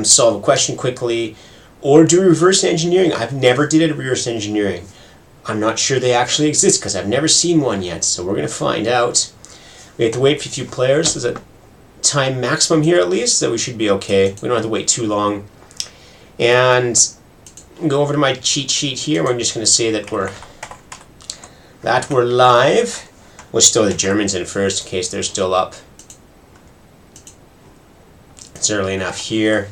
solve a question quickly, or do reverse engineering. I've never did a reverse engineering. I'm not sure they actually exist because I've never seen one yet, so we're going to find out. We have to wait for a few players. There's a time maximum here at least, so we should be okay. We don't have to wait too long. And go over to my cheat sheet here, where I'm just going to say that we're live. We'll throw the Germans in first in case they're still up. It's early enough here.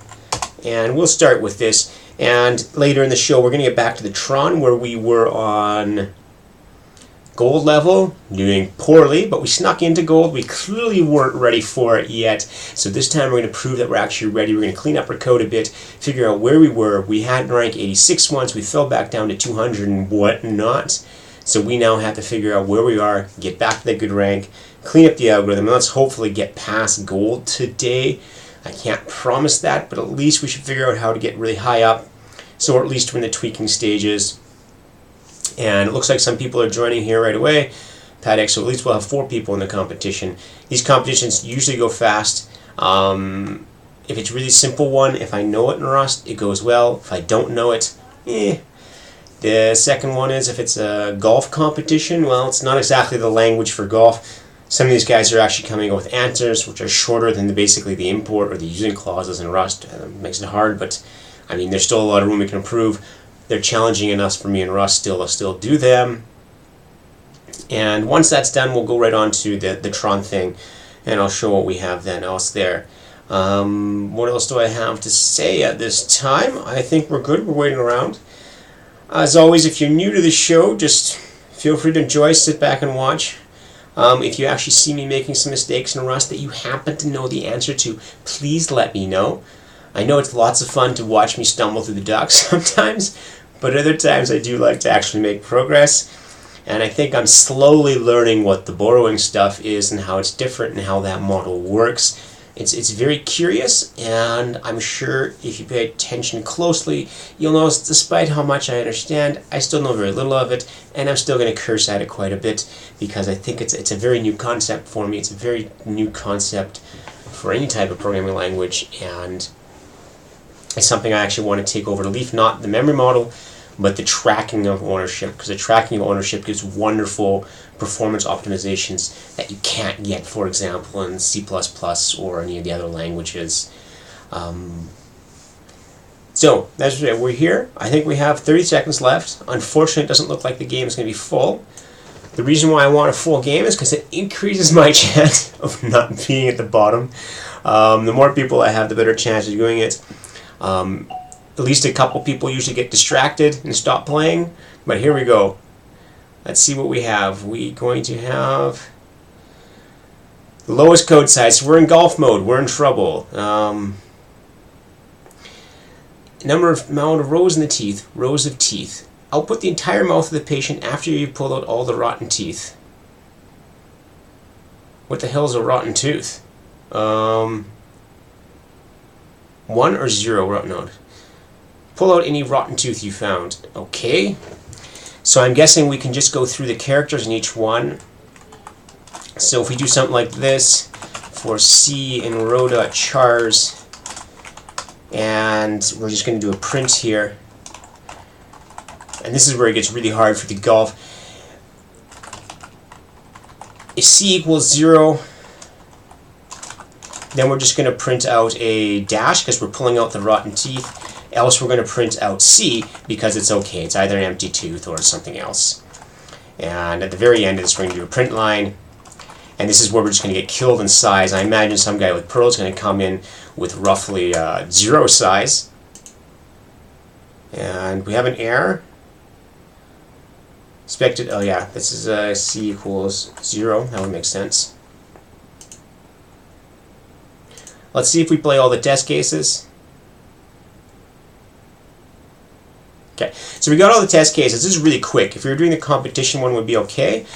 And we'll start with this. And later in the show, we're going to get back to the Tron, where we were on gold level, doing poorly, but we snuck into gold. We clearly weren't ready for it yet. So this time we're going to prove that we're actually ready. We're going to clean up our code a bit, figure out where we were. We had rank 86 once. We fell back down to 200 and whatnot. So we now have to figure out where we are, get back to that good rank, clean up the algorithm, and let's hopefully get past gold today. I can't promise that, but at least we should figure out how to get really high up. So at least we're in the tweaking stages. And it looks like some people are joining here right away. PADX, so at least we'll have 4 people in the competition. These competitions usually go fast. If it's a really simple one, if I know it in Rust, it goes well. If I don't know it, The second one is if it's a golf competition, well, it's not exactly the language for golf. Some of these guys are actually coming up with answers which are shorter than basically the import or the using clauses in Rust. It makes it hard, but I mean, there's still a lot of room we can improve. They're challenging enough for me in Rust to still do them. And once that's done, we'll go right on to the Tron thing, and I'll show what we have then else there. What else do I have to say at this time? I think we're good. We're waiting around. As always, if you're new to the show, just feel free to enjoy, sit back and watch. If you actually see me making some mistakes in Rust that you happen to know the answer to, please let me know. I know it's lots of fun to watch me stumble through the docs sometimes, but other times I do like to actually make progress. And I think I'm slowly learning what the borrowing stuff is and how it's different and how that model works. It's very curious, and I'm sure if you pay attention closely, you'll notice despite how much I understand, I still know very little of it, and I'm still going to curse at it quite a bit because I think it's a very new concept for me. It's a very new concept for any type of programming language, and it's something I actually want to take over to Leaf, not the memory model, but the tracking of ownership, because the tracking of ownership gives wonderful performance optimizations that you can't get, for example, in C++ or any of the other languages. So that's it. We're here. I think we have 30 seconds left. Unfortunately, it doesn't look like the game is going to be full. The reason why I want a full game is because it increases my chance of not being at the bottom. The more people I have, the better chance of doing it. At least a couple people usually get distracted and stop playing. But here we go. Let's see what we have. We're going to have the lowest code size. So we're in golf mode. We're in trouble. Amount of rows in the teeth. Rows of teeth. Output the entire mouth of the patient after you pull out all the rotten teeth. What the hell is a rotten tooth? 1 or 0 rotten node. Pull out any rotten tooth you found. Okay. So I'm guessing we can just go through the characters in each one. So if we do something like this for C in row.chars, and we're just going to do a print here. And this is where it gets really hard for the golf. If C equals 0, then we're just going to print out a dash because we're pulling out the rotten teeth. Else we're going to print out C because it's okay. It's either an empty tooth or something else. And at the very end of this, we're going to do a print line. And this is where we're just going to get killed in size. I imagine some guy with Perl is going to come in with roughly 0 size. And we have an error. Expected, oh yeah, this is C equals 0. That would make sense. Let's see if we play all the test cases. Okay, so we got all the test cases. This is really quick. If we were doing the competition one, it would be okay.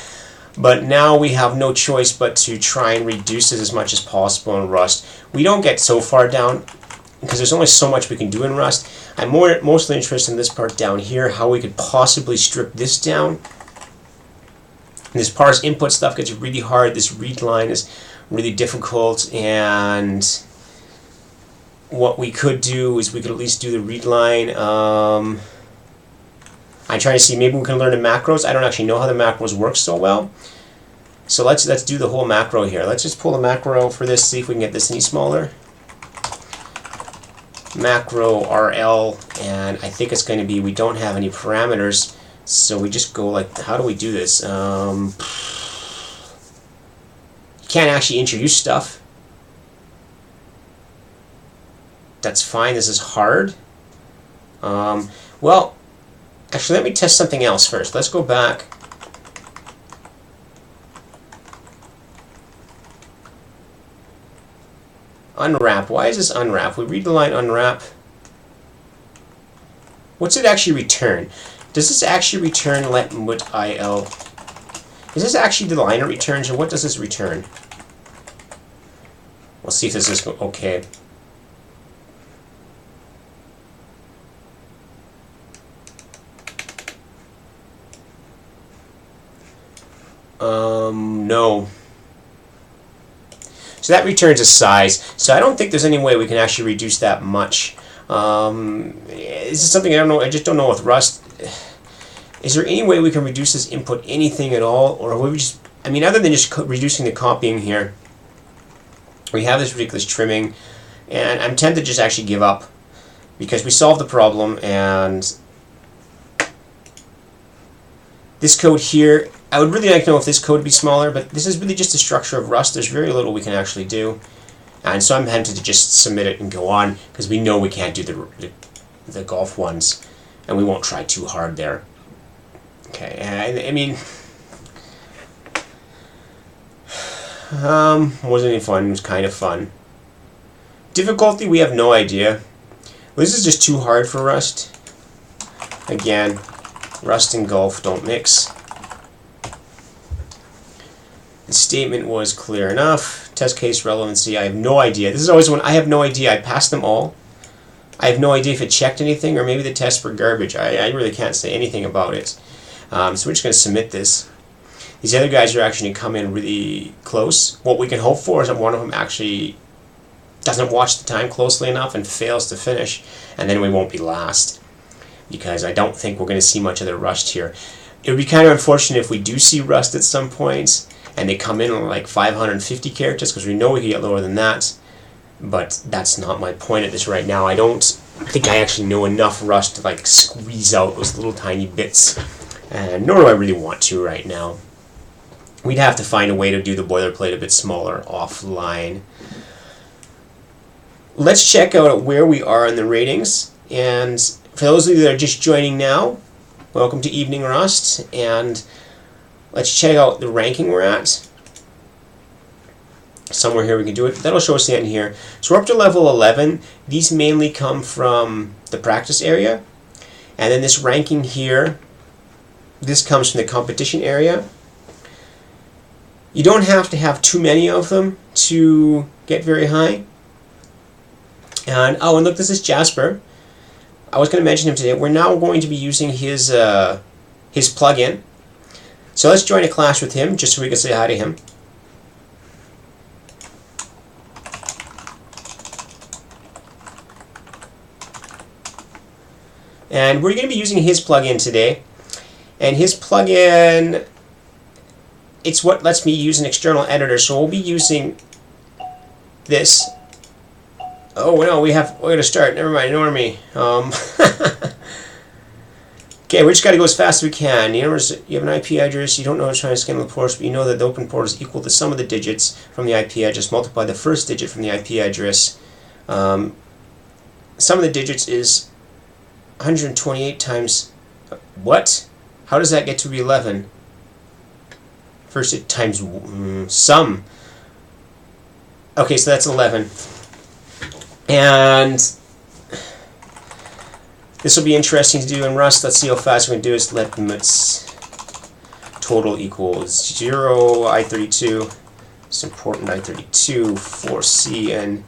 But now we have no choice but to try and reduce it as much as possible in Rust. We don't get so far down because there's only so much we can do in Rust. I'm mostly interested in this part down here, how we could possibly strip this down. And this parse input stuff gets really hard. This read line is really difficult, and what we could do is we could at least do the read line. I'm trying to see, maybe we can learn the macros. I don't actually know how the macros work so well. So let's do the whole macro here. Let's just pull the macro for this, see if we can get this any smaller. Macro RL, and I think it's going to be, we don't have any parameters, so we just go like, how do we do this? You can't actually introduce stuff. That's fine. This is hard. Well, actually, let me test something else first. Let's go back. Unwrap. Why is this unwrap? We read the line unwrap. What's it actually return? Does this actually return let mort-ora-y? Is this actually the line it returns, or what does this return? We'll see if this is okay. No. So that returns a size. So I don't think there's any way we can actually reduce that much. This is something I don't know. I just don't know with Rust. Is there any way we can reduce this input anything at all, or will we just? I mean, other than just reducing the copying here, we have this ridiculous trimming, and I'm tempted to just actually give up because we solved the problem. And this code here, I would really like to know if this code would be smaller, but this is really just the structure of Rust. There's very little we can actually do. And so I'm tempted to just submit it and go on, because we know we can't do the golf ones, and we won't try too hard there. Okay, I mean, wasn't any fun. It was kind of fun. Difficulty, we have no idea. This is just too hard for Rust. Again, Rust and golf don't mix. The statement was clear enough. Test case relevancy, I have no idea. This is always one I have no idea. I passed them all. I have no idea if it checked anything, or maybe the tests were garbage. I really can't say anything about it. So we're just going to submit this. These other guys are actually going to come in really close. What we can hope for is that one of them actually doesn't watch the time closely enough and fails to finish, and then we won't be last, because I don't think we're going to see much of the Rust here. It would be kind of unfortunate if we do see Rust at some point, and they come in on like 550 characters, because we know we can get lower than that. But that's not my point at this right now. I don't think I actually know enough Rust to like squeeze out those little tiny bits, and nor do I really want to right now. We'd have to find a way to do the boilerplate a bit smaller offline. Let's check out where we are in the ratings. And for those of you that are just joining now, welcome to Evening Rust, and let's check out the ranking we're at. Somewhere here we can do it. That'll show us the end here. So we're up to level 11. These mainly come from the practice area. And then this ranking here, this comes from the competition area. You don't have to have too many of them to get very high. And oh, and look, this is Jasper. I was going to mention him today. We're now going to be using his plugin. So let's join a class with him, just so we can say hi to him. And we're going to be using his plugin today. And his plugin, it's what lets me use an external editor. So we'll be using this. Oh no, we're going to start. Never mind, ignore me. Okay, we just got to go as fast as we can. You have an IP address, you don't know how to try to scan the ports, but you know that the open port is equal to the sum of the digits from the IP address, multiply the first digit from the IP address. Sum of the digits is 128 times... What? How does that get to be 11? First it times sum. Okay, so that's 11. And this will be interesting to do in Rust. Let's see how fast we can do this. Let limits total equals 0, I32. It's important, I32 for C and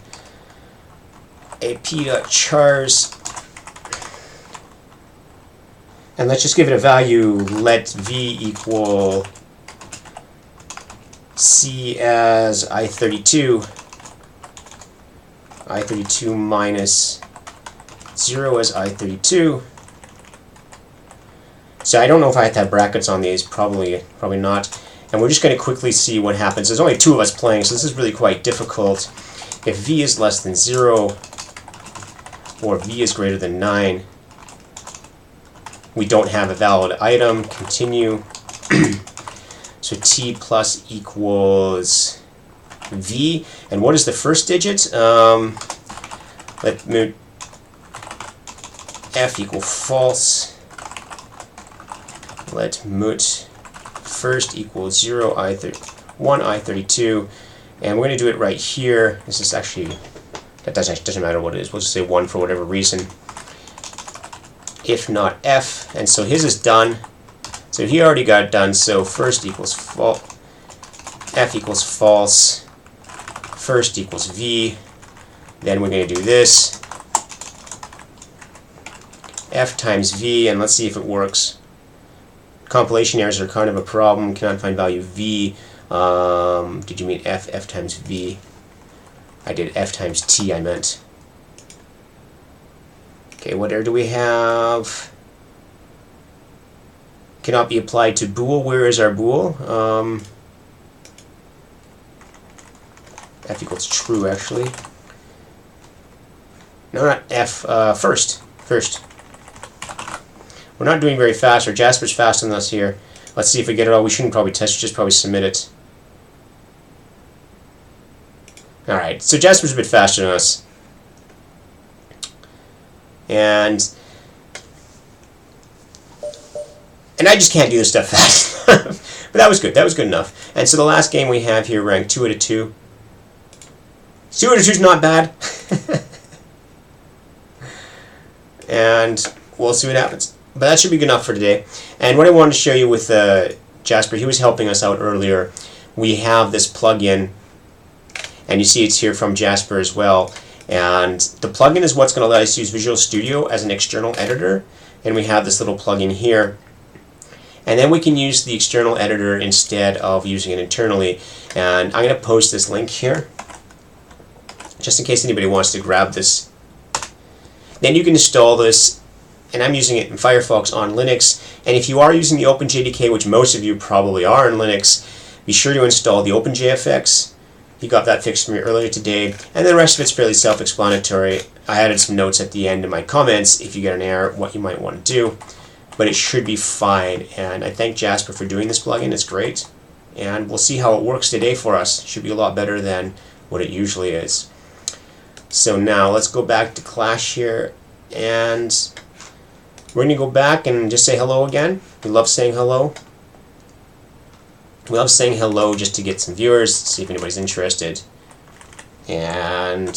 ap.chars. And let's just give it a value. Let v equal C as I32. I32 minus 0 is I32. So I don't know if I have to have brackets on these, probably not. And we're just going to quickly see what happens. There's only 2 of us playing, so this is really quite difficult. If v is less than 0, or v is greater than 9, we don't have a valid item. Continue. So t plus equals v. And what is the first digit? Let mut f equal false. Let mut first equals 0, 1, I32. And we're going to do it right here. This is actually, that doesn't matter what it is. We'll just say 1 for whatever reason. If not f. And so his is done. So he already got it done. So first equals false. F equals false. First equals v. Then we're going to do this. F times v. And let's see if it works. Compilation errors are kind of a problem. Cannot find value v. Did you mean f? F times v. I did f times t, I meant. Okay, what error do we have? Cannot be applied to bool. Where is our bool? F equals true, actually. No, not f. First. We're not doing very fast, or Jasper's faster than us here. Let's see if we get it all. We shouldn't probably test, just probably submit it. Alright, so Jasper's a bit faster than us. And I just can't do this stuff fast enough. But that was good. That was good enough. And so the last game we have here ranked 2 out of 2. 2 out of 2 is not bad. And we'll see what happens. But that should be good enough for today. And what I wanted to show you with Jasper, he was helping us out earlier. We have this plugin, and you see it's here from Jasper as well. And the plugin is what's going to let us use Visual Studio as an external editor. And we have this little plugin here. And then we can use the external editor instead of using it internally. And I'm going to post this link here, just in case anybody wants to grab this. Then you can install this, and I'm using it in Firefox on Linux. And if you are using the OpenJDK, which most of you probably are in Linux, be sure to install the OpenJFX. He got that fixed for me earlier today, and the rest of it's fairly self-explanatory. I added some notes at the end in my comments if you get an error, what you might want to do, but it should be fine. And I thank Jasper for doing this plugin. It's great, and we'll see how it works today for us. It should be a lot better than what it usually is. So now let's go back to Clash here, and we're going to go back and just say hello again. We love saying hello. We love saying hello just to get some viewers, see if anybody's interested. And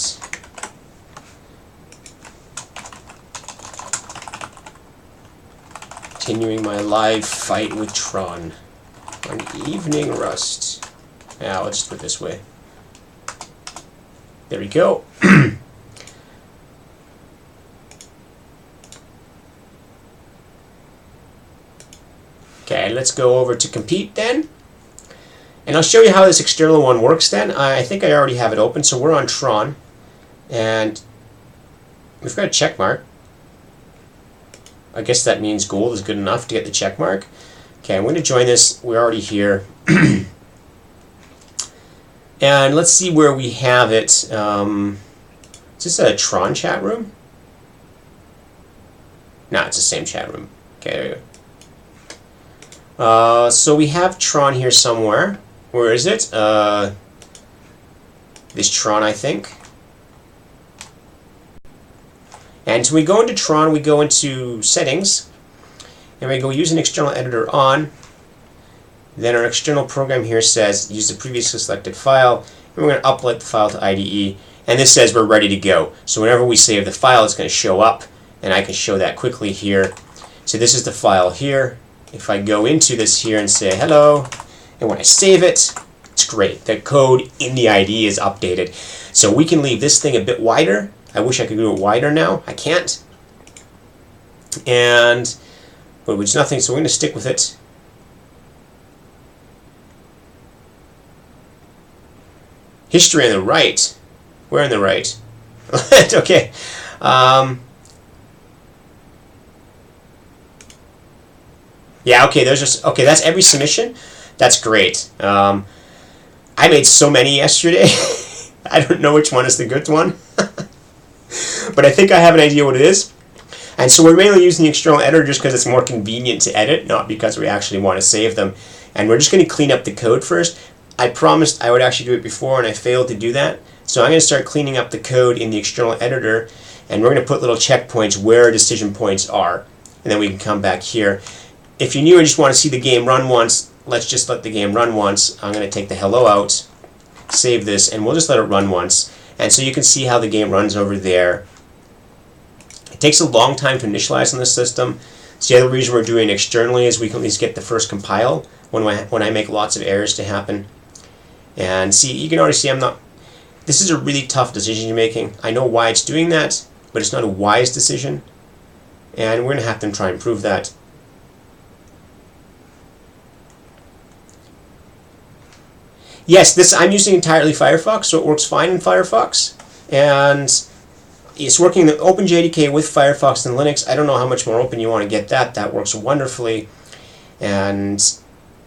continuing my live fight with Tron on Evening Rust. I'll just put it this way. There we go. Okay, let's go over to compete then. And I'll show you how this external one works then. I think I already have it open, so we're on Tron. And we've got a check mark. I guess that means gold is good enough to get the check mark. Okay, I'm going to join this. We're already here. And let's see where we have it. Is this a Tron chat room? No, it's the same chat room. Okay, there you go. So we have Tron here somewhere. Where is it? This Tron, I think. And so we go into Tron, we go into Settings, and we go Use an External Editor On. Then our external program here says use the previously selected file, and we're going to upload the file to IDE. And this says we're ready to go. So whenever we save the file, it's going to show up, and I can show that quickly here. So this is the file here. If I go into this here and say hello, and when I save it, it's great. The code in the IDE is updated. So we can leave this thing a bit wider. I wish I could do it wider now. I can't. But it's nothing, so we're going to stick with it. History on the right. Where on the right? Okay. Yeah, okay, there's just, okay, that's every submission. That's great. I made so many yesterday. I don't know which one is the good one. But I think I have an idea what it is. And so we're mainly using the external editor just because it's more convenient to edit, not because we actually want to save them. And we're just going to clean up the code first. I promised I would actually do it before, and I failed to do that. So I'm going to start cleaning up the code in the external editor, and we're going to put little checkpoints where our decision points are. And then we can come back here. If you're new and just want to see the game run once, let's just let the game run once. I'm going to take the hello out, save this, and we'll just let it run once. And so you can see how the game runs over there. It takes a long time to initialize on this system. So the other reason we're doing it externally is we can at least get the first compile when I make lots of errors to happen. And see, you can already see this is a really tough decision you're making. I know why it's doing that, but it's not a wise decision. And we're going to have to try and prove that. Yes, I'm using entirely Firefox, so it works fine in Firefox. And it's working the OpenJDK with Firefox and Linux. I don't know how much more open you want to get that. That works wonderfully. And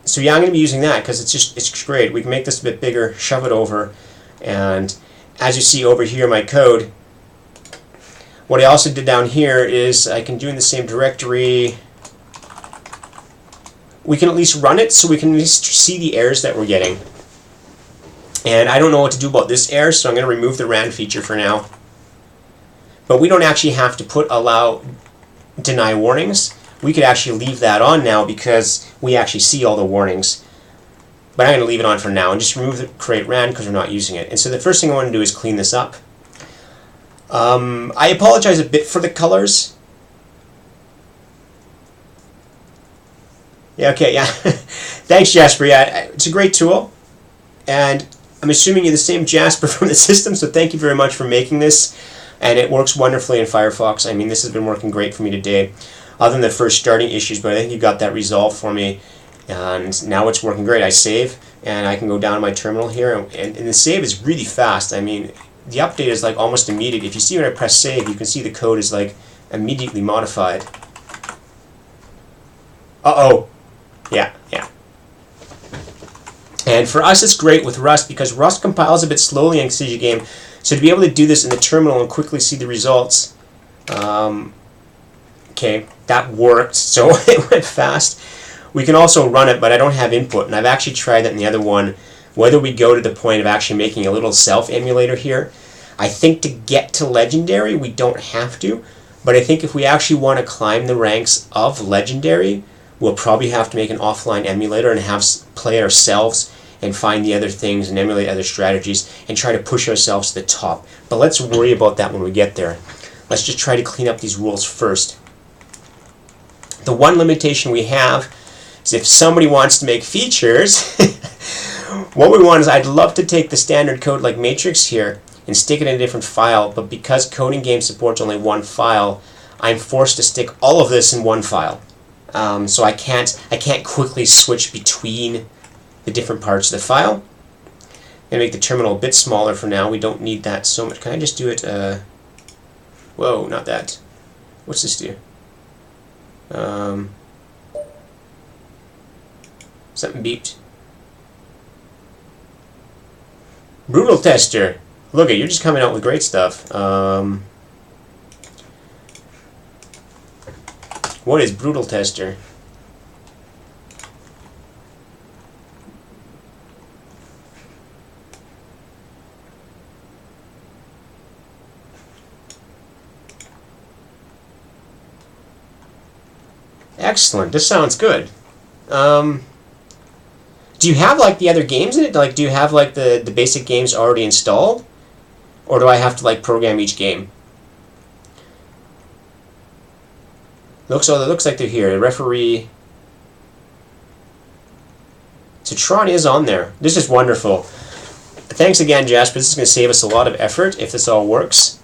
so yeah, I'm going to be using that because it's great. We can make this a bit bigger, shove it over, and as you see over here, my code. What I also did down here is I can do in the same directory. We can at least run it, so we can at least see the errors that we're getting. And I don't know what to do about this error, so I'm going to remove the ran feature for now. But we don't actually have to allow deny warnings. We could actually leave that on now because we actually see all the warnings. But I'm going to leave it on for now and just remove the create ran because we're not using it. And so the first thing I want to do is clean this up. I apologize a bit for the colors. Yeah, okay, yeah. Thanks, Jasper. Yeah, it's a great tool. And I'm assuming you're the same Jasper from the system, so thank you very much for making this. And it works wonderfully in Firefox. I mean, this has been working great for me today, other than the first starting issues, but I think you got that resolved for me. And now it's working great. I save, and I can go down to my terminal here, and the save is really fast. I mean, the update is like almost immediate. If you see when I press save, you can see the code is like immediately modified. Uh-oh. Yeah. And for us, it's great with Rust because Rust compiles a bit slowly in Exige Game. So to be able to do this in the terminal and quickly see the results, okay, that worked. So it went fast. We can also run it, but I don't have input. And I've actually tried that in the other one. Whether we go to the point of actually making a little self-emulator here, I think to get to Legendary, we don't have to. But I think if we actually want to climb the ranks of Legendary, we'll probably have to make an offline emulator and play ourselves and find the other things and emulate other strategies and try to push ourselves to the top. But let's worry about that when we get there. Let's just try to clean up these rules first. The one limitation we have is if somebody wants to make features, what we want is I'd love to take the standard code like Matrix here and stick it in a different file, but because Coding Game supports only one file, I'm forced to stick all of this in one file. So I can't quickly switch between the different parts of the file. I'm going to make the terminal a bit smaller for now. We don't need that so much. Can I just do it? Whoa, not that. What's this do? Something beeped. Brutal Tester. Look at you're just coming out with great stuff. What is Brutal Tester? Excellent. This sounds good. Do you have like the other games in it? Like, do you have like the basic games already installed, or do I have to like program each game? It looks like they're here. The referee. So Tron is on there. This is wonderful. Thanks again, Jasper. This is going to save us a lot of effort if this all works.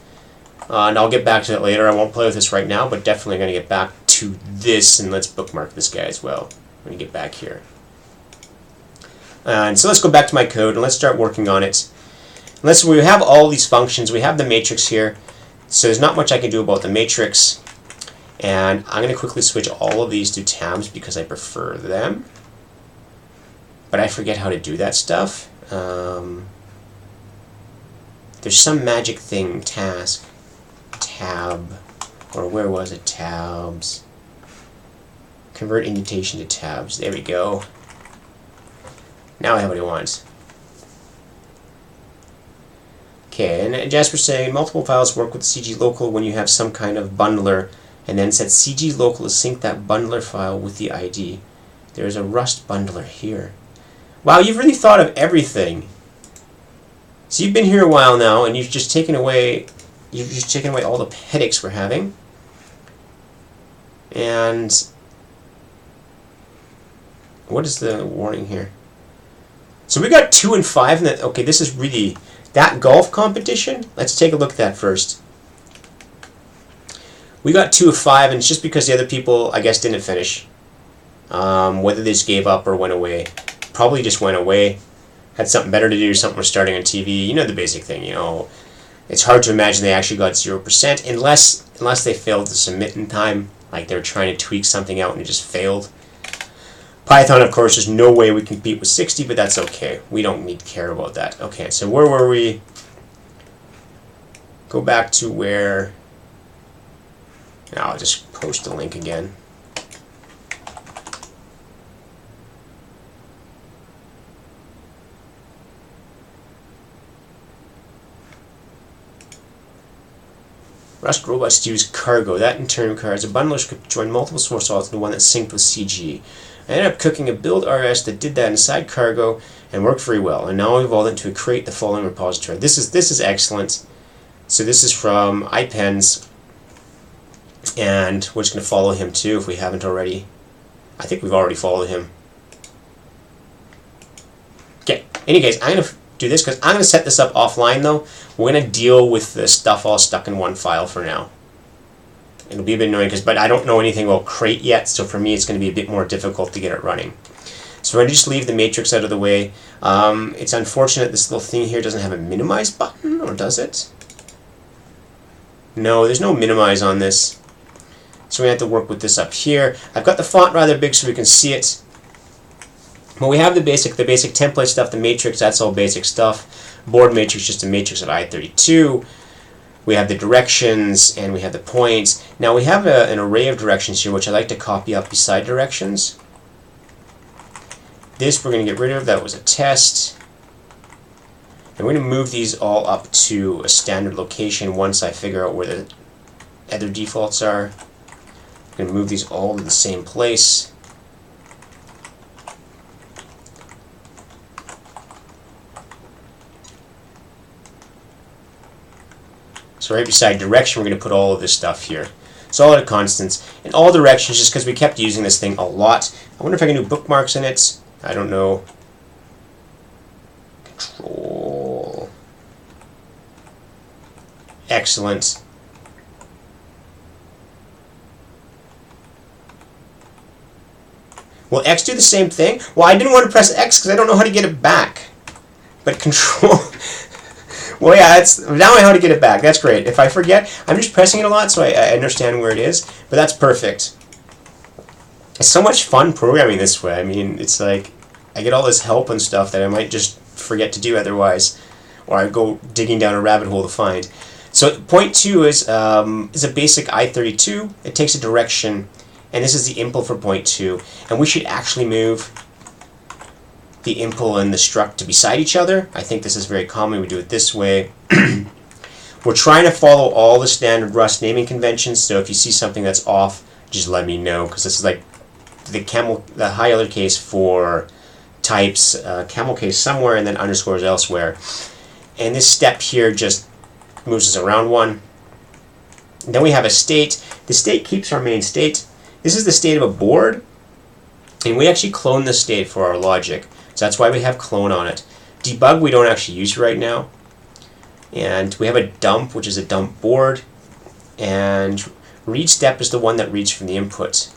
And I'll get back to that later. I won't play with this right now, but definitely going to get back to this. And let's bookmark this guy as well when we get back here. And so let's go back to my code and let's start working on it. Unless we have all these functions, we have the matrix here, so there's not much I can do about the matrix. And I'm going to quickly switch all of these to tabs because I prefer them. But I forget how to do that stuff. There's some magic thing, task, tab, or where was it, tabs. Convert indentation to tabs, there we go. Now I have what I want. Okay, and Jasper's saying multiple files work with CG Local when you have some kind of bundler, and then said CG Local to sync that bundler file with the ID. There's a Rust bundler here. Wow, you've really thought of everything. So you've been here a while now, and you've just taken away all the headaches we're having. And what is the warning here? So we got 2 and 5, and that, okay, this is really that golf competition. Let's take a look at that first. We got 2 of 5, and it's just because the other people, I guess, didn't finish. Whether they just gave up or went away. Probably just went away. Had something better to do, something was starting on TV. You know the basic thing, you know. It's hard to imagine they actually got 0% unless they failed to submit in time. Like they were trying to tweak something out and it just failed. Python, of course, there's no way we compete with 60, but that's okay. We don't need to care about that. Okay, so where were we? Go back to where... Now I'll just post the link again. Rust robots use cargo. That in turn requires a bundler could join multiple source files into one that's synced with CG. I ended up cooking a build RS that did that inside cargo and worked very well. And now I've evolved into create the following repository. This is excellent. So this is from iPens, and we're just going to follow him too if we haven't already. I think we've already followed him. Okay. Any case, I'm going to do this because I'm going to set this up offline though. We're going to deal with the stuff all stuck in one file for now. It'll be a bit annoying but I don't know anything about crate yet, so for me it's going to be a bit more difficult to get it running. So we're going to just leave the matrix out of the way. It's unfortunate this little thing here doesn't have a minimize button, or does it? No, there's no minimize on this. So we have to work with this up here. I've got the font rather big so we can see it. But we have the basic template stuff, the matrix, that's all basic stuff. Board matrix, just a matrix of I32. We have the directions, and we have the points. Now we have an array of directions here, which I like to copy up beside directions. This we're going to get rid of, that was a test. And we're going to move these all up to a standard location once I figure out where the other defaults are. I'm going to move these all to the same place. So right beside direction, we're going to put all of this stuff here. So all the constants. And all directions, just because we kept using this thing a lot. I wonder if I can do bookmarks in it. I don't know. Control. Excellent. Will X do the same thing? Well, I didn't want to press X because I don't know how to get it back. But Control... Well, yeah, now I know how to get it back. That's great. If I forget, I'm just pressing it a lot so I understand where it is. But that's perfect. It's so much fun programming this way. I mean, it's like I get all this help and stuff that I might just forget to do otherwise. Or I go digging down a rabbit hole to find. So point 2 is a basic I32. It takes a direction. And this is the impl for point 2. And we should actually move the impl and the struct to beside each other. I think this is very common. We do it this way. We're trying to follow all the standard Rust naming conventions, so if you see something that's off, just let me know, because this is like the high other case for types, camel case somewhere, and then underscores elsewhere. And this step here just moves us around one. And then we have a state. The state keeps our main state. This is the state of a board, and we actually clone the state for our logic. So that's why we have clone on it. Debug we don't actually use right now. And we have a dump, which is a dump board. And read step is the one that reads from the input.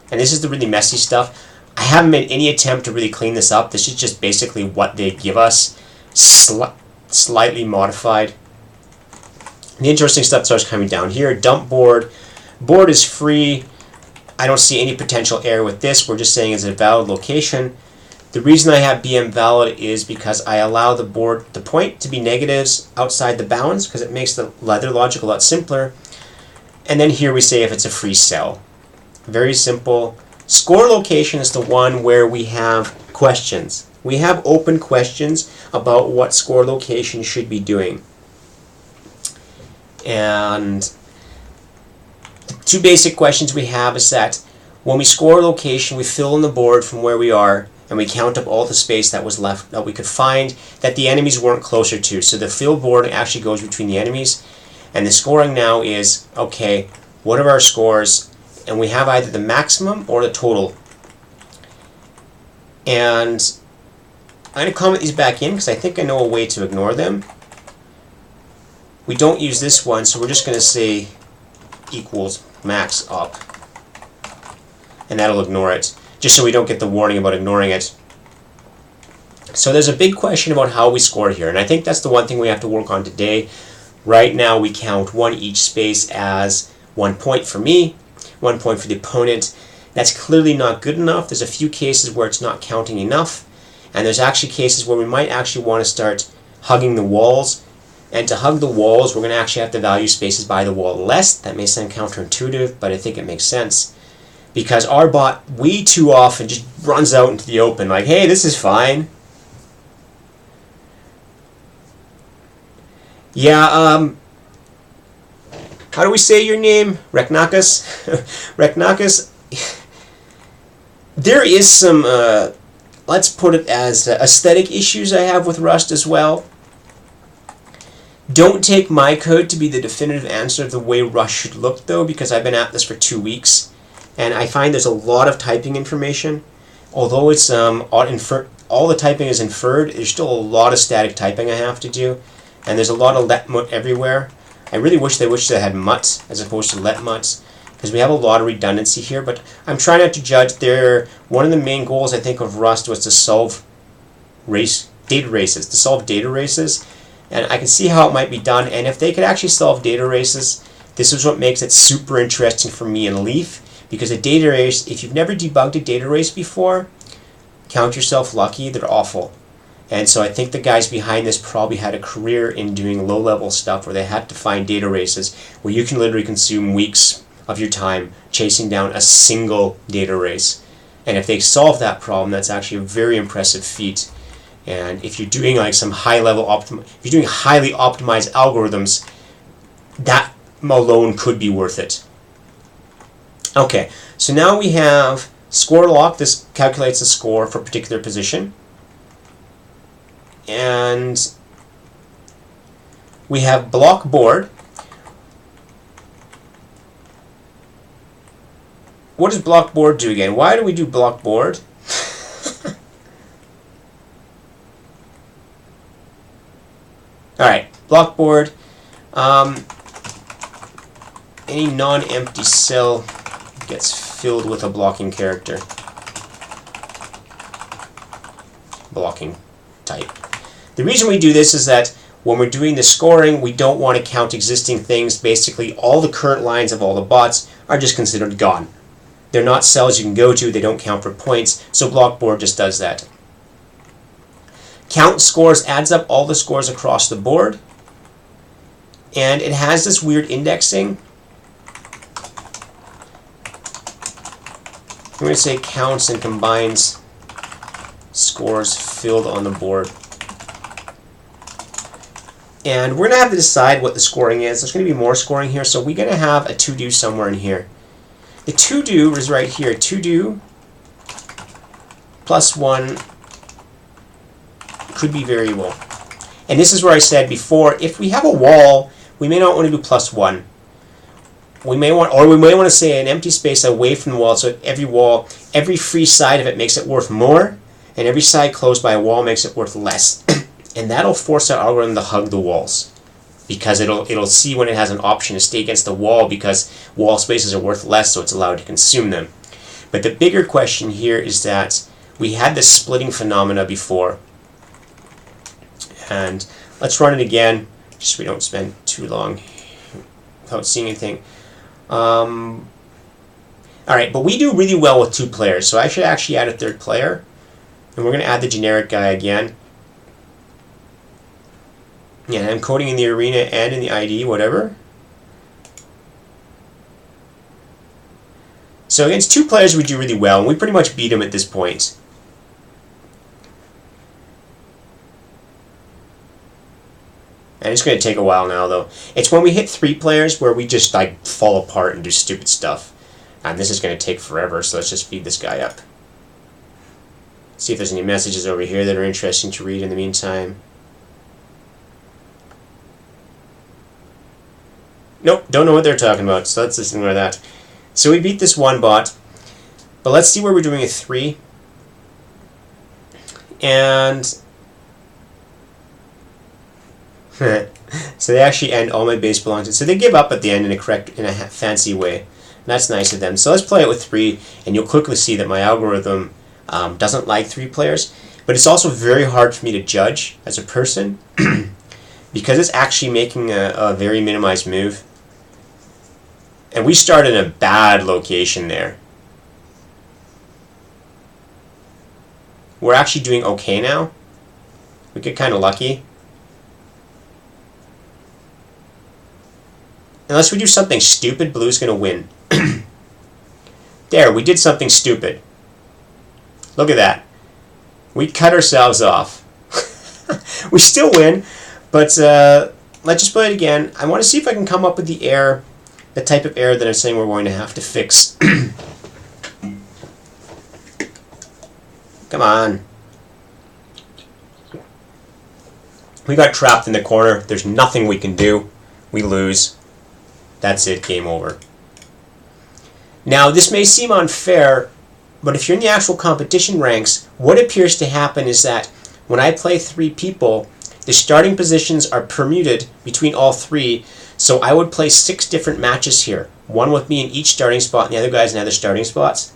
And this is the really messy stuff. I haven't made any attempt to really clean this up. This is just basically what they give us. slightly modified. The interesting stuff starts coming down here. Dump board. Board is free. I don't see any potential error with this. We're just saying it's a valid location. The reason I have BM valid is because I allow the point to be negatives outside the bounds, because it makes the lather logic a lot simpler. And then here we say if it's a free cell. Very simple. Score location is the one where we have questions. We have open questions about what score location should be doing. And the two basic questions we have is that when we score a location, we fill in the board from where we are, and we count up all the space that was left that we could find that the enemies weren't closer to. So the fill board actually goes between the enemies. And the scoring now is, okay, what are our scores? And we have either the maximum or the total. And I'm going to comment these back in because I think I know a way to ignore them. We don't use this one, so we're just going to say equals max up. And that'll ignore it, just so we don't get the warning about ignoring it. So there's a big question about how we score here, and I think that's the one thing we have to work on today. Right now we count one each space as 1 point for me, 1 point for the opponent. That's clearly not good enough. There's a few cases where it's not counting enough, and there's actually cases where we might actually want to start hugging the walls. And to hug the walls, we're going to actually have to value spaces by the wall less. That may sound counterintuitive, but I think it makes sense. Because our bot way too often just runs out into the open like, hey, this is fine. Yeah, how do we say your name? Reknakas? Reknakas. There is some, let's put it as aesthetic issues I have with Rust as well. Don't take my code to be the definitive answer of the way Rust should look, though, because I've been at this for 2 weeks. And I find there's a lot of typing information. Although it's all the typing is inferred, there's still a lot of static typing I have to do. And there's a lot of let mut everywhere. I really wish they had muts as opposed to let muts, because we have a lot of redundancy here. But I'm trying not to judge. One of the main goals I think of Rust was to solve data races. And I can see how it might be done. And if they could actually solve data races, this is what makes it super interesting for me in Leaf. Because a data race, if you've never debugged a data race before, count yourself lucky, they're awful. And so I think the guys behind this probably had a career in doing low-level stuff where they had to find data races where you can literally consume weeks of your time chasing down a single data race. And if they solve that problem, that's actually a very impressive feat. And if you're doing like some high-level if you're doing highly optimized algorithms, that alone could be worth it. Okay, so now we have score lock. This calculates the score for a particular position. And we have block board. What does block board do again? Why do we do block board? Alright, block board. Any non-empty cell gets filled with a blocking character. Blocking type. The reason we do this is that when we're doing the scoring, we don't want to count existing things. Basically, all the current lines of all the bots are just considered gone. They're not cells you can go to. They don't count for points. So blockboard just does that. Count scores adds up all the scores across the board. And it has this weird indexing. I'm going to say counts and combines scores filled on the board. And we're going to have to decide what the scoring is. There's going to be more scoring here, so we're going to have a to-do somewhere in here. The to-do is right here. To-do plus 1 could be variable. And this is where I said before, if we have a wall, we may not want to do plus 1. We may want to say an empty space away from the wall, so every free side of it makes it worth more, and every side closed by a wall makes it worth less. And that'll force our algorithm to hug the walls, because it'll see when it has an option to stay against the wall, because wall spaces are worth less, so it's allowed to consume them. But the bigger question here is that we had this splitting phenomena before, and Let's run it again, just so we don't spend too long without seeing anything. Alright, but we do really well with 2 players, so I should actually add a 3rd player. And we're going to add the generic guy again. Yeah, I'm coding in the arena and in the ID, whatever. So against 2 players we do really well, and we pretty much beat them at this point. And it's going to take a while now, though. It's when we hit 3 players where we just like fall apart and do stupid stuff. And this is going to take forever, so let's just feed this guy up. See if there's any messages over here that are interesting to read in the meantime. Nope, don't know what they're talking about, so let's just ignore that. So we beat this 1 bot, but let's see where we're doing a 3. And so they actually end all my base belongs to. So they give up at the end in a fancy way. And that's nice of them. So let's play it with 3, and you'll quickly see that my algorithm doesn't like 3 players. But it's also very hard for me to judge as a person because it's actually making a very minimized move. And we start in a bad location there. We're actually doing okay now. We get kind of lucky. Unless we do something stupid, blue's going to win. There, we did something stupid. Look at that. We cut ourselves off. We still win, but let's just play it again. I want to see if I can come up with the error, the type of error that I'm saying we're going to have to fix. Come on. We got trapped in the corner. There's nothing we can do. We lose. That's it. Game over. Now, this may seem unfair, but if you're in the actual competition ranks, what appears to happen is that when I play 3 people, the starting positions are permuted between all 3, so I would play 6 different matches here. 1 with me in each starting spot and the other guys in other starting spots.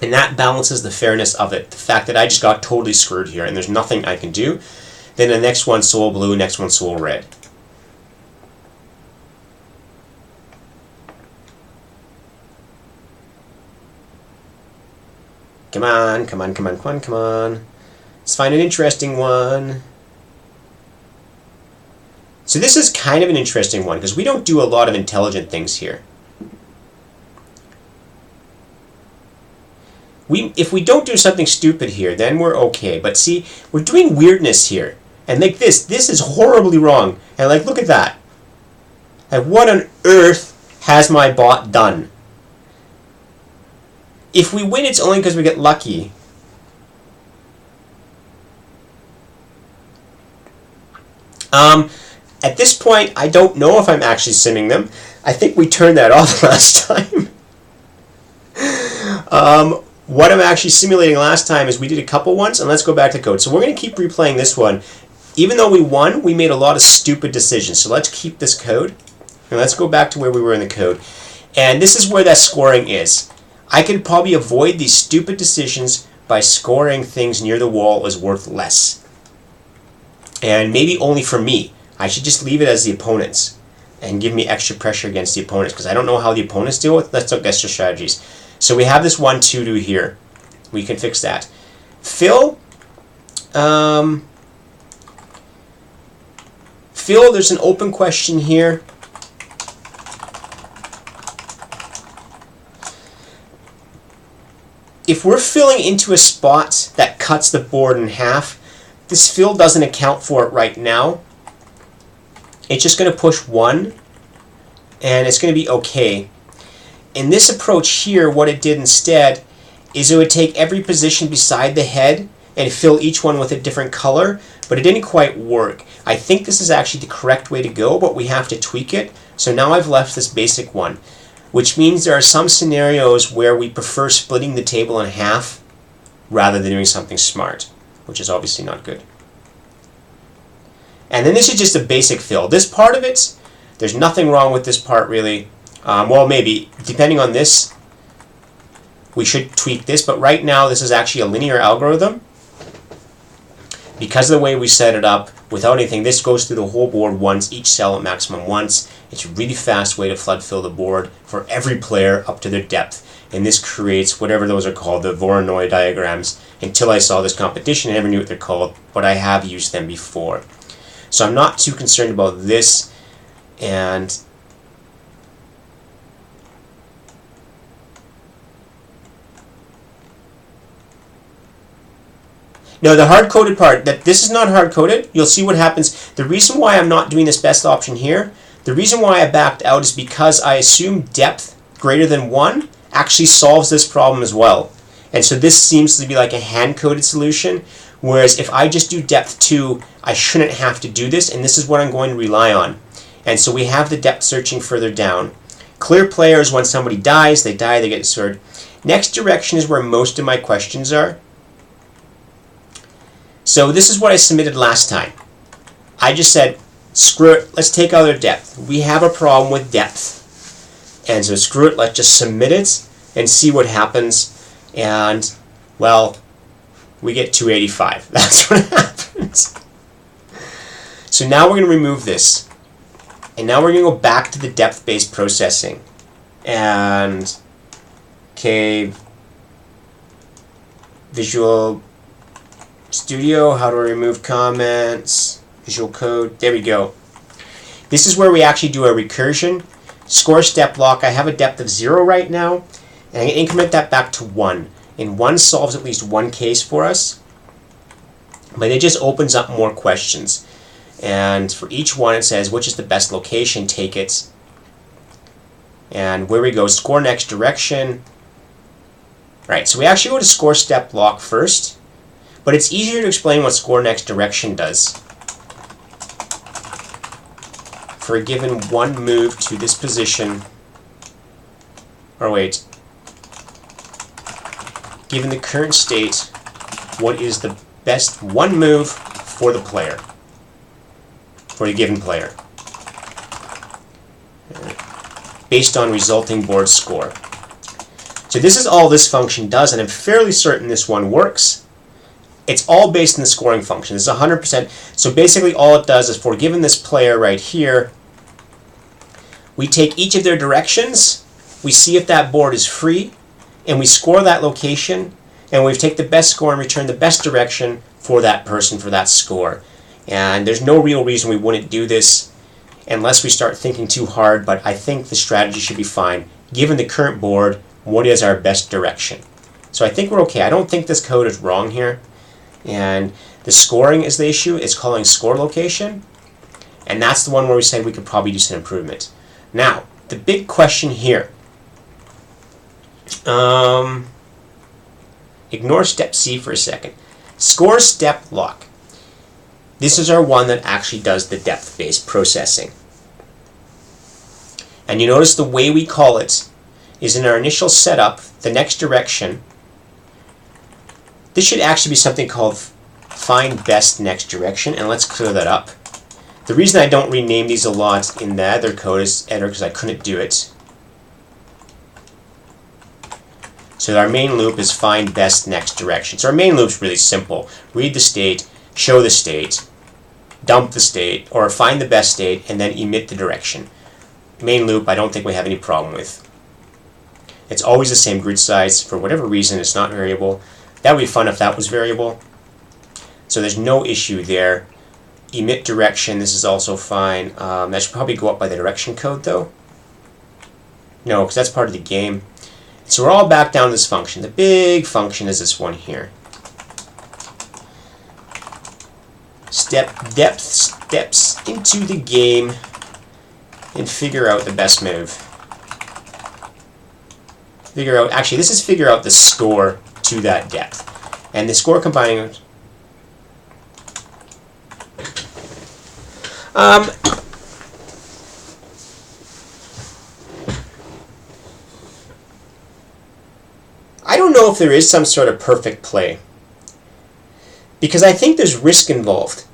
And that balances the fairness of it. The fact that I just got totally screwed here and there's nothing I can do. Then the next one's soul blue, next one's soul red. Come on, come on, come on, come on, come on. Let's find an interesting one. So this is kind of an interesting one because we don't do a lot of intelligent things here. If we don't do something stupid here, then we're okay. But see, we're doing weirdness here. And like this is horribly wrong. And like, look at that. Like, what on earth has my bot done? If we win, it's only because we get lucky. At this point, I don't know if I'm actually simming them. I think we turned that off last time. What I'm actually simulating last time is we did a couple ones, and let's go back to code. So we're going to keep replaying this one. Even though we won, we made a lot of stupid decisions. So let's keep this code, and let's go back to where we were in the code. And this is where that scoring is. I could probably avoid these stupid decisions by scoring things near the wall as worth less. And maybe only for me. I should just leave it as the opponents and give me extra pressure against the opponents because I don't know how the opponents deal with it. Let's look at extra strategies. So we have this 1-2 here. We can fix that. Fill. Fill, there's an open question here. If we're filling into a spot that cuts the board in half, this fill doesn't account for it right now. It's just going to push 1, and it's going to be okay. In this approach here, what it did instead is it would take every position beside the head and fill each one with a different color, but it didn't quite work. I think this is actually the correct way to go, but we have to tweak it. So now I've left this basic one, which means there are some scenarios where we prefer splitting the table in half rather than doing something smart, which is obviously not good. And then this is just a basic fill. This part of it, there's nothing wrong with this part really. Well, maybe, depending on this, we should tweak this, but right now this is actually a linear algorithm. Because of the way we set it up, without anything. This goes through the whole board once, each cell at maximum once. It's a really fast way to flood fill the board for every player up to their depth. And this creates whatever those are called, the Voronoi diagrams. Until I saw this competition, I never knew what they're called, but I have used them before. So I'm not too concerned about this. And no, the hard-coded part, this is not hard-coded. You'll see what happens. The reason why I'm not doing this best option here, the reason why I backed out is because I assume depth greater than 1 actually solves this problem as well. And so this seems to be like a hand-coded solution, whereas if I just do depth 2, I shouldn't have to do this, and this is what I'm going to rely on. And so we have the depth searching further down. Clear players, when somebody dies, they get destroyed. Next direction is where most of my questions are. So this is what I submitted last time. I just said, screw it, let's take out their depth. We have a problem with depth. And so screw it, let's just submit it and see what happens. And, well, we get 285. That's what happens. So now we're going to remove this. And now we're going to go back to the depth-based processing. And, okay, Visual Studio, how do I remove comments? Visual Code, there we go. This is where we actually do a recursion. Score step block, I have a depth of 0 right now, and I can increment that back to 1. And 1 solves at least one case for us, but it just opens up more questions. And for each one it says, which is the best location, take it. And where we go, score next direction. Right, so we actually go to score step block first, but it's easier to explain what score next direction does. For a given one move to this position, or wait, given the current state, what is the best one move for the player, for a given player, based on resulting board score. So this is all this function does, and I'm fairly certain this one works. It's all based on the scoring function. It's 100%. So basically all it does is, for given this player right here, we take each of their directions, we see if that board is free, and we score that location, and we take the best score and return the best direction for that person for that score. And there's no real reason we wouldn't do this unless we start thinking too hard, but I think the strategy should be fine. Given the current board, what is our best direction? So I think we're okay. I don't think this code is wrong here. And the scoring is the issue. It's calling score location. And that's the one where we said we could probably do some improvement. Now, the big question here. Ignore step C for a second. Score step lock. This is our one that actually does the depth-based processing. And you notice the way we call it is in our initial setup, the next direction. This should actually be something called find best next direction, and let's clear that up. The reason I don't rename these a lot in the other code is editor because I couldn't do it. So our main loop is find best next direction. So our main loop is really simple. Read the state, show the state, dump the state, or find the best state, and then emit the direction. Main loop, I don't think we have any problem with. It's always the same grid size. For whatever reason, it's not variable. That would be fun if that was variable. So there's no issue there. Emit direction, this is also fine. That should probably go up by the direction code though. No, because that's part of the game. So we're all back down to this function. The big function is this one here. Depth steps into the game and figure out the best move. Actually this is figure out the score to that depth. And the score combining I don't know if there is some sort of perfect play, because I think there's risk involved.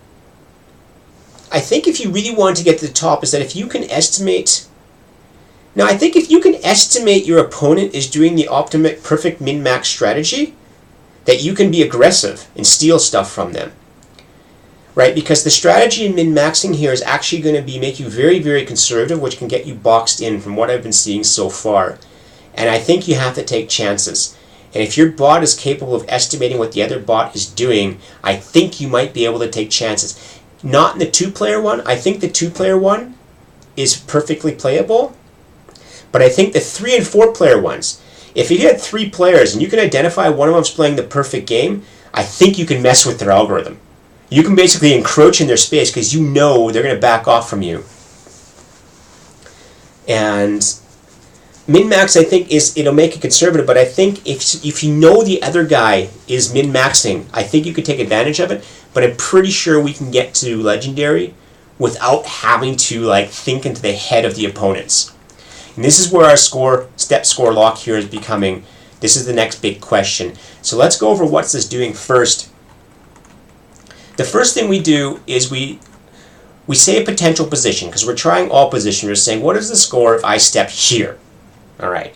I think if you really want to get to the top is that if you can estimate... Now I think if you can estimate your opponent is doing the optimum perfect min-max strategy, that you can be aggressive and steal stuff from them. right? Because the strategy in min-maxing here is actually going to be make you very, very conservative, which can get you boxed in from what I've been seeing so far. And I think you have to take chances. And if your bot is capable of estimating what the other bot is doing, I think you might be able to take chances. Not in the 2-player one. I think the 2-player one is perfectly playable. But I think the 3 and 4-player ones, if you had 3 players and you can identify one of them's playing the perfect game, I think you can mess with their algorithm. You can basically encroach in their space because you know they're going to back off from you. And min-max, I think, it'll make it conservative, but I think if you know the other guy is min-maxing, I think you could take advantage of it, but I'm pretty sure we can get to legendary without having to think into the head of the opponents. And this is where our step score lock here is becoming, this is the next big question. So let's go over what's this doing first. The first thing we do is we say a potential position, because we're trying all positions. We're saying, what is the score if I step here? All right.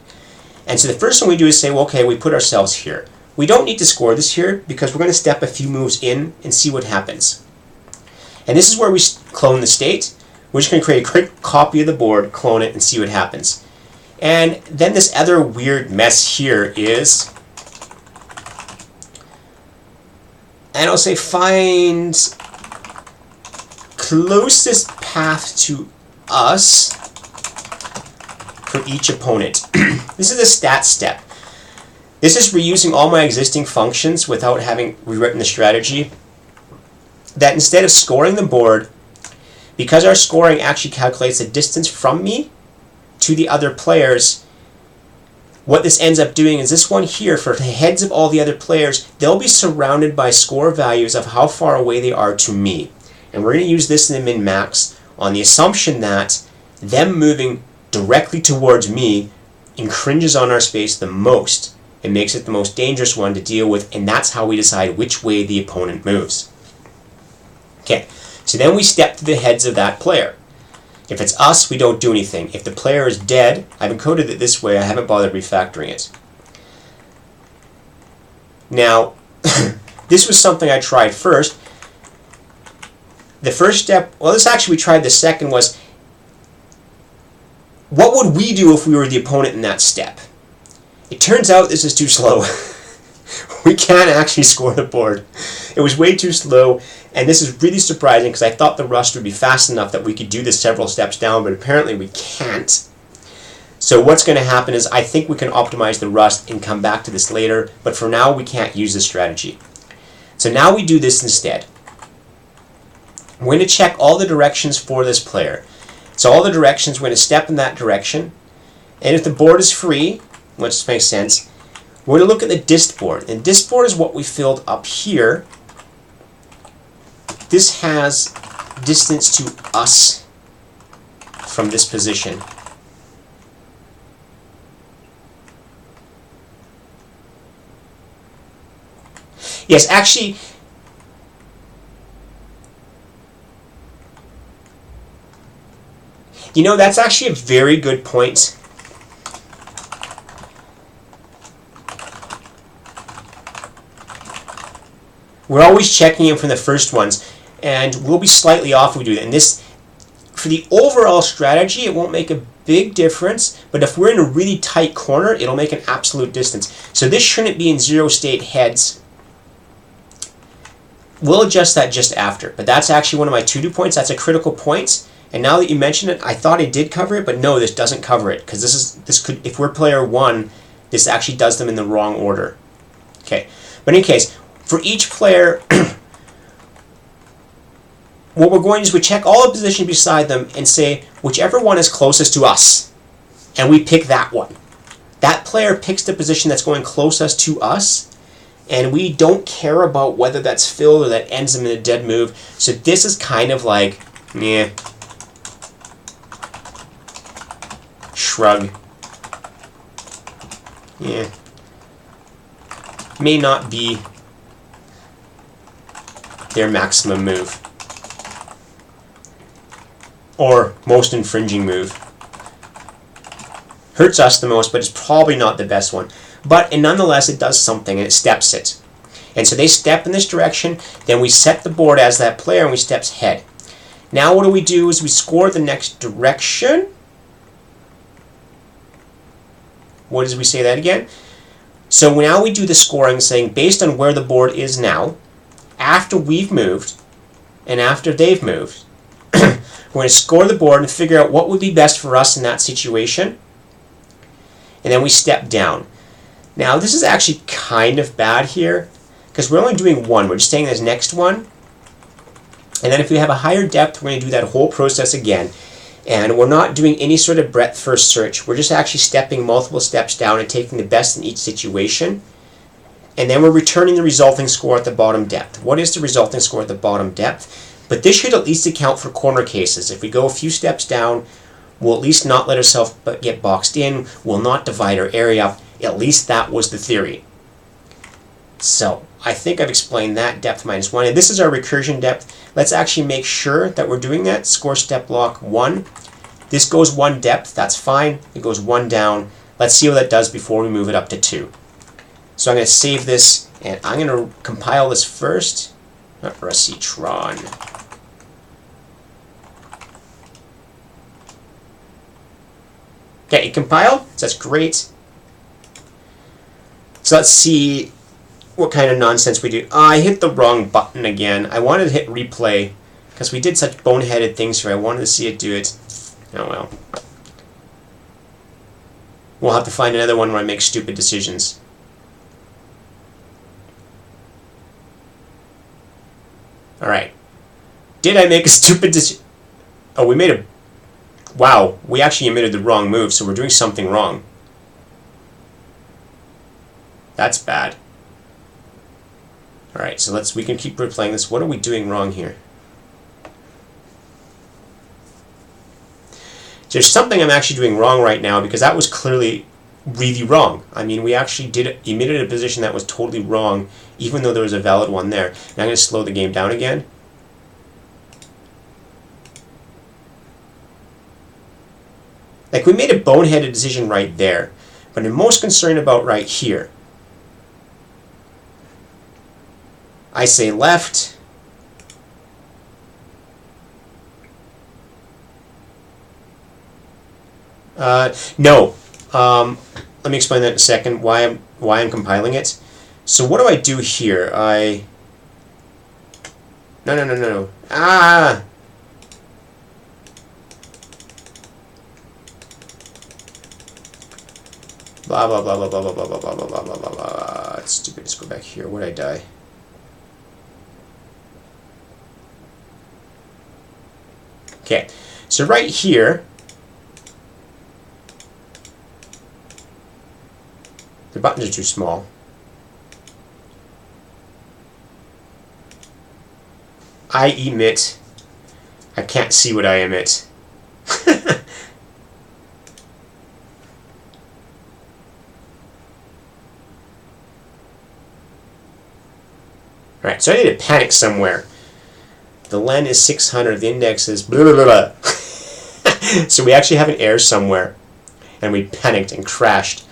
And so the first thing we do is say, well, okay, we put ourselves here. We don't need to score this here because we're going to step a few moves in and see what happens. And this is where we clone the state. We're just going to create a quick copy of the board, clone it, and see what happens. And then this other weird mess here is, and I'll say find closest path to us for each opponent. This is a stat step. This is reusing all my existing functions without having rewritten the strategy. That instead of scoring the board, because our scoring actually calculates the distance from me to the other players, what this ends up doing is this one here, for the heads of all the other players, they'll be surrounded by score values of how far away they are to me. And we're going to use this in the min-max on the assumption that them moving directly towards me infringes on our space the most. It makes it the most dangerous one to deal with, and that's how we decide which way the opponent moves. Okay, so then we step to the heads of that player. If it's us, we don't do anything. If the player is dead, I've encoded it this way, I haven't bothered refactoring it. Now, this was something I tried first. The first step, well, this actually we tried the second, was what would we do if we were the opponent in that step? It turns out this is too slow. We can't actually score the board. It was way too slow, and this is really surprising because I thought the rust would be fast enough that we could do this several steps down, but apparently we can't. So what's going to happen is I think we can optimize the rust and come back to this later, but for now we can't use this strategy. So now we do this instead. We're going to check all the directions for this player. So all the directions, we're going to step in that direction, and if the board is free, which makes sense, we're going to look at the dist board. And dist board is what we filled up here. This has distance to us from this position. Yes, actually, you know, that's actually a very good point. We're always checking in from the first ones, and we'll be slightly off if we do that. And this, for the overall strategy, it won't make a big difference, but if we're in a really tight corner, it'll make an absolute distance. So this shouldn't be in 0 state heads. We'll adjust that just after, but that's actually one of my to-do points. That's a critical point. And now that you mention it, I thought it did cover it, but no, this doesn't cover it, because this could, if we're player 1, this actually does them in the wrong order. Okay, but in any case, for each player, what we're going to do is we check all the positions beside them and say whichever one is closest to us, and we pick that one. That player picks the position that's going closest to us, and we don't care about whether that's filled or that ends them in a dead move. So this is kind of like, yeah, shrug. Yeah. May not be their maximum move. Or most infringing move. Hurts us the most, but it's probably not the best one. But and nonetheless, it does something, and it steps it. And so they step in this direction, then we set the board as that player and we steps head. Now what do we do is we score the next direction. What does we say that again? So now we do the scoring saying based on where the board is now, after we've moved, and after they've moved, we're going to score the board and figure out what would be best for us in that situation. And then we step down. Now this is actually kind of bad here, because we're only doing one. We're just saying this next one. And then if we have a higher depth, we're going to do that whole process again. And we're not doing any sort of breadth first search. We're just actually stepping multiple steps down and taking the best in each situation. And then we're returning the resulting score at the bottom depth. What is the resulting score at the bottom depth? But this should at least account for corner cases. If we go a few steps down, we'll at least not let ourselves get boxed in. We'll not divide our area. At least that was the theory. So I think I've explained that, depth -1. And this is our recursion depth. Let's actually make sure that we're doing that. Score step block 1. This goes 1 depth. That's fine. It goes 1 down. Let's see what that does before we move it up to 2. So I'm going to save this, and I'm going to compile this first. Rusty Tron. Okay, it compiled. So that's great. So let's see what kind of nonsense we do. I hit the wrong button again. I wanted to hit replay because we did such boneheaded things here. I wanted to see it do it. Oh well. We'll have to find another one where I make stupid decisions. Alright. Did I make a stupid decision? Oh, we made a... Wow, we actually emitted the wrong move, so we're doing something wrong. That's bad. Alright, so we can keep replaying this. What are we doing wrong here? There's something I'm actually doing wrong right now because that was clearly really wrong. I mean, we actually emitted a position that was totally wrong, even though there was a valid one there. Now I'm going to slow the game down again. Like, we made a boneheaded decision right there, but I'm most concerned about right here. I say left. No. Let me explain that in a second. Why I'm compiling it. So what do I do here? No. Ah. Blah blah blah blah blah blah blah blah blah blah blah blah blah. It's stupid. Let's go back here. Where'd I die? Okay, so right here, the buttons are too small. I emit. I can't see what I emit. Alright, so I need to panic somewhere. The len is 600, the index is blah, blah, blah, blah. So we actually have an error somewhere, and we panicked and crashed.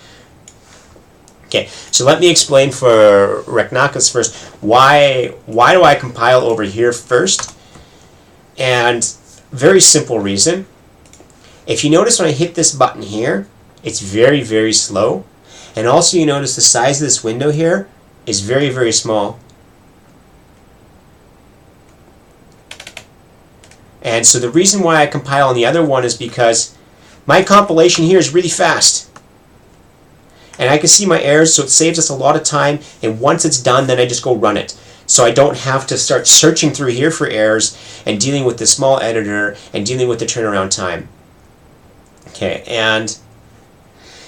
Okay, so let me explain for edA-qas first. Why do I compile over here first? And very simple reason. If you notice when I hit this button here, it's very, very slow. And also you notice the size of this window here is very, very small. And so the reason why I compile on the other one is because my compilation here is really fast. And I can see my errors, so it saves us a lot of time. And once it's done, then I just go run it. So I don't have to start searching through here for errors and dealing with the small editor and dealing with the turnaround time. Okay, and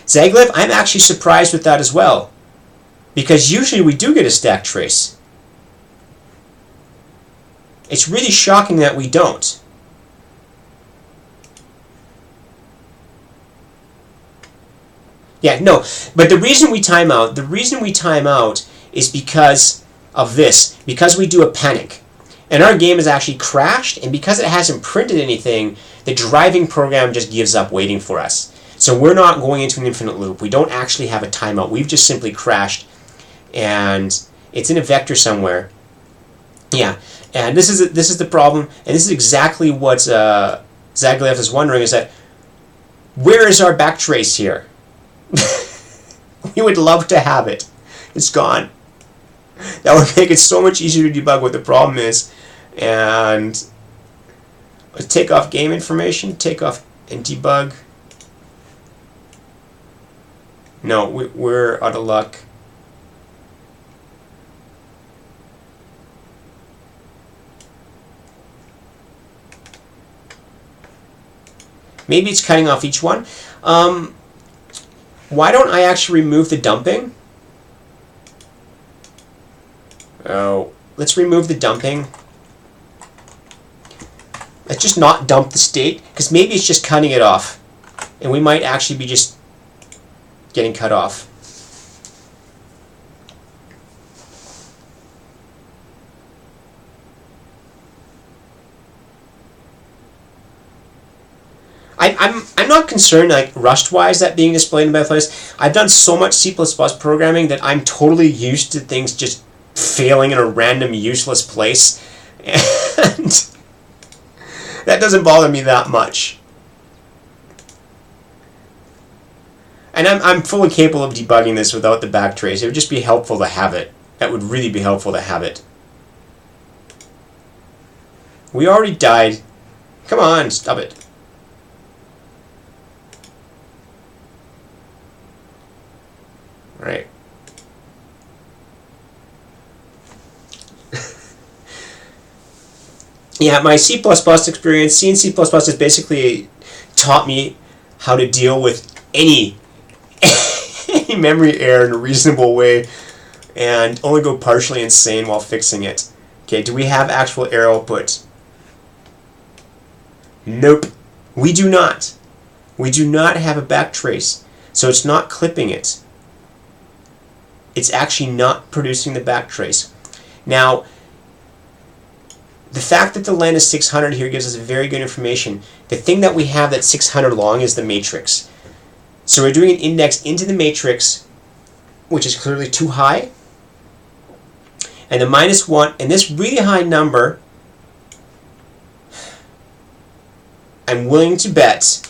Zaglev, I'm actually surprised with that as well. Because usually we do get a stack trace. It's really shocking that we don't. Yeah, no, but the reason we time out is because of this, because we do a panic. And our game has actually crashed, and because it hasn't printed anything, the driving program just gives up waiting for us. So we're not going into an infinite loop. We don't actually have a timeout. We've just simply crashed, and It's in a vector somewhere. Yeah, and this is the problem, and this is exactly what Zagolev is wondering, is that where is our backtrace here? We would love to have it. It's gone. That would make it so much easier to debug what the problem is. And let's take off game information, take off and debug. No, we're out of luck. Maybe it's cutting off each one. Why don't I actually remove the dumping? Oh, let's remove the dumping. Let's just not dump the state, because maybe it's just cutting it off. And we might actually be just getting cut off. I'm not concerned, like, Rust-wise, that being displayed in both places. I've done so much C++ programming that I'm totally used to things just failing in a random, useless place. And that doesn't bother me that much. And I'm fully capable of debugging this without the backtrace. It would just be helpful to have it. That would really be helpful to have it. We already died. Come on, stop it. Right. Yeah, my C++ experience, C and C++ has basically taught me how to deal with any memory error in a reasonable way and only go partially insane while fixing it. Okay, do we have actual error output? Nope. We do not. We do not have a backtrace, so it's not clipping it. It's actually not producing the backtrace. Now, the fact that the len is 600 here gives us very good information. The thing that we have that's 600 long is the matrix. So we're doing an index into the matrix, which is clearly too high. And the -1, and this really high number, I'm willing to bet,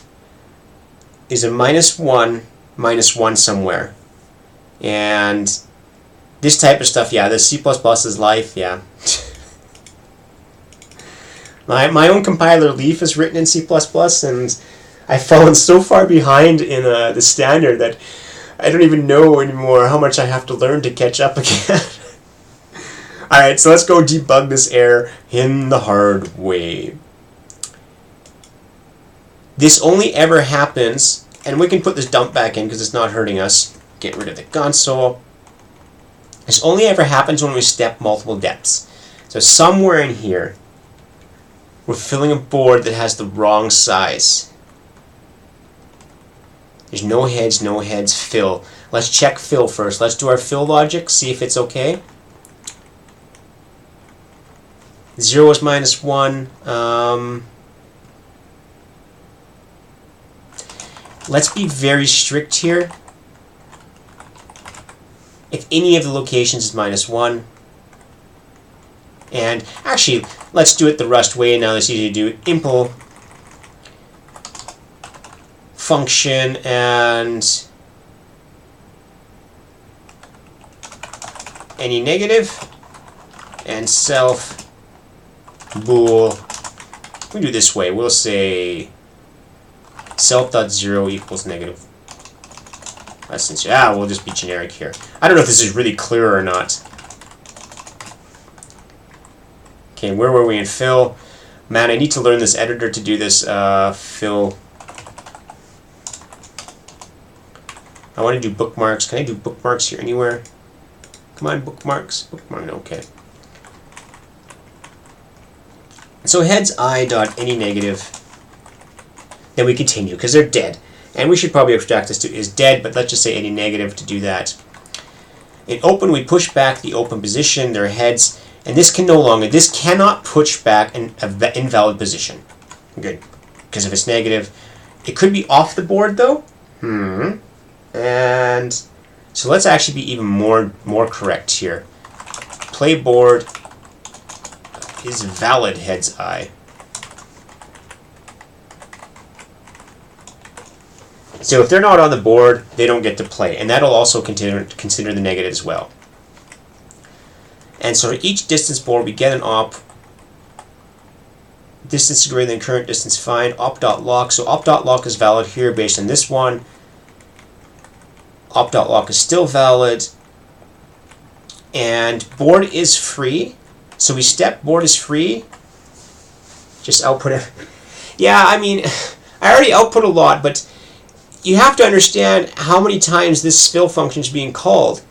is a -1, -1 somewhere. And this type of stuff, yeah, the C++ is life, yeah. My own compiler Leaf is written in C++, and I've fallen so far behind in the standard that I don't even know anymore how much I have to learn to catch up again. Alright, so let's go debug this error in the hard way. This only ever happens, and we can put this dump back in because it's not hurting us. Get rid of the console. This only ever happens when we step multiple depths. So somewhere in here, we're filling a board that has the wrong size. There's no heads, fill. Let's check fill first. Let's do our fill logic, see if it's okay. 0 is -1. Let's be very strict here. If any of the locations is -1. And actually, let's do it the Rust way. Now that's easy to do. Impl function and any negative and self bool. We do this way. We'll say self.0 equals negative. We'll just be generic here. I don't know if this is really clear or not. Okay, where were we in fill? Man, I need to learn this editor to do this fill. I want to do bookmarks. Can I do bookmarks here anywhere? Come on, bookmarks. Bookmark, okay. So heads I dot any negative. Then we continue because they're dead. And we should probably abstract this to is dead, but let's just say any negative to do that. In open, we push back the open position, their heads, and this cannot push back an invalid position. Good. Because if it's negative, it could be off the board though. And so let's actually be even more correct here. play board is valid heads I. So if they're not on the board, they don't get to play, and that'll also consider the negative as well. And so for each distance board, we get an op. Distance is greater than current distance, fine. Op.lock. So op.lock is valid here based on this one. Op.lock is still valid. And board is free. So we step board is free. Just output it. Yeah, I mean, I already output a lot, but you have to understand how many times this fill function is being called.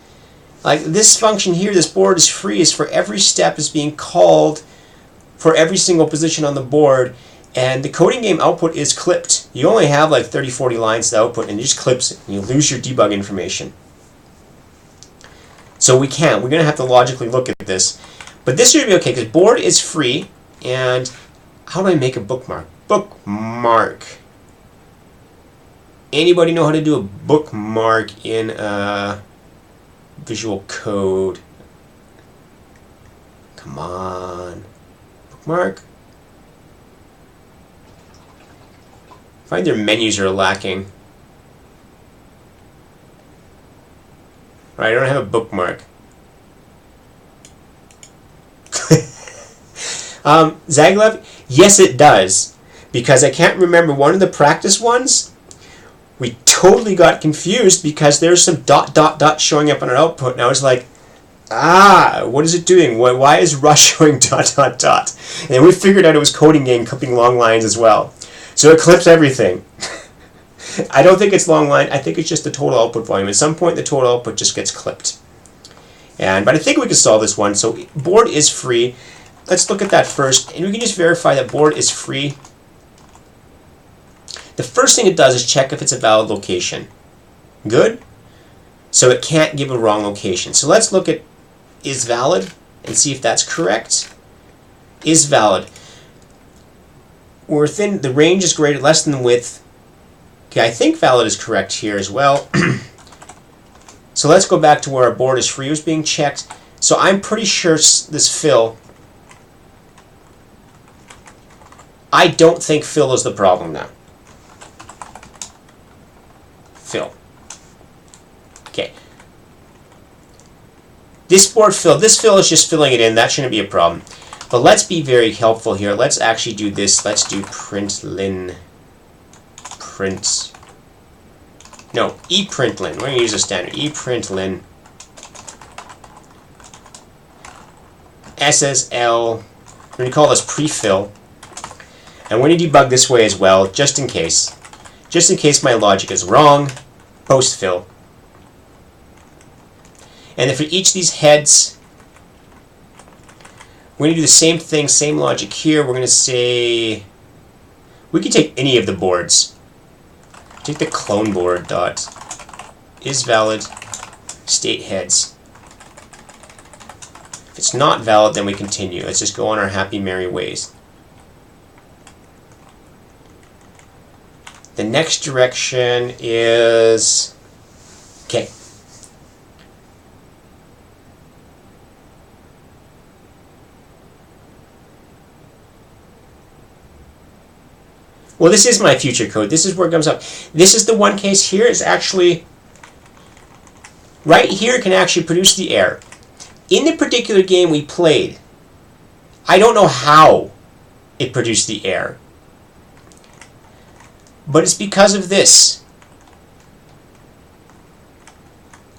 Like this function here, this board is free, is for every step is being called for every single position on the board, and the coding game output is clipped. You only have like 30-40 lines to output, and it just clips it, and you lose your debug information. So we're going to have to logically look at this. But this should be okay, because board is free, and how do I make a bookmark? Bookmark. Anybody know how to do a bookmark in Visual Code? Come on. Bookmark. I find their menus are lacking. Right, I don't have a bookmark. Zaglev? Yes, it does. Because I can't remember one of the practice ones. We totally got confused because there's some ... showing up on our output, and I was like, what is it doing? Why is Rush showing ... And then we figured out it was coding game clipping long lines as well. So it clips everything. I don't think it's long line. I think it's just the total output volume. At some point, the total output just gets clipped. But I think we can solve this one. So board is free. Let's look at that first, and we can just verify that board is free. The first thing it does is check if it's a valid location. Good? So it can't give a wrong location. So let's look at is valid and see if that's correct. Is valid. We're within, the range is greater, less than the width. Okay, I think valid is correct here as well. So let's go back to where our board is free was being checked. So I'm pretty sure this fill, I don't think fill is the problem now. Fill. Okay. This board fill, this fill is just filling it in. That shouldn't be a problem. But let's be very helpful here. Let's actually do this. Let's do println. No, eprintln. We're going to use a standard. Eprintln. SSL. We're going to call this prefill. And we're going to debug this way as well, just in case. Just in case my logic is wrong. Post-fill. And then for each of these heads, we're going to do the same thing, same logic here. We're going to say, we can take any of the boards. Take the clone board dot is valid state heads. If it's not valid, then we continue. Let's just go on our happy merry ways. The next direction is, okay. Well, this is my future code. This is where it comes up. This is the one case here. Is actually, right here can actually produce the error. In the particular game we played, I don't know how it produced the error. But it's because of this.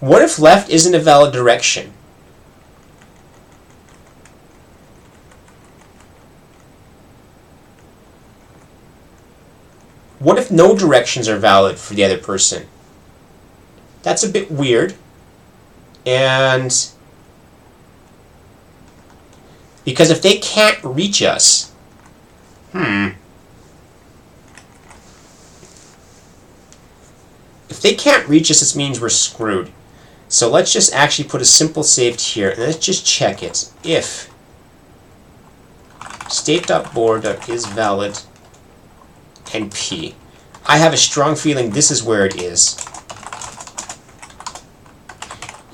What if left isn't a valid direction? What if no directions are valid for the other person? That's a bit weird. And because if they can't reach us, if they can't reach us, it means we're screwed. So let's just actually put a simple saved here, and let's just check it. If state.board.isValid and P. I have a strong feeling this is where it is.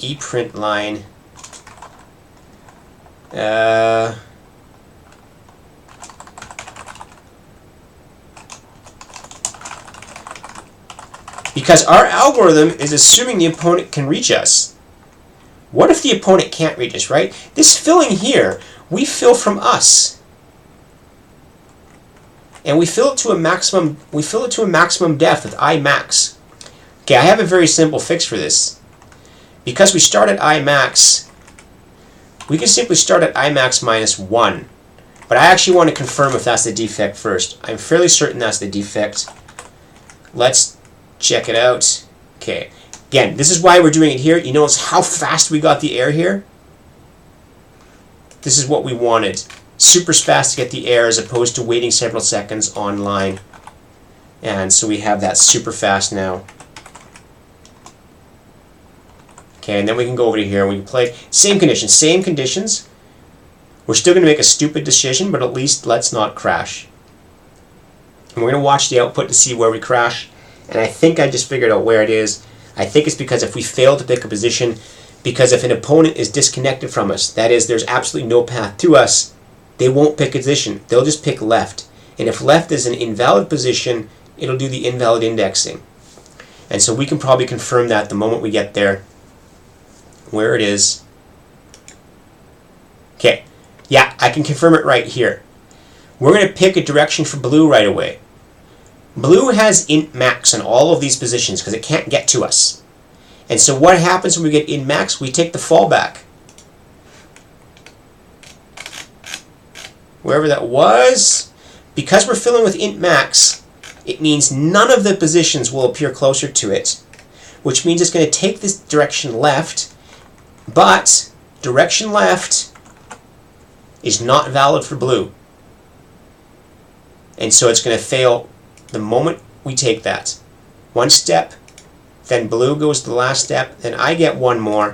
Eprint line Because our algorithm is assuming the opponent can reach us. What if the opponent can't reach us, right? This filling here, we fill from us. And we fill it to a maximum depth with I max. Okay, I have a very simple fix for this. Because we start at I max, we can simply start at I max minus 1. But I actually want to confirm if that's the defect first. I'm fairly certain that's the defect. Let's check it out. Okay. Again, this is why we're doing it here. You notice how fast we got the air here? This is what we wanted. Super fast to get the air as opposed to waiting several seconds online. And so we have that super fast now. Okay, and then we can go over to here and we can play same conditions. We're still going to make a stupid decision, but at least let's not crash. And we're going to watch the output to see where we crash. And I think I just figured out where it is. I think it's because if we fail to pick a position, because if an opponent is disconnected from us, that is, there's absolutely no path to us, they won't pick a position. They'll just pick left. And if left is an invalid position, it'll do the invalid indexing. And so we can probably confirm that the moment we get there, where it is. Okay, yeah, I can confirm it right here. We're going to pick a direction for blue right away. Blue has int max on all of these positions because it can't get to us. And so what happens when we get int max? We take the fallback. Wherever that was. Because we're filling with int max, it means none of the positions will appear closer to it, which means it's going to take this direction left, but direction left is not valid for blue. And so it's going to fail the moment we take that. One step, then blue goes to the last step, then I get one more,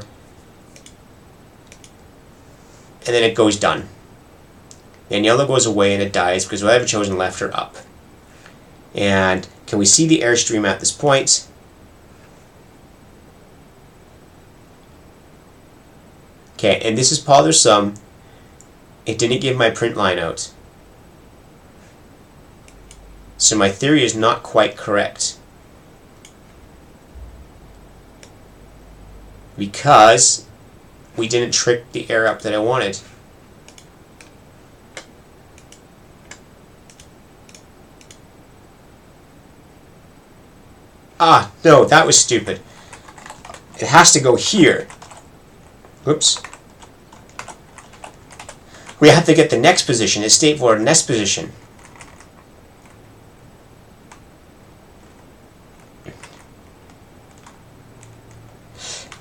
and then it goes done. And yellow goes away and it dies because we haven't chosen left or up. And can we see the airstream at this point? Okay, and this is sum. It didn't give my print line out. So my theory is not quite correct. Because we didn't trick the air up that I wanted. Ah, no, that was stupid. It has to go here. Oops. We have to get the next position, the state for next position.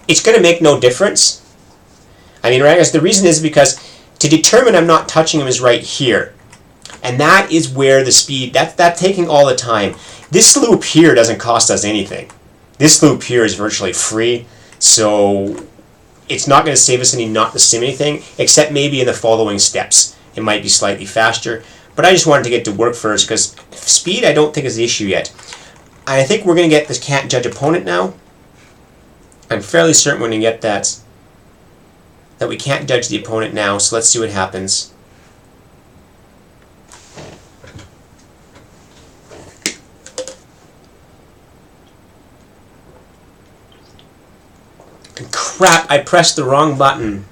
It's going to make no difference. I mean, right, the reason is because to determine I'm not touching him is right here. And that is where the speed, that's taking all the time. This loop here doesn't cost us anything. This loop here is virtually free, so it's not going to save us any not to sim anything, except maybe in the following steps. It might be slightly faster, but I just wanted to get to work first, because speed I don't think is the issue yet. And I think we're going to get this can't judge opponent now. I'm fairly certain we're going to get that we can't judge the opponent now, so let's see what happens. And crap, I pressed the wrong button.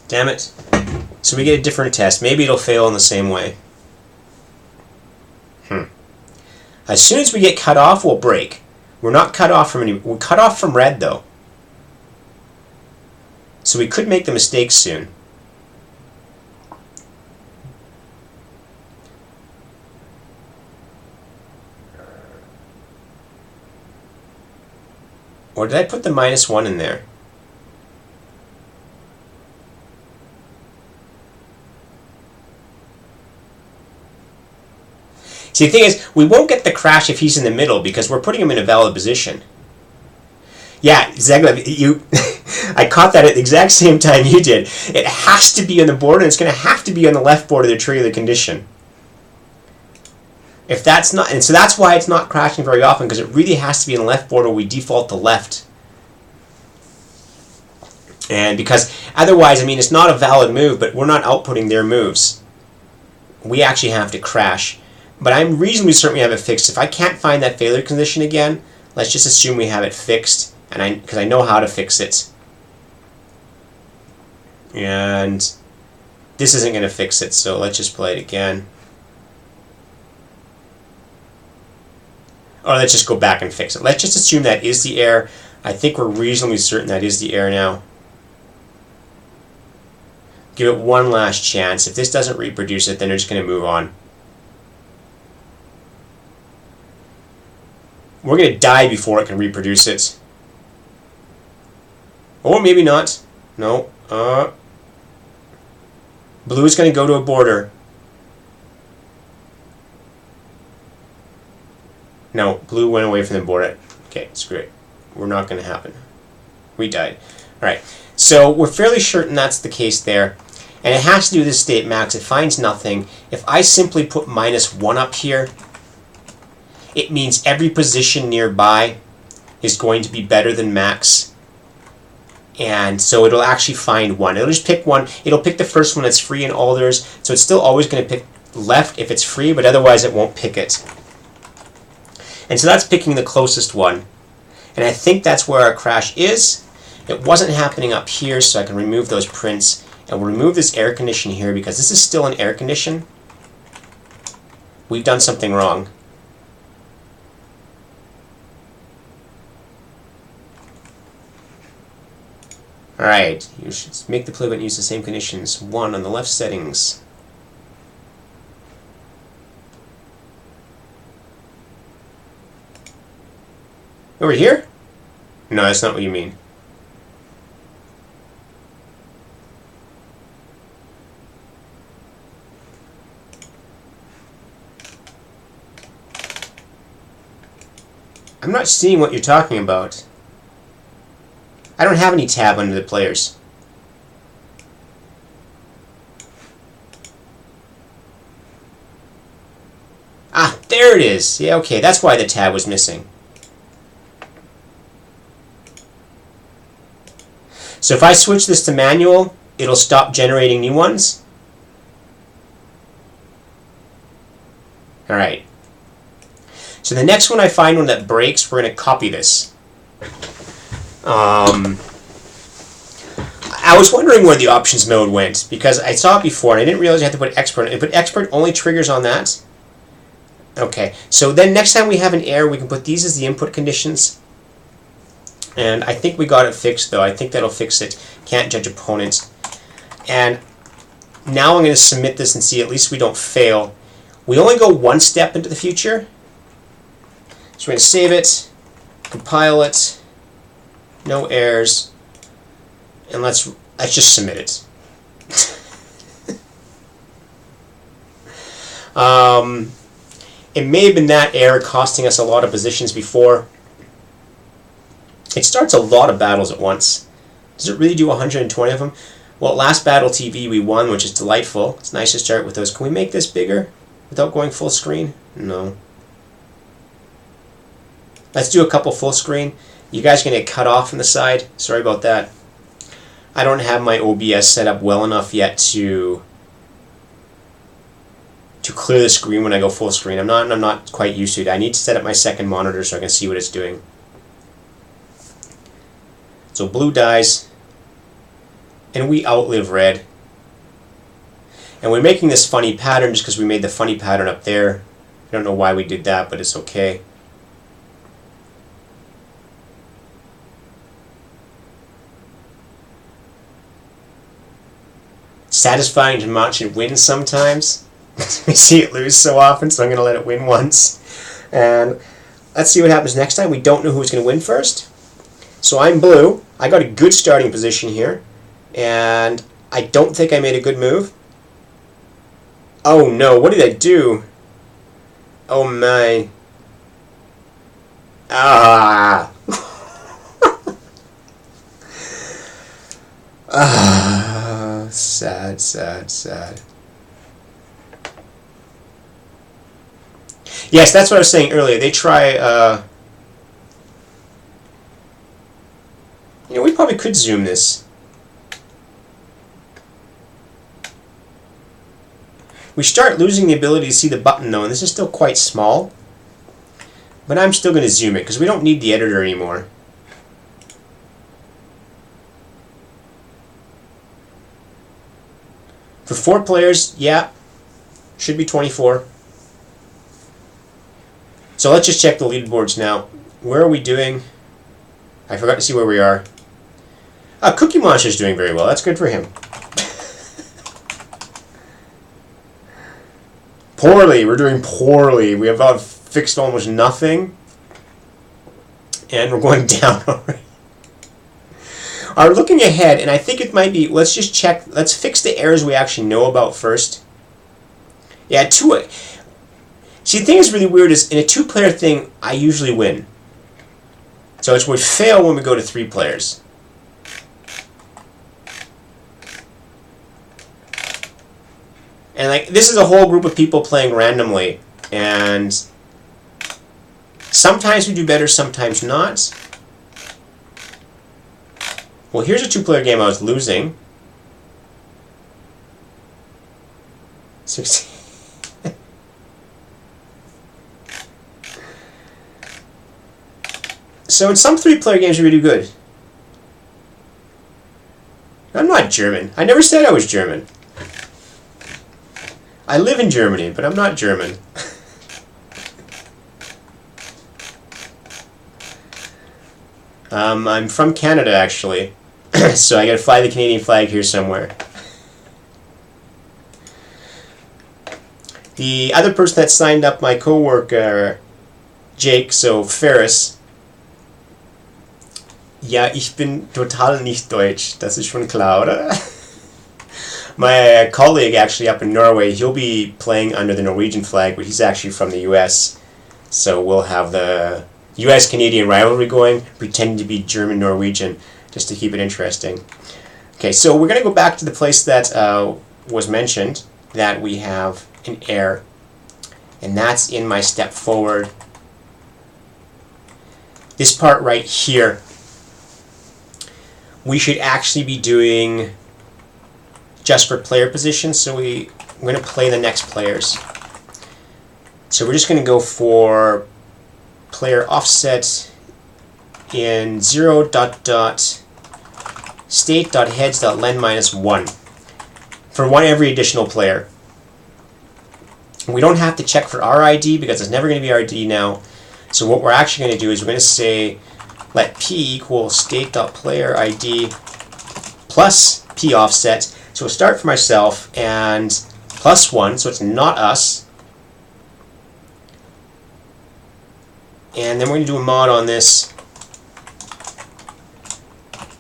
Damn it. So we get a different test. Maybe it'll fail in the same way. As soon as we get cut off, we'll break. We're not cut off from any. We're cut off from red, though. So we could make the mistake soon. Or did I put the -1 in there? See, the thing is, we won't get the crash if he's in the middle because we're putting him in a valid position. Yeah, exactly. I caught that at the exact same time you did. It has to be on the border, and it's going to have to be on the left border to trigger the condition. If that's not, and so that's why it's not crashing very often, because it really has to be on the left border. We default to left. And because otherwise, I mean, it's not a valid move, but we're not outputting their moves. We actually have to crash. But I'm reasonably certain we have it fixed. If I can't find that failure condition again, let's just assume we have it fixed, and because I know how to fix it. And this isn't going to fix it, so let's just play it again. Or let's just go back and fix it. Let's just assume that is the error. I think we're reasonably certain that is the error now. Give it one last chance. If this doesn't reproduce it, then we're just going to move on. We're going to die before it can reproduce it. Or maybe not. No. Blue is going to go to a border. No, blue went away from the border. Okay, screw it. We're not going to happen. We died. Alright, so we're fairly certain that's the case there. And it has to do with this state max. It finds nothing. If I simply put -1 up here, it means every position nearby is going to be better than max. And so it'll actually find one. It'll just pick one. It'll pick the first one that's free in all theirs. So it's still always going to pick left if it's free, but otherwise it won't pick it. And so that's picking the closest one. And I think that's where our crash is. It wasn't happening up here, so I can remove those prints. And we'll remove this air condition here because this is still an air condition. We've done something wrong. Alright, you should make the play button use the same conditions. 1 on the left settings. Over here? No, that's not what you mean. I'm not seeing what you're talking about. I don't have any tab under the players. Ah, there it is. Yeah, okay, that's why the tab was missing. So if I switch this to manual, it'll stop generating new ones. Alright. So the next one I find one that breaks, we're going to copy this. I was wondering where the options mode went, because I saw it before and I didn't realize you had to put expert. If put expert only triggers on that. Okay, so then next time we have an error, we can put these as the input conditions. And I think we got it fixed, though. I think that'll fix it. Can't judge opponents. And now I'm going to submit this and see at least we don't fail. We only go one step into the future. So we're going to save it, compile it, no errors, and let's just submit it. It may have been that error costing us a lot of positions before. It starts a lot of battles at once. Does it really do 120 of them? Well, last Battle TV we won, which is delightful. It's nice to start with those. Can we make this bigger without going full screen? No. Let's do a couple full screen. You guys are going to get cut off on the side. Sorry about that. I don't have my OBS set up well enough yet to clear the screen when I go full screen. I'm not quite used to it. I need to set up my second monitor so I can see what it's doing. So blue dies, and we outlive red. And we're making this funny pattern just because we made the funny pattern up there. I don't know why we did that, but it's okay. Satisfying to watch it win sometimes. We see it lose so often, so I'm going to let it win once. And let's see what happens next time. We don't know who's going to win first. So I'm blue. I got a good starting position here. And I don't think I made a good move. Oh no, what did I do? Oh my. Ah. Ah, sad, sad, sad. Yes, that's what I was saying earlier. They try, you know, we probably could zoom this. We start losing the ability to see the button though, and this is still quite small. But I'm still going to zoom it because we don't need the editor anymore. For 4 players, yeah, should be 24. So let's just check the leaderboards now. Where are we doing? I forgot to see where we are. Cookie Monster's doing very well. That's good for him. Poorly. We're doing poorly. We have fixed almost nothing. And we're going down already. Are looking ahead, and I think it might be, let's just check, let's fix the errors we actually know about first. Yeah, see, the thing that's really weird is, in a 2-player thing, I usually win. So we fail when we go to 3 players. And like, this is a whole group of people playing randomly, and sometimes we do better, sometimes not. Well, here's a 2-player game I was losing. 16. So in some 3-player games we do good. I'm not German. I never said I was German. I live in Germany, but I'm not German. I'm from Canada, actually. So I gotta fly the Canadian flag here somewhere. The other person that signed up, my coworker, Jake, so Ferris. Ja, ich bin total nicht deutsch. Das ist schon klar, oder? My colleague actually up in Norway, he'll be playing under the Norwegian flag, but he's actually from the US. So we'll have the US-Canadian rivalry going, pretending to be German-Norwegian, just to keep it interesting. Okay, so we're going to go back to the place that was mentioned, that we have an error. And that's in my step forward. This part right here. We should actually be doing just for player position, so we're going to play the next players. So we're just going to go for player offset in 0.state.heads.len -1 for every additional player. We don't have to check for our ID because it's never going to be our ID now. So what we're actually going to do is we're going to say let p equal state.player_id plus p offset. So we'll start for myself and +1, so it's not us. And then we're going to do a mod on this.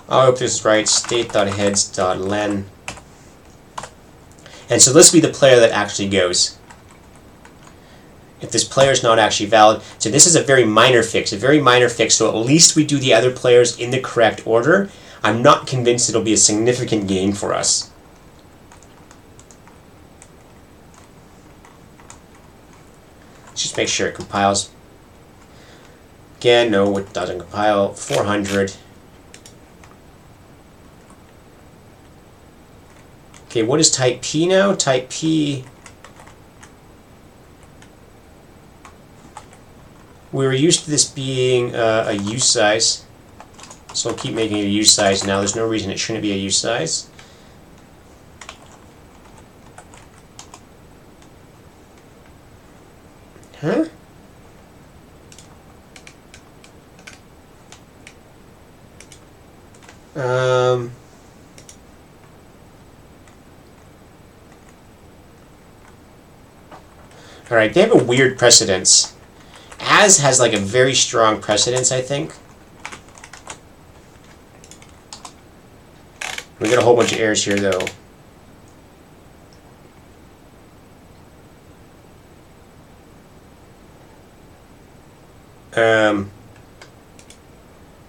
I hope this is right, state.heads.len. And so this will be the player that actually goes. If this player is not actually valid. So this is a very minor fix, so at least we do the other players in the correct order. I'm not convinced it'll be a significant gain for us. Just make sure it compiles. Again, no, it doesn't compile. 400. Okay, what is type P now? Type P. We were used to this being a U size, so I'll keep making it a U size now. There's no reason it shouldn't be a U size. Huh? Alright, they have a weird precedence. As has like a very strong precedence, I think. We got a whole bunch of errors here, though.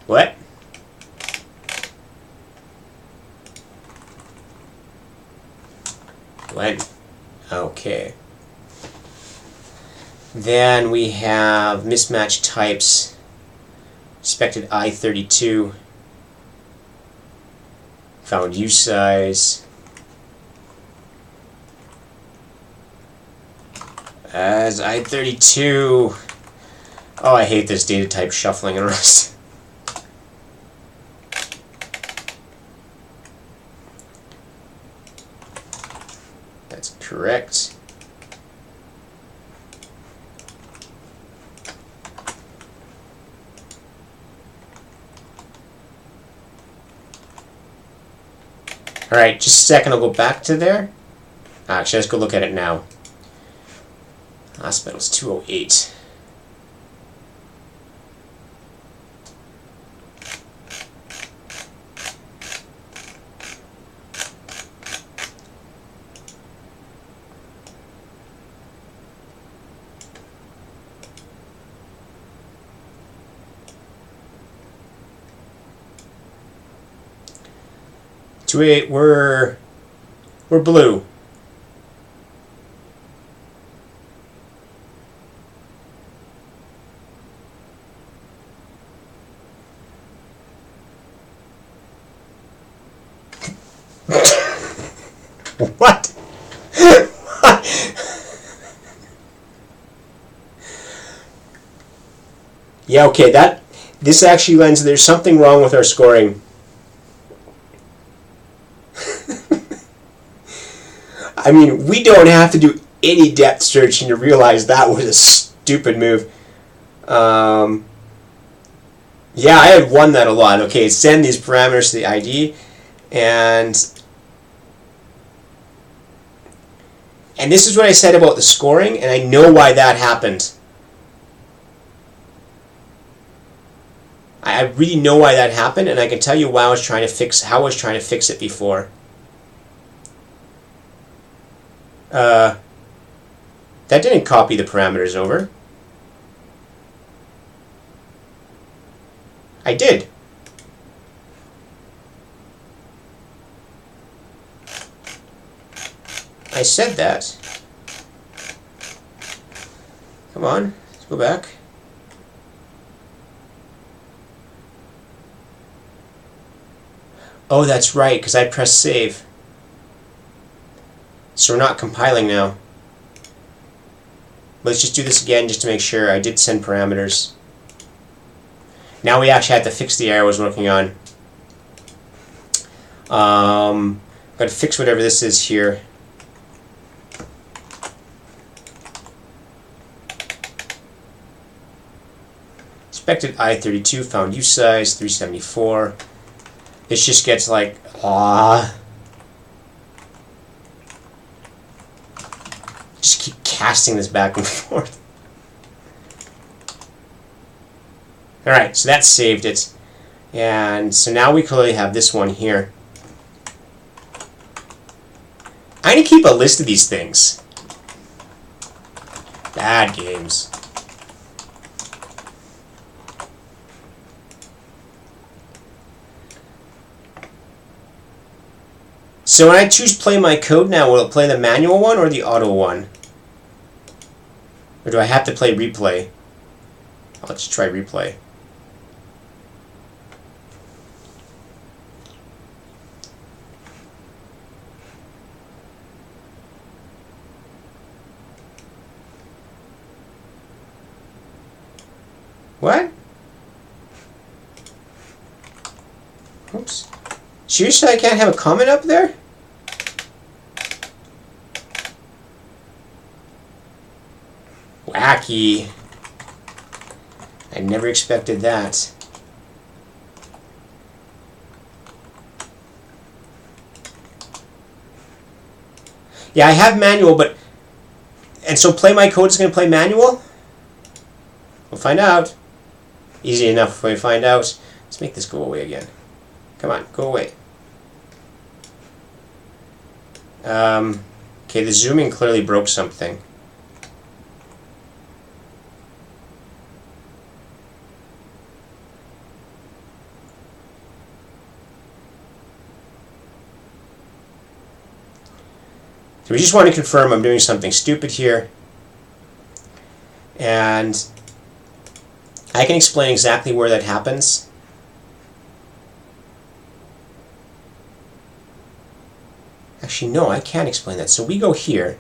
What? When? Okay. Then we have mismatch types, expected I32, found U size, As I32. Oh, I hate this data type shuffling and Rust. That's correct. Alright, just a second, I'll go back to there. Actually, let's go look at it now. Hospital's 208. We're blue. What? Yeah, okay, this actually lends, there's something wrong with our scoring. I mean, we don't have to do any depth searching to realize that was a stupid move. Yeah, I had won that a lot. Okay, send these parameters to the ID, and this is what I said about the scoring, and I know why that happened. I really know why that happened, and I can tell you why I was trying to fix it before. That didn't copy the parameters over. I did. I said that. Come on, let's go back. Oh, that's right, because I pressed save. So we're not compiling now. Let's just do this again just to make sure. I did send parameters. Now we actually have to fix the error I was working on. I've got to fix whatever this is here. Expected I32, found use size 374. This just gets like, just keep casting this back and forth. Alright, so that saved it. And so now we clearly have this one here. I need to keep a list of these things. Bad games. So when I choose play my code now, will it play the manual one or the auto one? Or do I have to play replay? Let's try replay. What? Oops. Seriously, I can't have a comment up there? Wacky. I never expected that. Yeah, I have manual, but... And so play my code is going to play manual? We'll find out. Easy enough if we find out. Let's make this go away again. Come on, go away. Okay, the zooming clearly broke something. So we just want to confirm I'm doing something stupid here. And I can explain exactly where that happens. Actually, no, I can't explain that. So we go here.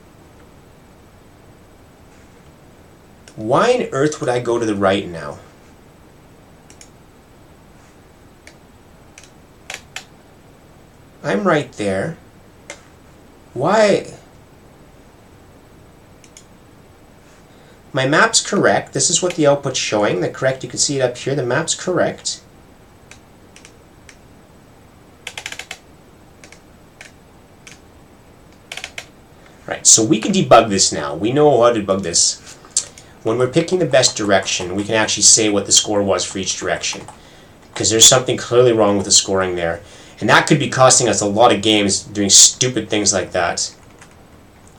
Why on earth would I go to the right now? I'm right there. Why? My map's correct. This is what the output's showing. The correct, you can see it up here. The map's correct. Right, so we can debug this now. We know how to debug this. When we're picking the best direction, we can actually say what the score was for each direction. Because there's something clearly wrong with the scoring there. And that could be costing us a lot of games doing stupid things like that.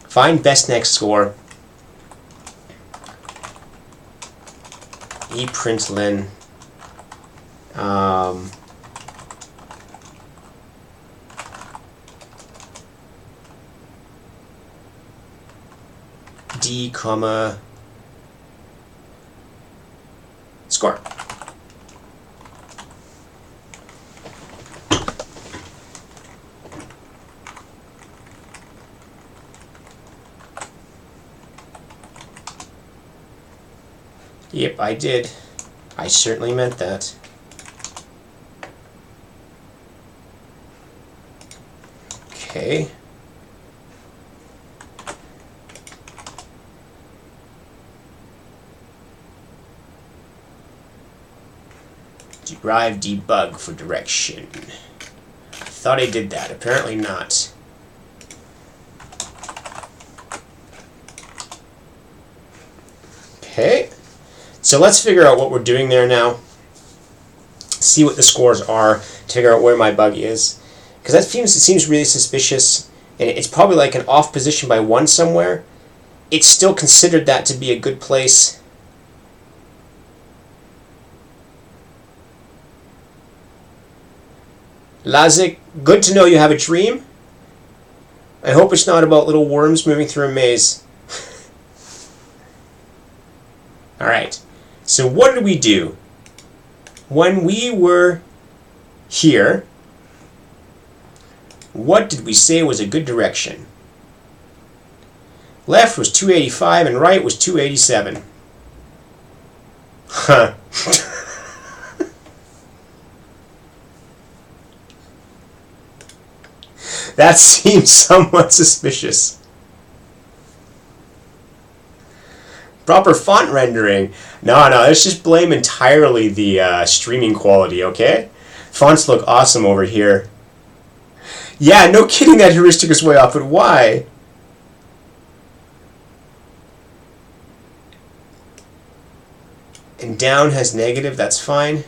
Find best next score. Println. D, comma, score. Yep, I did. I certainly meant that. Okay. Derive debug for direction. I thought I did that. Apparently not. Okay. So let's figure out what we're doing there now. See what the scores are to figure out where my bug is. Because that seems really suspicious. And it's probably like an off position by 1 somewhere. It's still considered that to be a good place. Lazik, good to know you have a dream. I hope it's not about little worms moving through a maze. Alright, so what did we do? When we were here, what did we say was a good direction? Left was 285 and right was 287. Huh. That seems somewhat suspicious. Proper font rendering. No, let's just blame entirely the streaming quality, okay? Fonts look awesome over here. Yeah, no kidding, that heuristic is way off, but why? And down has negative, that's fine.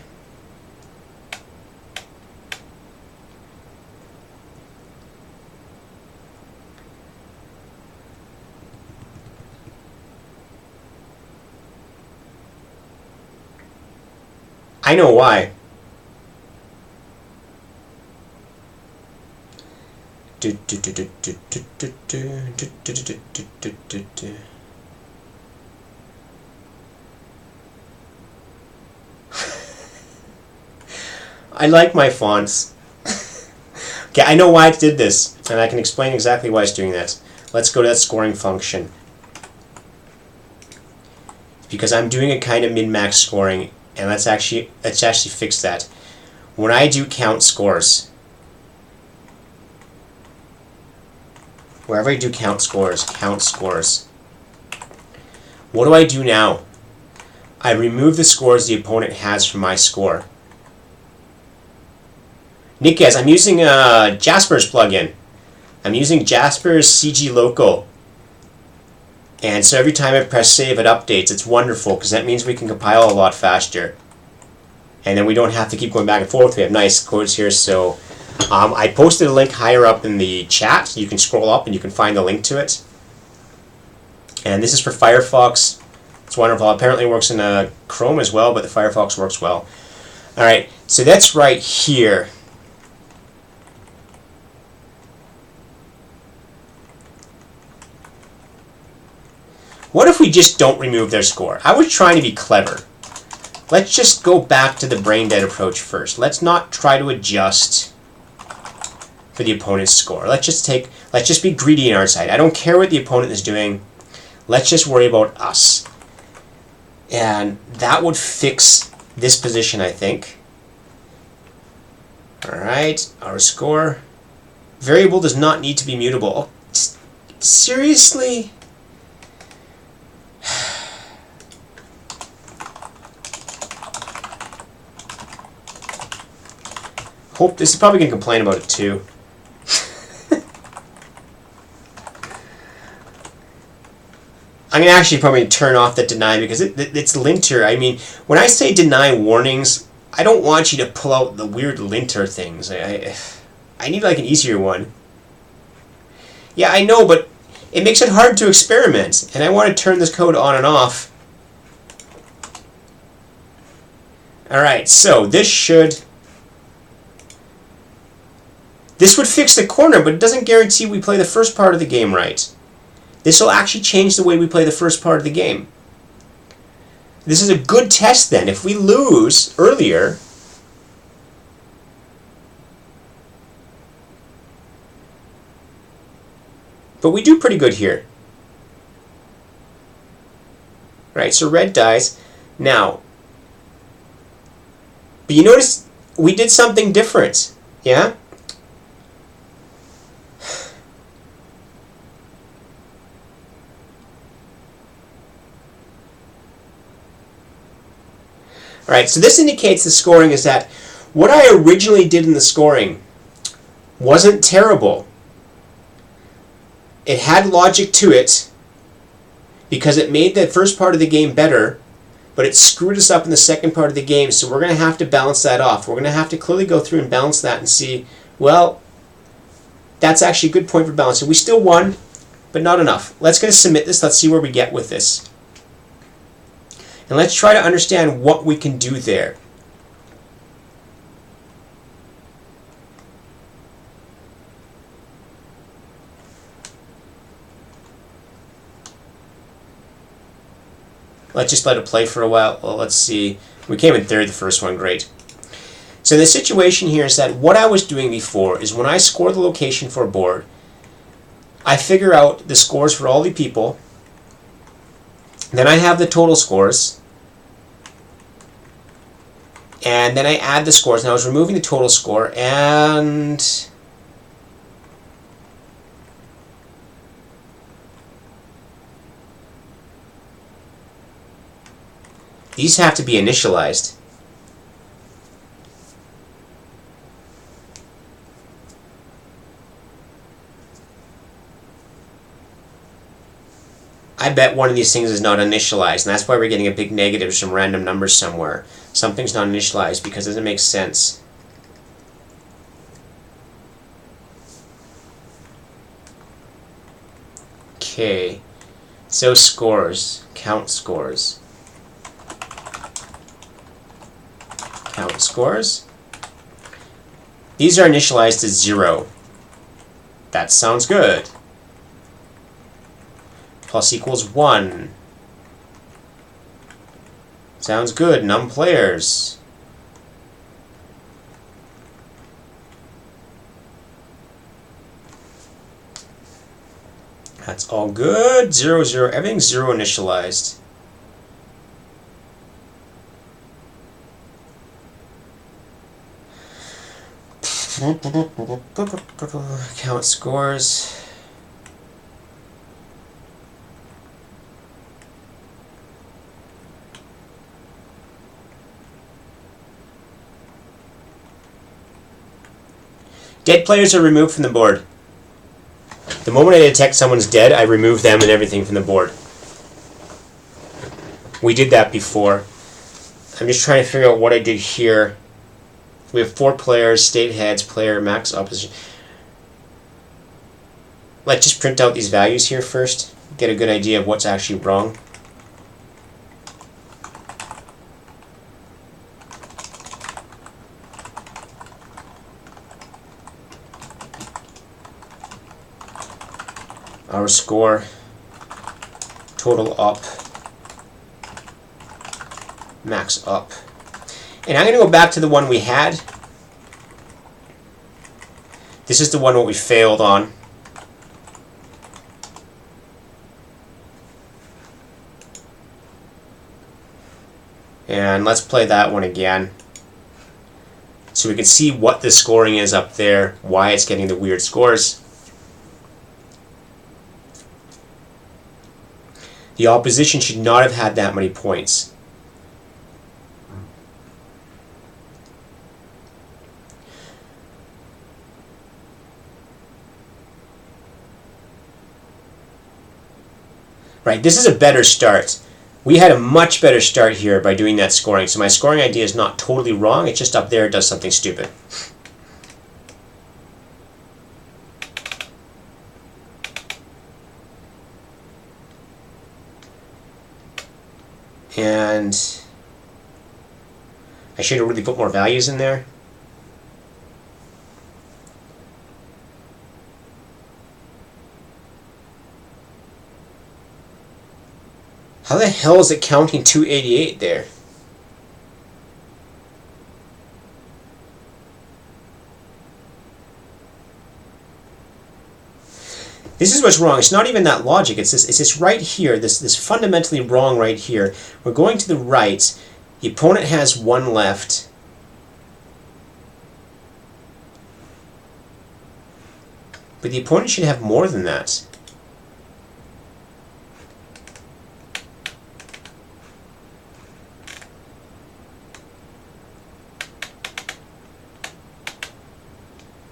I know why. I like my fonts. Okay, I know why it did this, and I can explain exactly why it's doing that. Let's go to that scoring function. Because I'm doing a kind of min-max scoring, and let's actually fix that. When I do count scores, wherever I do count scores, what do I do now? I remove the scores the opponent has from my score. Nickaz, I'm using Jasper's plugin. I'm using Jasper's CG Local. And so every time I press save, it updates. It's wonderful, because that means we can compile a lot faster. And then we don't have to keep going back and forth. We have nice codes here. So I posted a link higher up in the chat. You can scroll up and you can find the link to it. And this is for Firefox. It's wonderful. Apparently it works in Chrome as well, but the Firefox works well. Alright, so that's right here. What if we just don't remove their score? I was trying to be clever. Let's just go back to the brain dead approach first. Let's not try to adjust for the opponent's score. Let's just be greedy on our side. I don't care what the opponent is doing. Let's just worry about us. And that would fix this position, I think. Alright, our score. Variable does not need to be mutable. Oh, seriously? Hope this is probably going to complain about it too. I'm going to actually probably turn off the deny because it's linter. I mean, when I say deny warnings, I don't want you to pull out the weird linter things. I need like an easier one. Yeah, I know, but it makes it hard to experiment, and I want to turn this code on and off. Alright, so this would fix the corner, but it doesn't guarantee we play the first part of the game right. This will actually change the way we play the first part of the game. This is a good test then. If we lose earlier, but we do pretty good here. Right, so red dies. Now, but you notice we did something different, yeah? Alright, so this indicates the scoring is that what I originally did in the scoring wasn't terrible. It had logic to it because it made the first part of the game better, but it screwed us up in the second part of the game, so we're going to have to balance that off. We're going to have to clearly go through and balance that and see, well, that's actually a good point for balancing. We still won, but not enough. Let's go to submit this. Let's see where we get with this. And let's try to understand what we can do there. Let's just let it play for a while. Well, let's see. We came in third the first one. Great. So the situation here is that what I was doing before is when I score the location for a board, I figure out the scores for all the people. Then I have the total scores. And then I add the scores. Now I was removing the total score, and these have to be initialized. I bet one of these things is not initialized, and that's why we're getting a big negative, some random numbers somewhere. Something's not initialized because it doesn't make sense. Okay, so scores, count scores. Count scores. These are initialized to 0. That sounds good. Plus equals 1. Sounds good. Num players. That's all good. 0, 0. Everything's 0 initialized. Count scores. Dead players are removed from the board. The moment I detect someone's dead, I remove them and everything from the board. We did that before. I'm just trying to figure out what I did here. We have 4 players, state heads, player, max opposition. Let's just print out these values here first. Get a good idea of what's actually wrong. Our score, total up, max up. And I'm going to go back to the one we had. This is the one what we failed on. And let's play that one again, so we can see what the scoring is up there, why it's getting the weird scores. The opposition should not have had that many points. Right, this is a better start. We had a much better start here by doing that scoring. So my scoring idea is not totally wrong. It's just up there it does something stupid. And I should have really put more values in there. How the hell is it counting 288 there? This is what's wrong. It's not even that logic. It's this right here, this fundamentally wrong right here. We're going to the right. The opponent has one left. But the opponent should have more than that.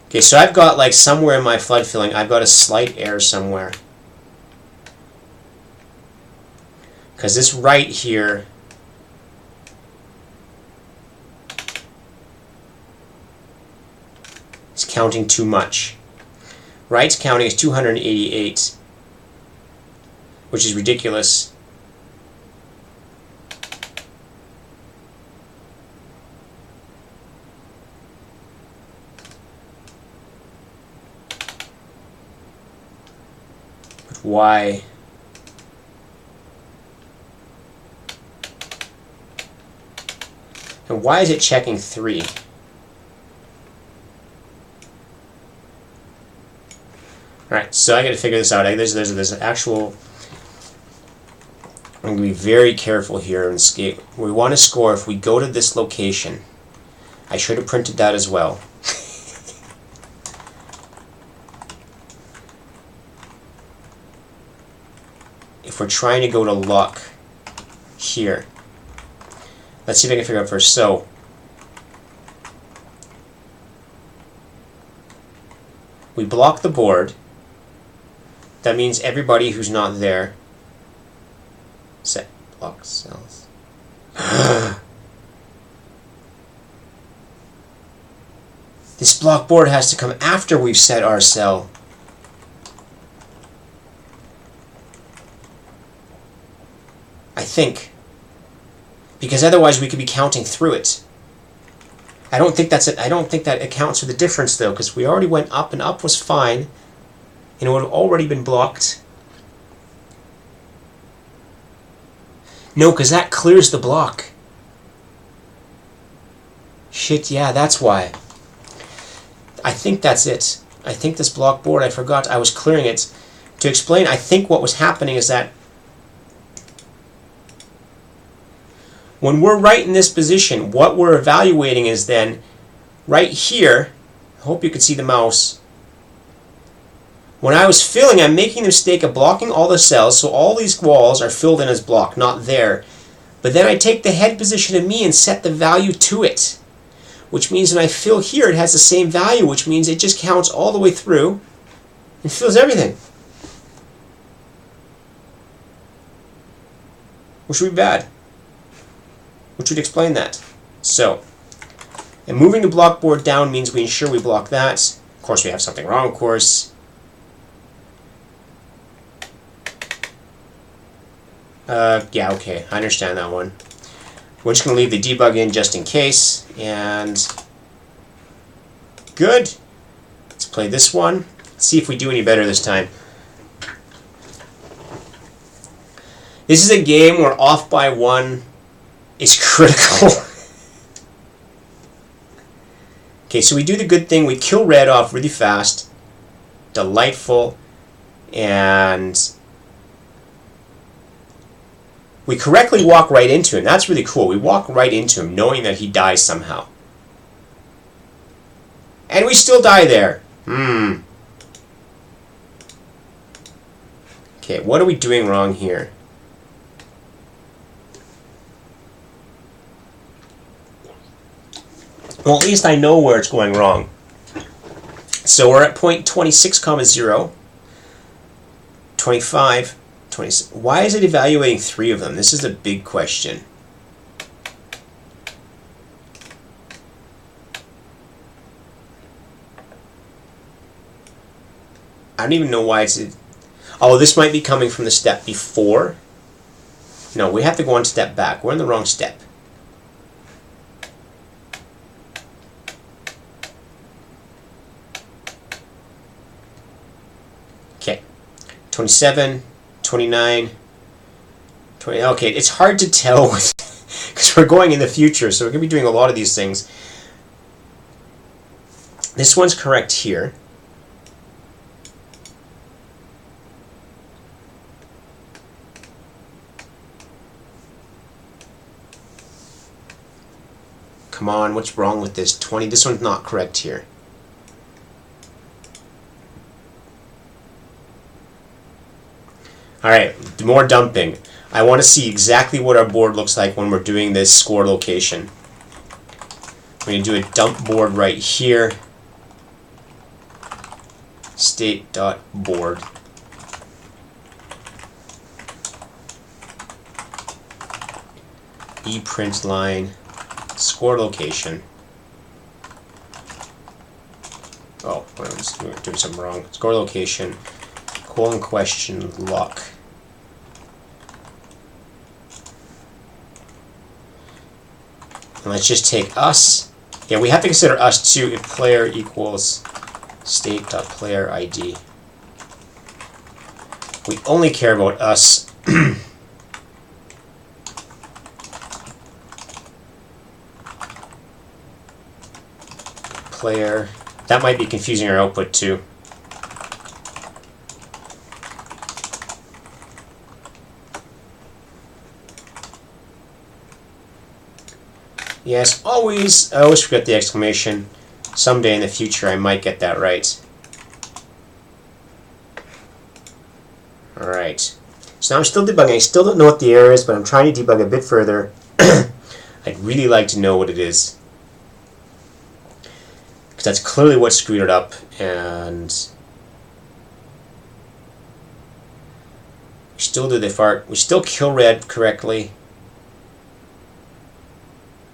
Okay, so I've got like somewhere in my flood filling, I've got a slight error somewhere. Because this right here is counting too much. Right's counting is 288, which is ridiculous. Why? And why is it checking 3? Alright, so I gotta figure this out. There's an actual... I'm going to be very careful here and skate. We want to score if we go to this location. I should have printed that as well. If we're trying to go to luck here. Let's see if I can figure out first. So, we block the board. That means everybody who's not there. Set block cells. This block board has to come after we've set our cell. I think. Because otherwise we could be counting through it. I don't think that's it. I don't think that accounts for the difference though, because we already went up and up was fine. And it would have already been blocked. No, because that clears the block. Shit, yeah, that's why. I think that's it. I think this block board, I forgot, I was clearing it. To explain, I think what was happening is that when we're right in this position, what we're evaluating is then right here, I hope you can see the mouse. When I was filling, I'm making the mistake of blocking all the cells, so all these walls are filled in as block, not there. But then I take the head position of me and set the value to it. Which means when I fill here, it has the same value, which means it just counts all the way through and fills everything. Which would be bad. Which would explain that. So, and moving the block board down means we ensure we block that. Of course, we have something wrong, of course. Yeah, okay, I understand that one. We're just going to leave the debug in just in case, and good. Let's play this one. Let's see if we do any better this time. This is a game where off by 1 is critical. Okay, so we do the good thing. We kill red off really fast. Delightful. And We correctly walk right into him. That's really cool. We walk right into him knowing that he dies somehow. And we still die there. Okay, what are we doing wrong here? Well, at least I know where it's going wrong. So we're at point 26, 0, 25, 26. Why is it evaluating 3 of them? This is a big question. I don't even know why it's... Oh, this might be coming from the step before. No, we have to go 1 step back. We're in the wrong step. Okay. 27, 29, 20. Okay, it's hard to tell because we're going in the future, so we're going to be doing a lot of these things. This one's correct here. Come on, what's wrong with this? 20. This one's not correct here. Alright, more dumping. I want to see exactly what our board looks like when we're doing this score location. We're going to do a dump board right here. State.board. ePrint line. Score location. Oh, I was doing something wrong. Score location. Colon question lock. And let's just take us. Yeah, we have to consider us too if player equals state.player ID. We only care about us. Player. That might be confusing our output too. Yes, always. I always forget the exclamation. Someday in the future I might get that right. Alright. So now I'm still debugging. I still don't know what the error is, but I'm trying to debug a bit further. I'd really like to know what it is. Because that's clearly what screwed it up, and we still do the fart. We still kill red correctly.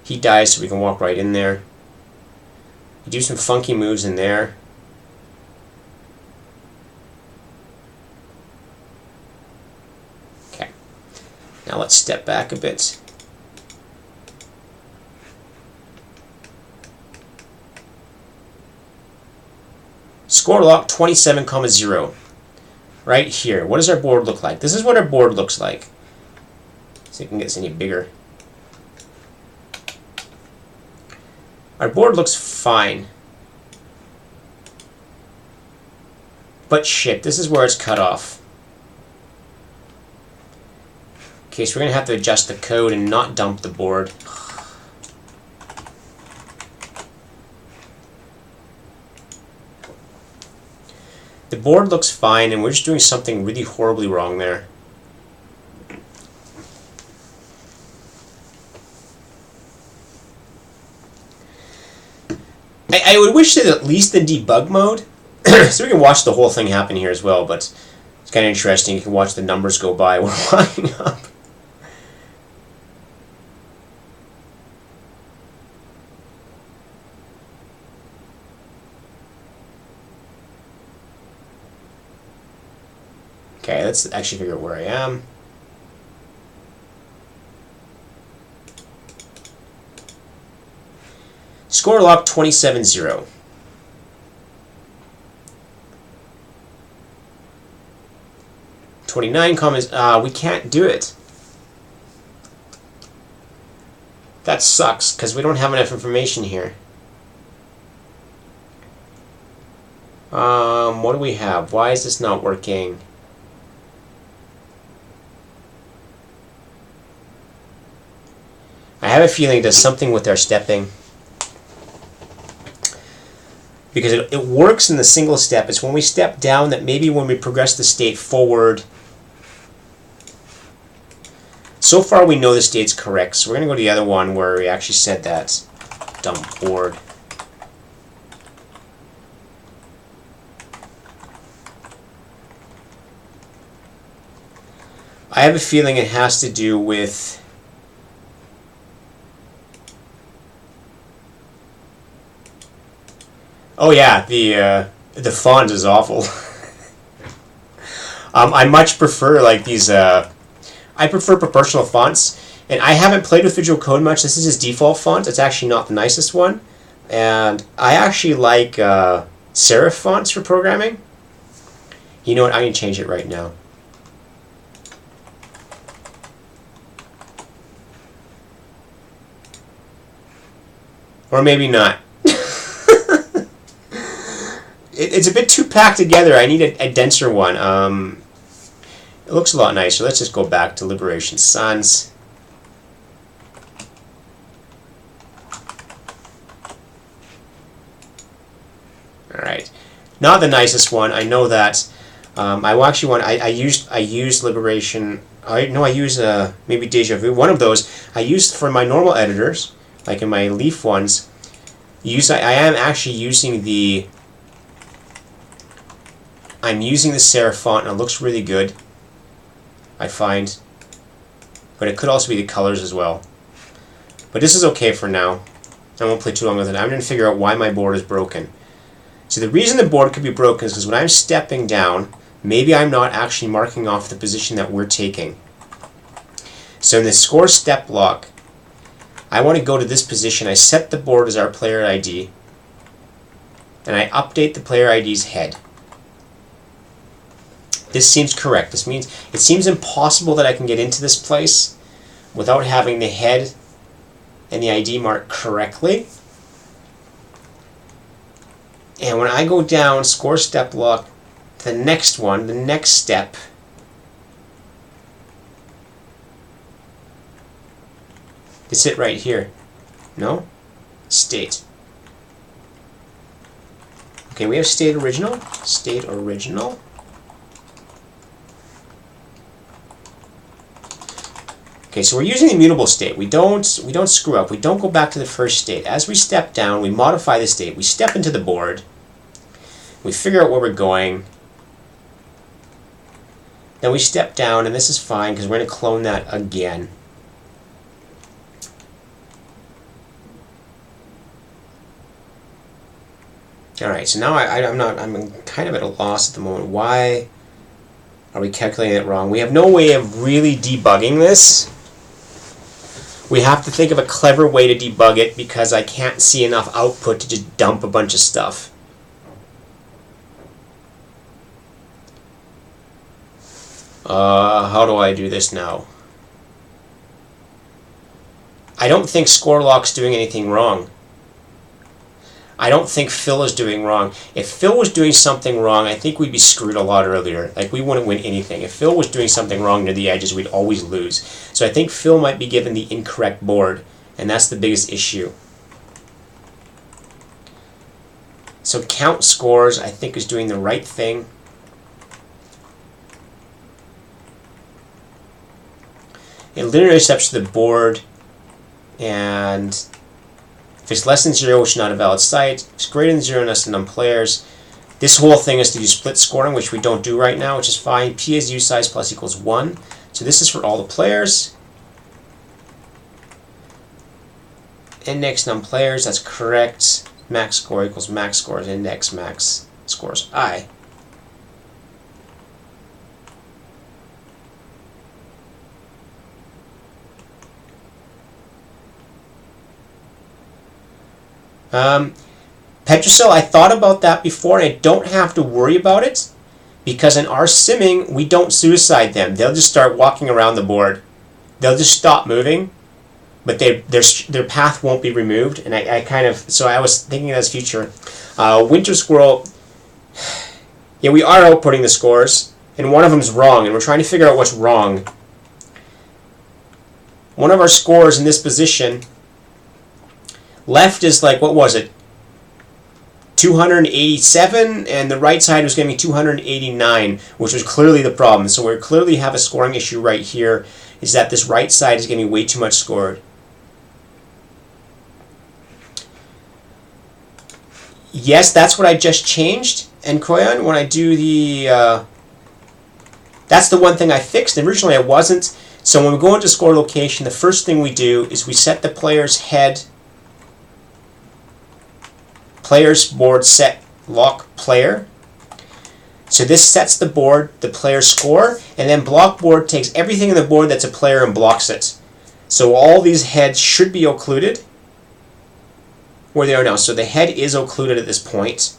He dies so we can walk right in there. We do some funky moves in there. Okay. Now let's step back a bit. Score lock 27, 0. Right here. What does our board look like? This is what our board looks like. See if we can get this any bigger. Our board looks fine. But shit, this is where it's cut off. Okay, so we're going to have to adjust the code and not dump the board. The board looks fine, and we're just doing something really horribly wrong there. I would wish that at least in debug mode, so we can watch the whole thing happen here as well, but it's kind of interesting. You can watch the numbers go by when we're lining up. Okay, let's actually figure out where I am. Score lock 27, 0. $29 comments. We can't do it. That sucks because we don't have enough information here. What do we have? Why is this not working? have a feeling it does something with our stepping. Because it works in the single step. It's when we step down that maybe when we progress the state forward. So far we know the state's correct, so we're going to go to the other one where we actually said that dump board. I have a feeling it has to do with oh yeah, the font is awful. I much prefer like these I prefer proportional fonts, and I haven't played with Visual Code much. This is his default font. It's actually not the nicest one, and I actually like serif fonts for programming. You know what? I'm going to change it right now. Or maybe not. It's a bit too packed together. I need a denser one. It looks a lot nicer. Let's just go back to Liberation Sons. Alright. Not the nicest one. I know that. I actually want. I used Liberation. I use maybe Deja Vu. One of those I used for my normal editors, like in my Leaf ones. I am actually using the. I'm using the serif font, and it looks really good, I find. But it could also be the colors as well. But this is okay for now. I won't play too long with it. I'm going to figure out why my board is broken. So the reason the board could be broken is because when I'm stepping down, maybe I'm not actually marking off the position that we're taking. So in the score step block, I want to go to this position. I set the board as our player ID, and I update the player ID's head. This seems correct. This means it seems impossible that I can get into this place without having the head and the ID marked correctly. And when I go down score step block, the next one, the next step, it's it right here. No? State. Okay, we have state original. State original. Okay, so we're using the immutable state. We don't screw up. We don't go back to the first state. As we step down, we modify the state. We step into the board. We figure out where we're going. Then we step down, and this is fine because we're going to clone that again. All right, so now I'm kind of at a loss at the moment. Why are we calculating it wrong? We have no way of really debugging this. We have to think of a clever way to debug it because I can't see enough output to just dump a bunch of stuff. How do I do this now? I don't think ScoreLock's doing anything wrong. I don't think Phil is doing wrong. If Phil was doing something wrong, I think we'd be screwed a lot earlier. Like, we wouldn't win anything. If Phil was doing something wrong near the edges, we'd always lose. So I think Phil might be given the incorrect board, and that's the biggest issue. So count scores, I think, is doing the right thing. It linearly steps to the board, and if it's less than 0, which is not a valid site. If it's greater than 0 and less than none players. This whole thing is to do split scoring, which we don't do right now, which is fine. P is U size plus equals 1. So this is for all the players. Index none players, that's correct. Max score equals max scores, index max scores I. Petrocell, I thought about that before, and I don't have to worry about it because in our simming, we don't suicide them. They'll just start walking around the board. They'll just stop moving, but their path won't be removed. And so I was thinking as future. Winter Squirrel, yeah, we are outputting the scores, and one of them is wrong, and we're trying to figure out what's wrong. One of our scores in this position left is like, what was it? 287, and the right side was going to be 289, which was clearly the problem. So we clearly have a scoring issue right here, is that this right side is going to be way too much scored. Yes, that's what I just changed, and Koyan, when I do the... that's the one thing I fixed. Originally I wasn't. So when we go into score location, the first thing we do is we set the player's head, player's board set lock player. So this sets the board, the player's score, and then block board takes everything in the board that's a player and blocks it. So all these heads should be occluded where they are now. So the head is occluded at this point.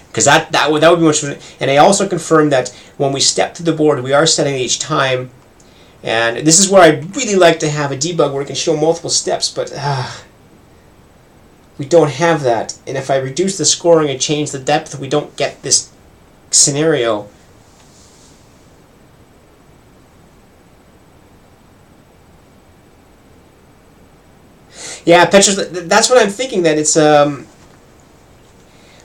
Because that would be much. And I also confirmed that when we step to the board, we are setting each time. And this is where I'd really like to have a debug where we can show multiple steps, but we don't have that. And if I reduce the scoring and change the depth, we don't get this scenario. Yeah, Petrus, that's what I'm thinking, that it's...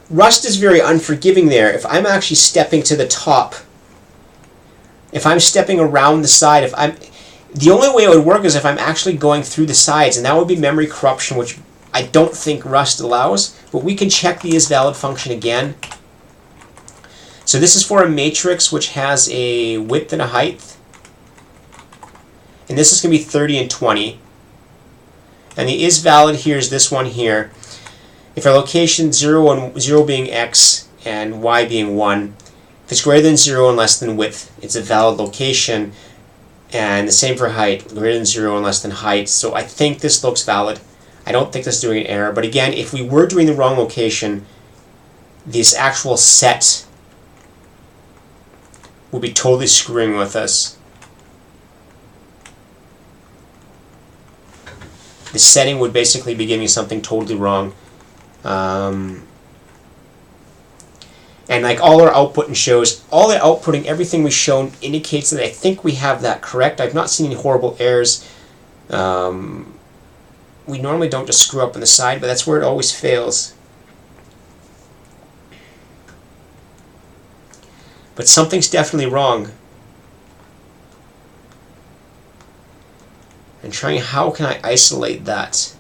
Rust is very unforgiving there. If I'm actually stepping to the top, if I'm stepping around the side, the only way it would work is if I'm actually going through the sides, and that would be memory corruption, which I don't think Rust allows, but we can check the isValid function again. So this is for a matrix which has a width and a height, and this is going to be 30 and 20. And the isValid here is this one here. If our location 0 and 0 being x and y being 1, if it's greater than 0 and less than width, it's a valid location. And the same for height, greater than 0 and less than height. So I think this looks valid. I don't think this is doing an error. But again, if we were doing the wrong location, this actual set would be totally screwing with us. The setting would basically be giving something totally wrong. And like all our output and shows, all the outputting, everything we've shown indicates that I think we have that correct. I've not seen any horrible errors. We normally don't just screw up on the side, but that's where it always fails. But something's definitely wrong. And trying, how can I isolate that?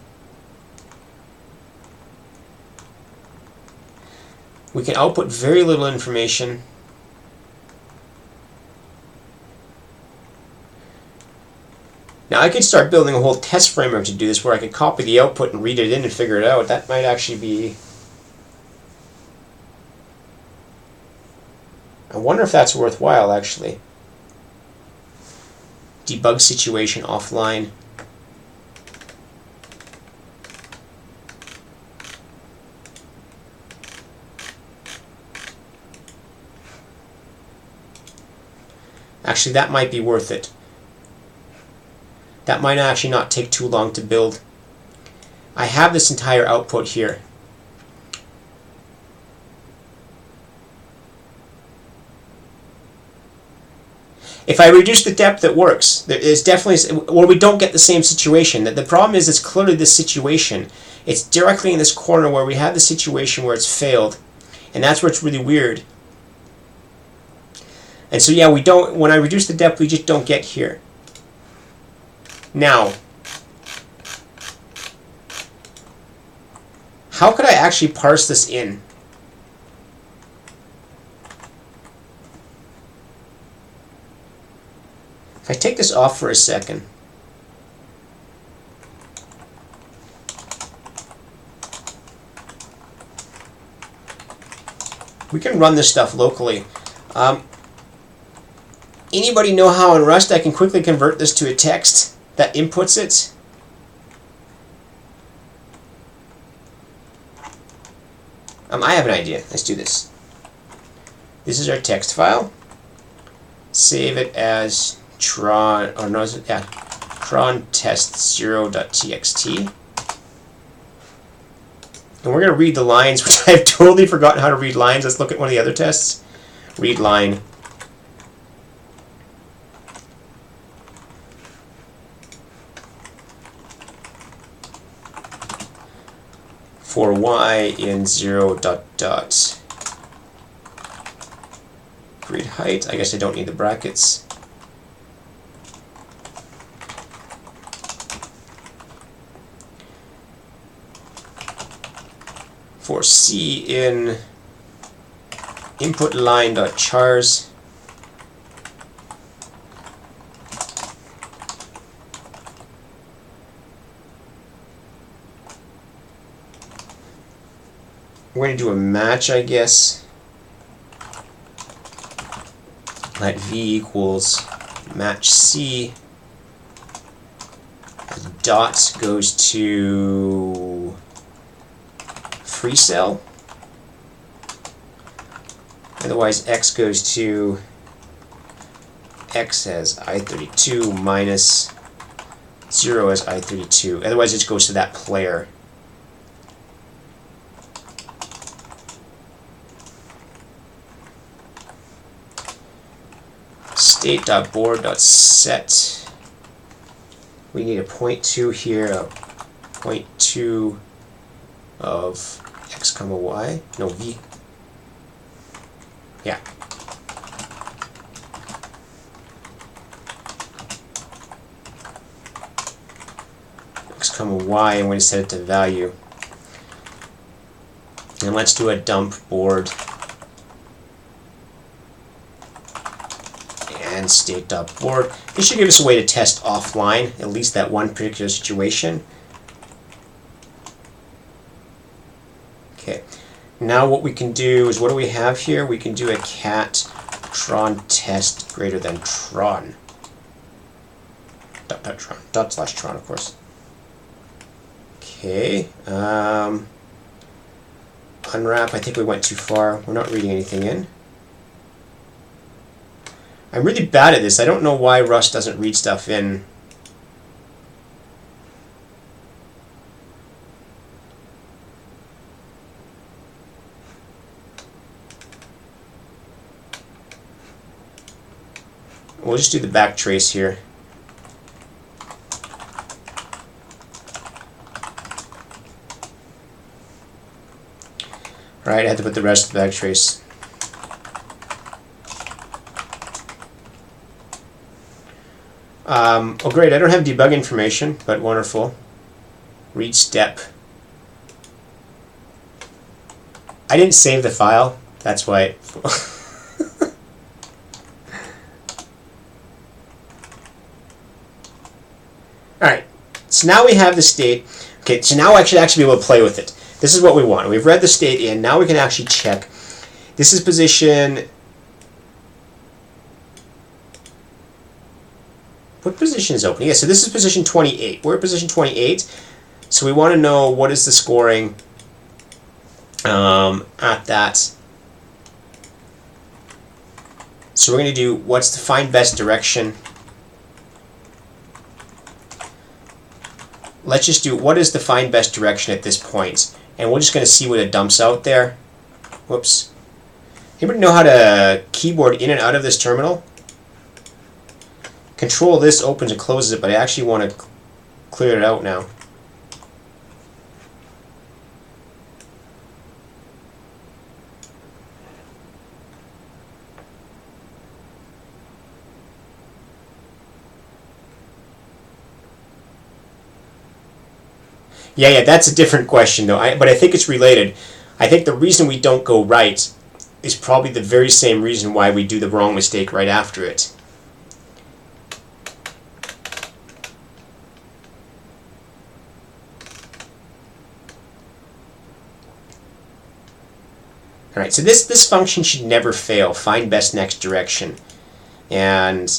We can output very little information. Now I could start building a whole test framework to do this, where I could copy the output and read it in and figure it out. That might actually be... I wonder if that's worthwhile, actually. Debug situation offline. Actually, that might be worth it. That might actually not take too long to build. I have this entire output here. If I reduce the depth, it works. There is definitely, well, we don't get the same situation. The problem is, it's clearly this situation. It's directly in this corner where we have the situation where it's failed, and that's where it's really weird. And so yeah, we don't, when I reduce the depth, we just don't get here. Now, how could I actually parse this in? If I take this off for a second, we can run this stuff locally. Anybody know how in Rust I can quickly convert this to a text that inputs it? I have an idea. Let's do this. This is our text file. Save it as Tron, or no, yeah, Tron test0.txt. And we're going to read the lines, which I've totally forgotten how to read lines. Let's look at one of the other tests. Read line. for y in 0 dot dot grid height. I guess I don't need the brackets. For c in input line dot chars. We're going to do a match, I guess. Let v equals match c. The dot goes to free cell. Otherwise, x goes to x as I32 minus 0 as I32. Otherwise, it goes to that player. State.board.set. We need a 0.2 here, a 0.2 of x comma y. No, v. Yeah. X comma y, and we're going to set it to value. And let's do a dump board. And state.board. This should give us a way to test offline, at least that one particular situation. Okay. Now what we can do is, what do we have here? We can do a cat Tron test greater than Tron. Dot Tron. Dot slash Tron, of course. Okay. Unwrap. I think we went too far. We're not reading anything in. I'm really bad at this. I don't know why Rust doesn't read stuff in. We'll just do the backtrace here. Alright, I had to put the rest of the backtrace. Oh great, I don't have debug information, but wonderful. Read step. I didn't save the file, that's why it... Alright, so now we have the state. Okay, so now I should actually be able to play with it. This is what we want. We've read the state in, now we can actually check. This is position... What position is open? Yeah, so this is position 28. We're at position 28. So we want to know what is the scoring at that. So we're going to do what's the find best direction. Let's just do what is the find best direction at this point. And we're just going to see what it dumps out there. Whoops. Anybody know how to keyboard in and out of this terminal? Control this opens and closes it, but I actually want to clear it out now. Yeah, that's a different question though, but I think it's related. I think the reason we don't go right is probably the very same reason why we do the wrong mistake right after it. Alright, so this function should never fail. Find best next direction. And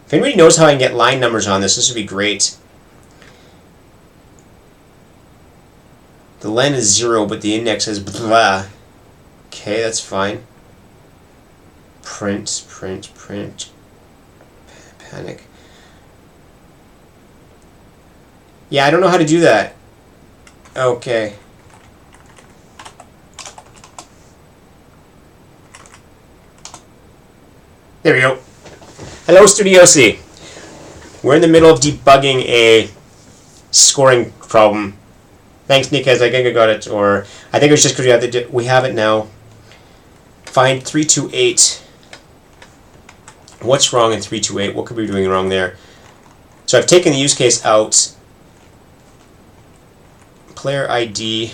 if anybody knows how I can get line numbers on this, this would be great. The len is 0, but the index is blah. Okay, that's fine. Print. Panic. Yeah, I don't know how to do that. Okay. There we go. Hello, Studio C. We're in the middle of debugging a scoring problem Thanks, Nikaz. I think I got it. Or I think it was just because we have it now. Find 328. What's wrong in 328? What could we be doing wrong there? So I've taken the use case out. Player ID.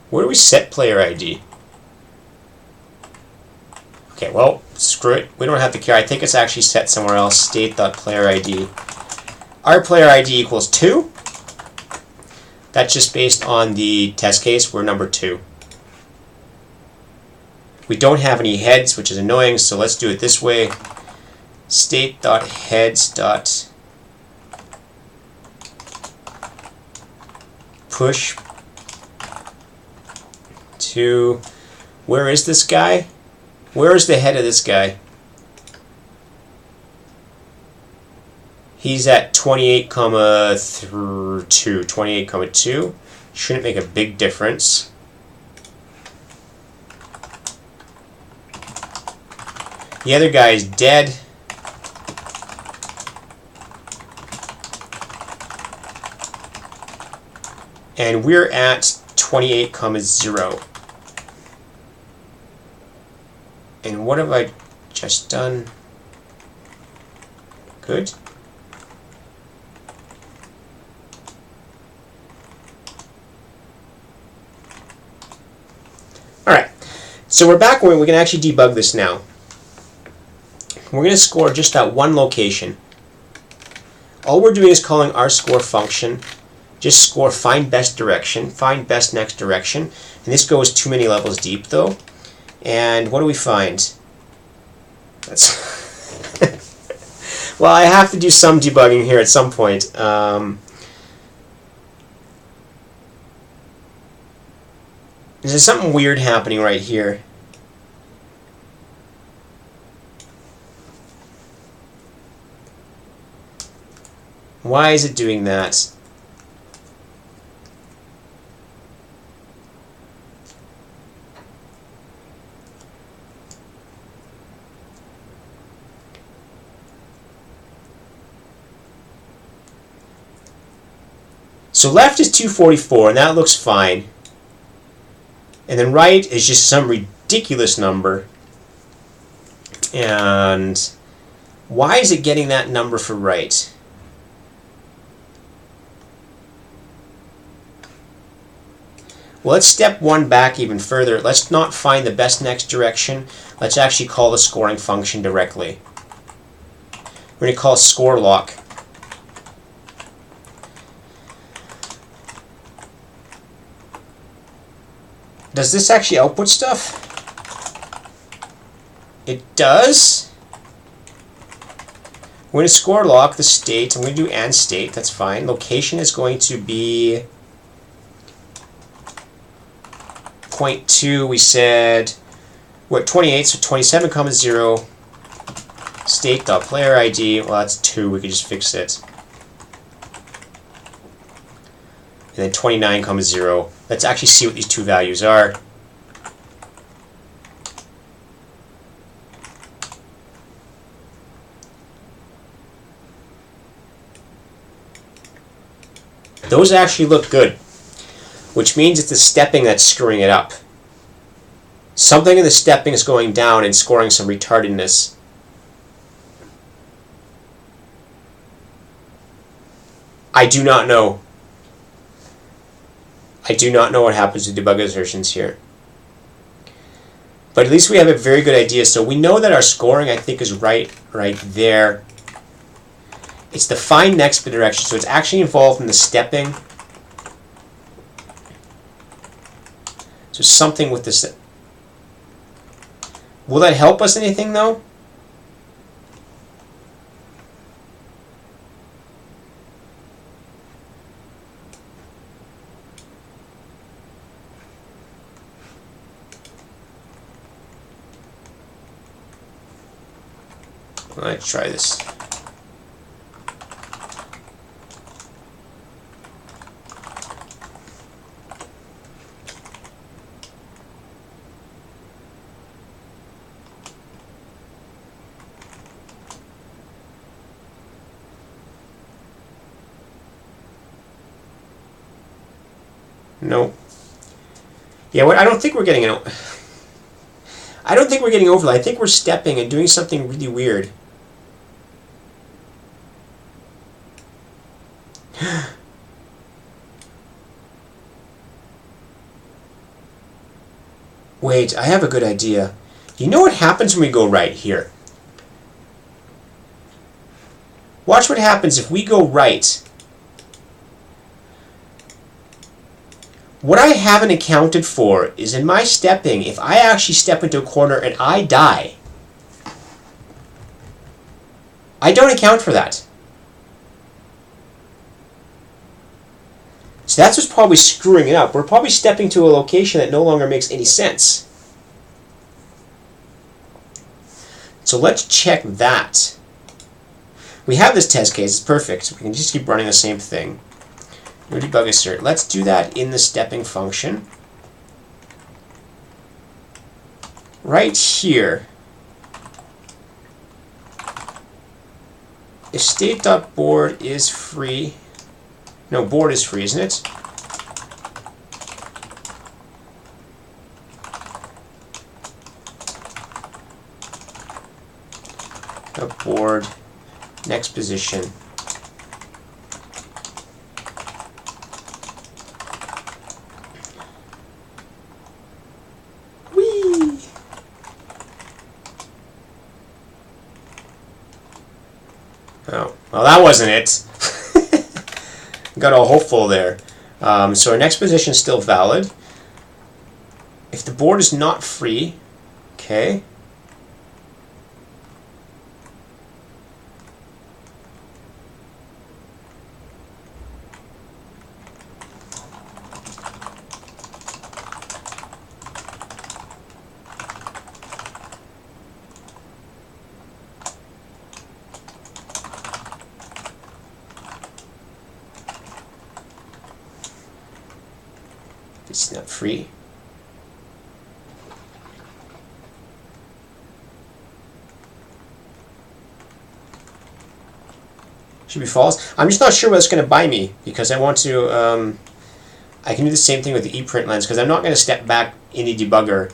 Where do we set player ID? Okay, well, screw it. We don't have to care. I think it's actually set somewhere else. State.playerID. Our player ID equals 2. That's just based on the test case. We're number 2. We don't have any heads, which is annoying, so let's do it this way. State.heads.push to... Where is this guy? Where is the head of this guy? He's at 28,2. 28,2. Shouldn't make a big difference. The other guy is dead. And we're at 28,0. And what have I just done? Good. Alright, so we're back where we can actually debug this now. We're going to score just that one location. All we're doing is calling our score function. Just score find best direction, find best next direction. And this goes too many levels deep though. And what do we find? That's well, I have to do some debugging here at some point. There's something weird happening right here. Why is it doing that? So left is 244, and that looks fine. And then right is just some ridiculous number. And why is it getting that number for right? Well, let's step one back even further. Let's not find the best next direction. Let's actually call the scoring function directly. We're going to call score lock. Does this actually output stuff? It does. We're going to score lock the state. I'm going to do and state. That's fine. Location is going to be 0.2. We said we're at 28, so 27,0. State.player ID. Well, that's 2. We could just fix it. And then 29,0. Let's actually see what these two values are. Those actually look good, which means it's the stepping that's screwing it up. Something in the stepping is going down and scoring some retardedness. I do not know. I do not know what happens to debug assertions here. But at least we have a very good idea. So we know that our scoring, I think, is right there. It's the find next direction, so it's actually involved in the stepping. So something with this. Will that help us anything, though? Let's try this. No. Yeah, what? I don't think we're getting an... I don't think we're getting overlay. I think we're stepping and doing something really weird. Wait, I have a good idea. You know what happens when we go right here? Watch what happens if we go right. What I haven't accounted for is in my stepping, if I actually step into a corner and I die, I don't account for that. So that's what's probably screwing it up. We're probably stepping to a location that no longer makes any sense. So let's check that. We have this test case. It's perfect. We can just keep running the same thing. No debug assert. Let's do that in the stepping function. Right here. If state.board is free, no, board is free, isn't it? Board, next position. Whee! Oh, well, that wasn't it. Got all hopeful there. So our next position is still valid. If the board is not free, okay. It's not free. Should be false. I'm just not sure what it's going to buy me because I want to. I can do the same thing with the ePrint lens because I'm not going to step back any debugger.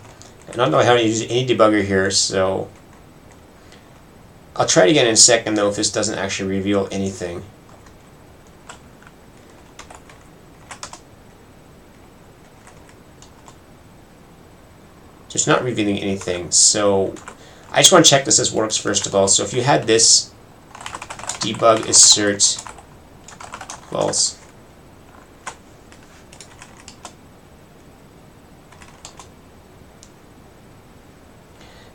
I don't know how to use any debugger here, so I'll try it again in a second though if this doesn't actually reveal anything. So it's not revealing anything. So I just want to check this works first of all. So if you had this debug assert false.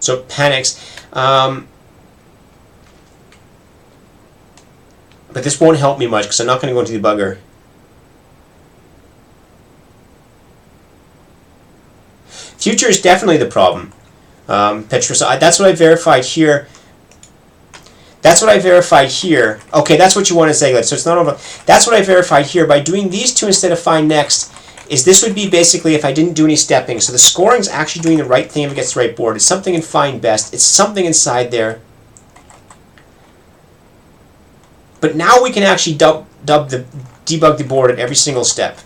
So it panics. But this won't help me much because I'm not going to go into debugger. Future is definitely the problem. Petrus, that's what I verified here. That's what I verified here. Okay, that's what you want to say. So it's not over. That's what I verified here. By doing these two instead of find next, is this would be basically if I didn't do any stepping. So the scoring's actually doing the right thing if it gets the right board. It's something in find best. It's something inside there. But now we can actually debug the board at every single step.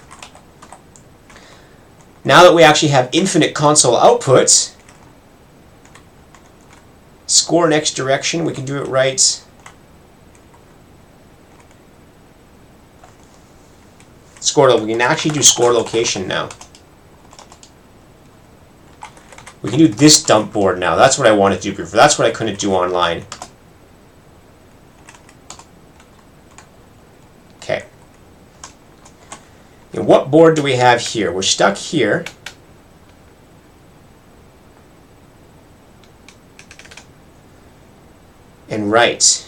Now that we actually have infinite console outputs, score next direction, we can do it right. We can actually do score location now. We can do this dump board now. That's what I want to do before. That's what I couldn't do online. Okay. And what board do we have here? We're stuck here. And right.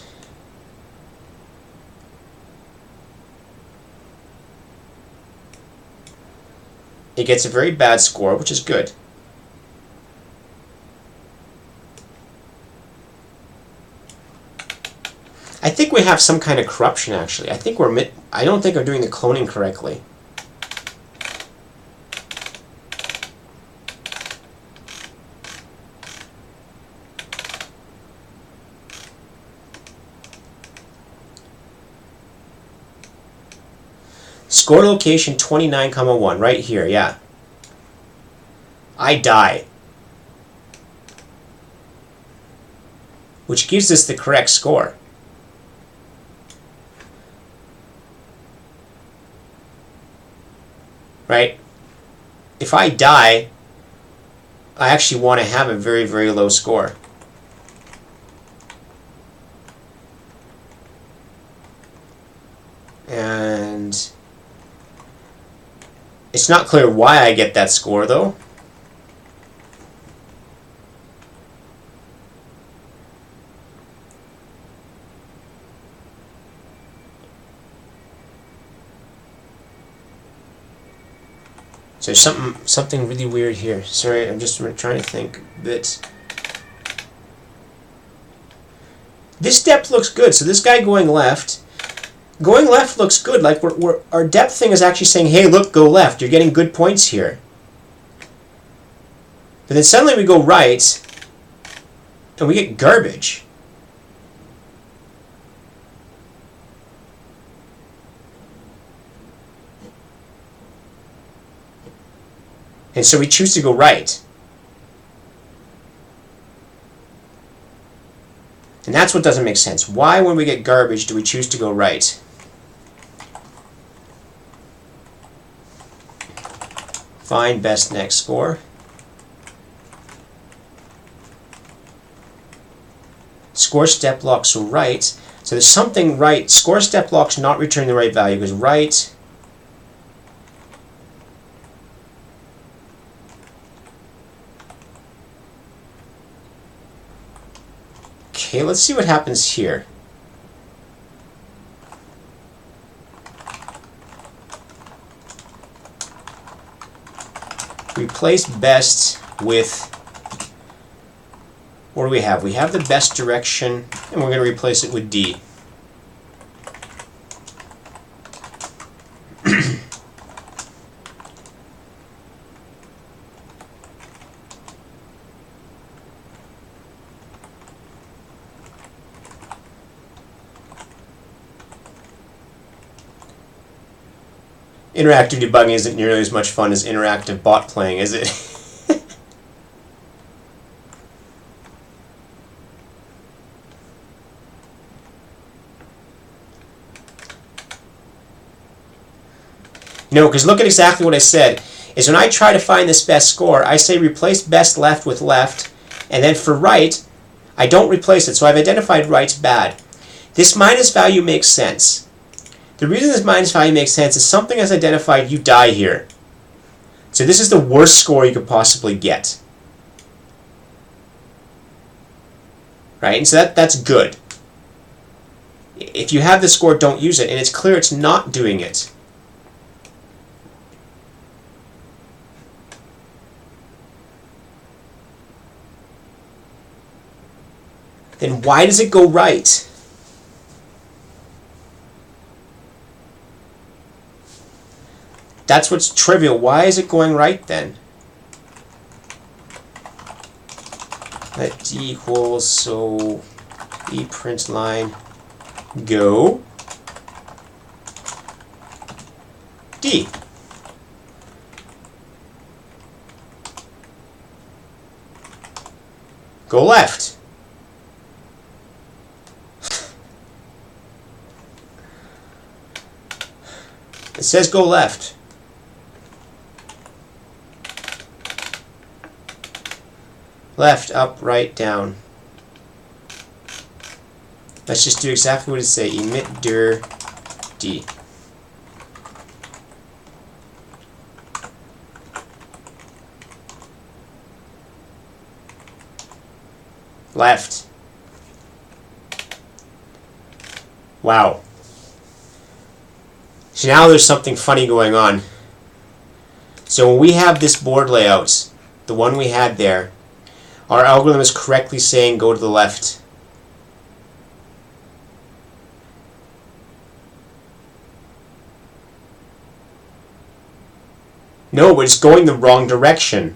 It gets a very bad score, which is good. I think we have some kind of corruption actually. I don't think I'm doing the cloning correctly. Score location 29,1, right here, yeah. I die. Which gives us the correct score. Right? If I die, I actually want to have a very, very low score. And it's not clear why I get that score, though. So there's something really weird here. Sorry, I'm just trying to think. But this depth looks good. So this guy going left looks good. Like our depth thing is actually saying, hey, look, go left. You're getting good points here. But then suddenly we go right, and we get garbage. And so we choose to go right. And that's what doesn't make sense. Why, when we get garbage, do we choose to go right? Find best next score. Score step lock, so right. So there's something right. Score step lock's not returning the right value because right. Okay, let's see what happens here. Replace best with, what do we have? We have the best direction, and we're going to replace it with D. Interactive debugging isn't nearly as much fun as interactive bot playing, is it? No, because look at exactly what I said. Is when I try to find this best score, I say replace best left with left, and then for right, I don't replace it. So I've identified right's bad. This minus value makes sense. The reason this minus value makes sense is something has identified you die here. So this is the worst score you could possibly get. Right? And so that's good. If you have the score, don't use it. And it's clear it's not doing it. Then why does it go right? That's what's trivial. Why is it going right then? Let D equals, so E print line go D. Go left. It says go left. Left, up, right, down. Let's just do exactly what it says. Emit dir D. Left. Wow. So now there's something funny going on. So when we have this board layout, the one we had there, our algorithm is correctly saying go to the left. No, but it's going the wrong direction.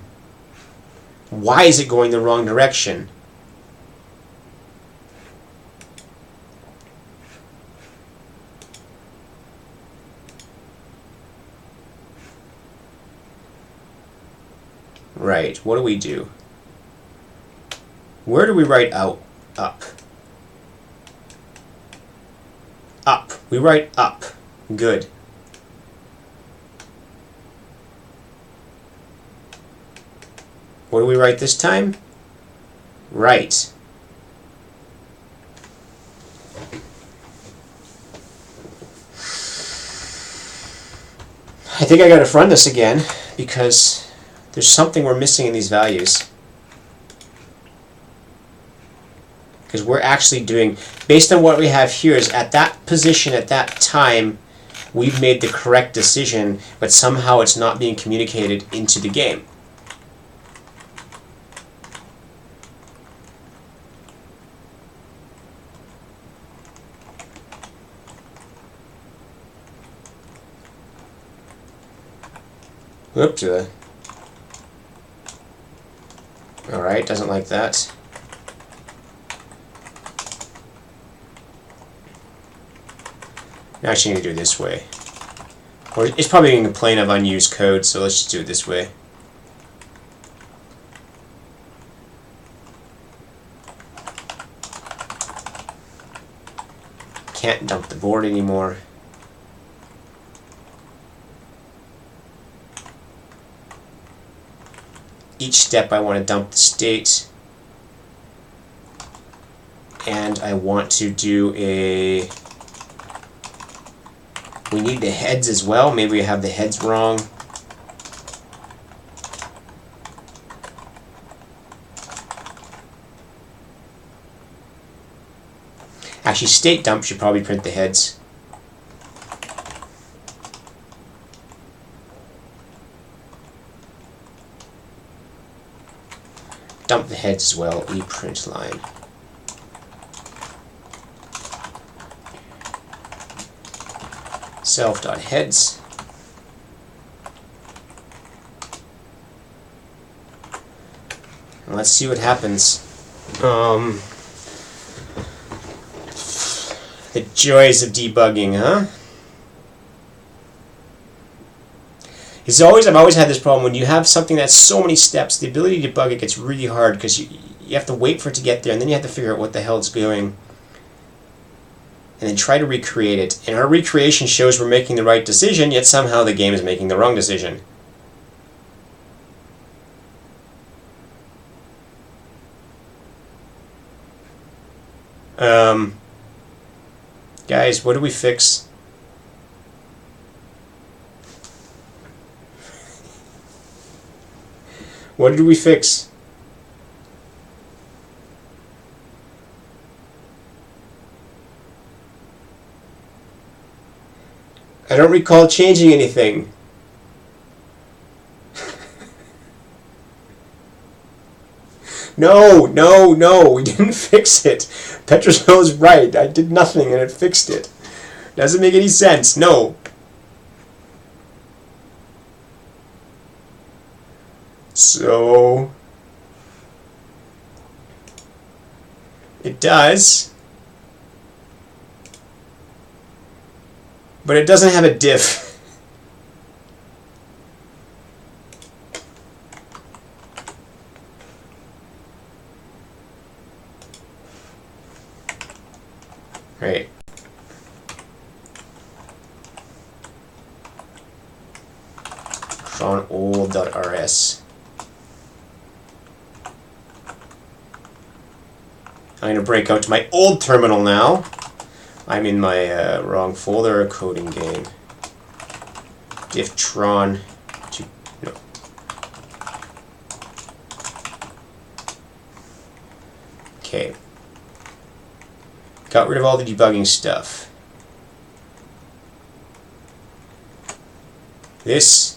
Why is it going the wrong direction? Right, what do we do? Where do we write out? Up. Up. We write up. Good. What do we write this time? Right. I think I gotta run this again because there's something we're missing in these values. Because we're actually doing, based on what we have here, is at that position, at that time, we've made the correct decision, but somehow it's not being communicated into the game. Oops. Alright, doesn't like that. I actually need to do it this way. Or it's probably going to complain of unused code, so let's just do it this way. Can't dump the board anymore. Each step I want to dump the state. And I want to do a... We need the heads as well. Maybe we have the heads wrong. Actually, state dump should probably print the heads. Dump the heads as well, ePrint line. Self.heads. And let's see what happens. The joys of debugging, huh? I've always had this problem. When you have something that's so many steps, the ability to debug it gets really hard because you have to wait for it to get there, and then you have to figure out what the hell it's doing, and then try to recreate it. And our recreation shows we're making the right decision, yet somehow the game is making the wrong decision. Guys, what do we fix? What did we fix? I don't recall changing anything. No, we didn't fix it. Petrosville's right. I did nothing and it fixed it. Doesn't make any sense. No. So it does, but it doesn't have a diff. Right. Tron old.rs. I'm going to break out to my old terminal now. I'm in my wrong folder, coding game. Diff Tron. No. Okay. Got rid of all the debugging stuff. This.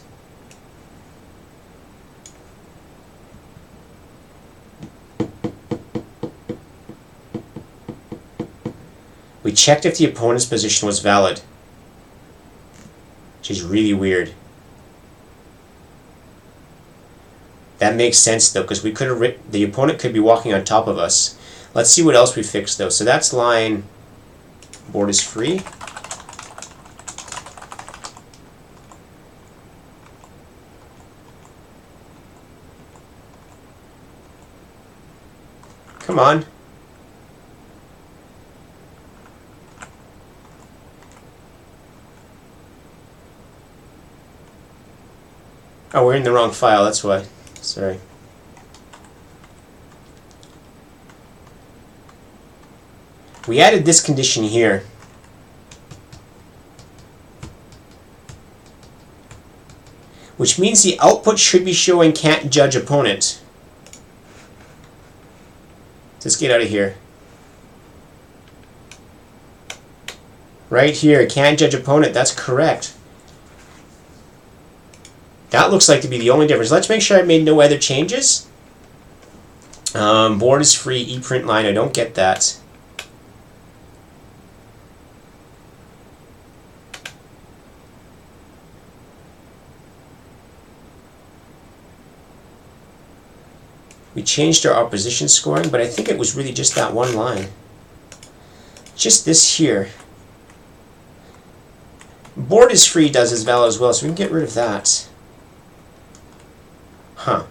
We checked if the opponent's position was valid, which is really weird. That makes sense though, because we could have the opponent could be walking on top of us. Let's see what else we fixed though. So that's line board is free. Come on. Oh, we're in the wrong file, that's why. Sorry. We added this condition here. Which means the output should be showing can't judge opponent. Let's get out of here. Right here, can't judge opponent, that's correct. That looks like to be the only difference. Let's make sure I made no other changes. Board is free, ePrint line, I don't get that. We changed our opposition scoring, but I think it was really just that one line. Just this here. Board is free does as valid as well, so we can get rid of that. Huh.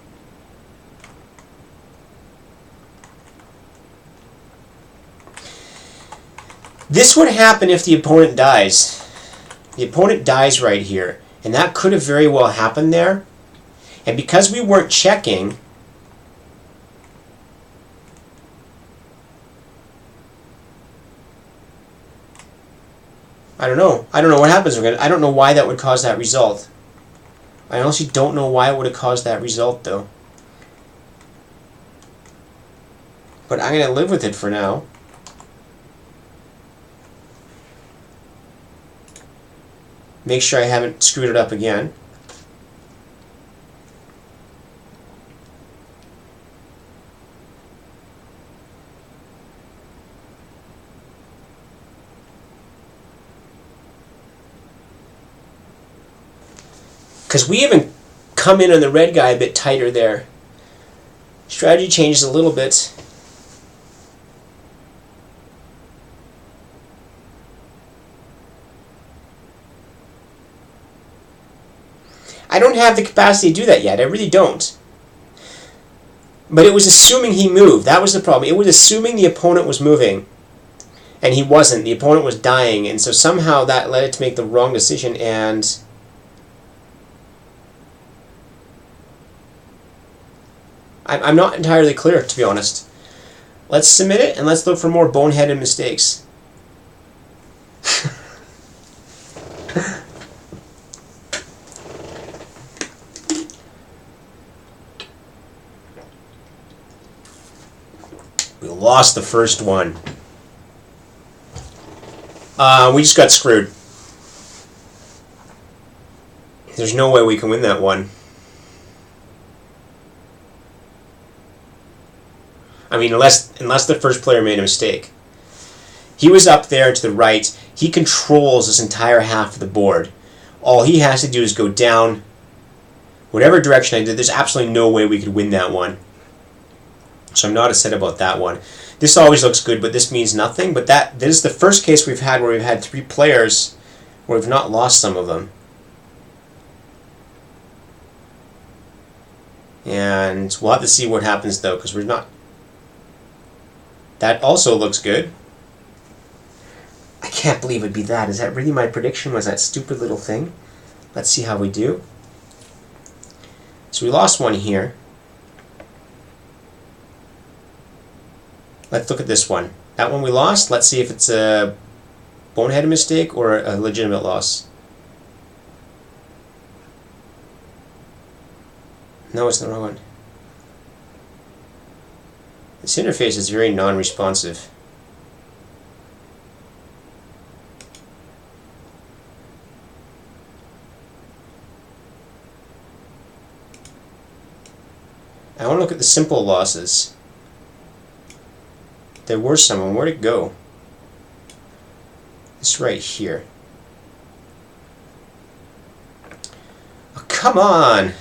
This would happen if the opponent dies. The opponent dies right here, and that could have very well happened there. And because we weren't checking, I don't know. I don't know what happens. I don't know why that would cause that result. I honestly don't know why it would have caused that result, though. But I'm going to live with it for now. Make sure I haven't screwed it up again. Because we even come in on the red guy a bit tighter there. Strategy changes a little bit. I don't have the capacity to do that yet. I really don't. But it was assuming he moved. That was the problem. It was assuming the opponent was moving. And he wasn't. The opponent was dying. And so somehow that led it to make the wrong decision. And I'm not entirely clear, to be honest. Let's submit it, and let's look for more boneheaded mistakes. We lost the first one. We just got screwed. There's no way we can win that one. I mean, unless the first player made a mistake. He was up there to the right. He controls this entire half of the board. All he has to do is go down whatever direction I did. There's absolutely no way we could win that one. So I'm not upset about that one. This always looks good, but this means nothing. But this is the first case we've had where we've had 3 players where we've not lost some of them. And we'll have to see what happens, though, because we're not... That also looks good. I can't believe it'd be that. Is that really my prediction? Was that stupid little thing? Let's see how we do. So we lost one here. Let's look at this one. That one we lost. Let's see if it's a boneheaded mistake or a legitimate loss. No, it's the wrong one. This interface is very non-responsive. I want to look at the simple losses. There were some. Where'd it go? It's right here. Oh, come on!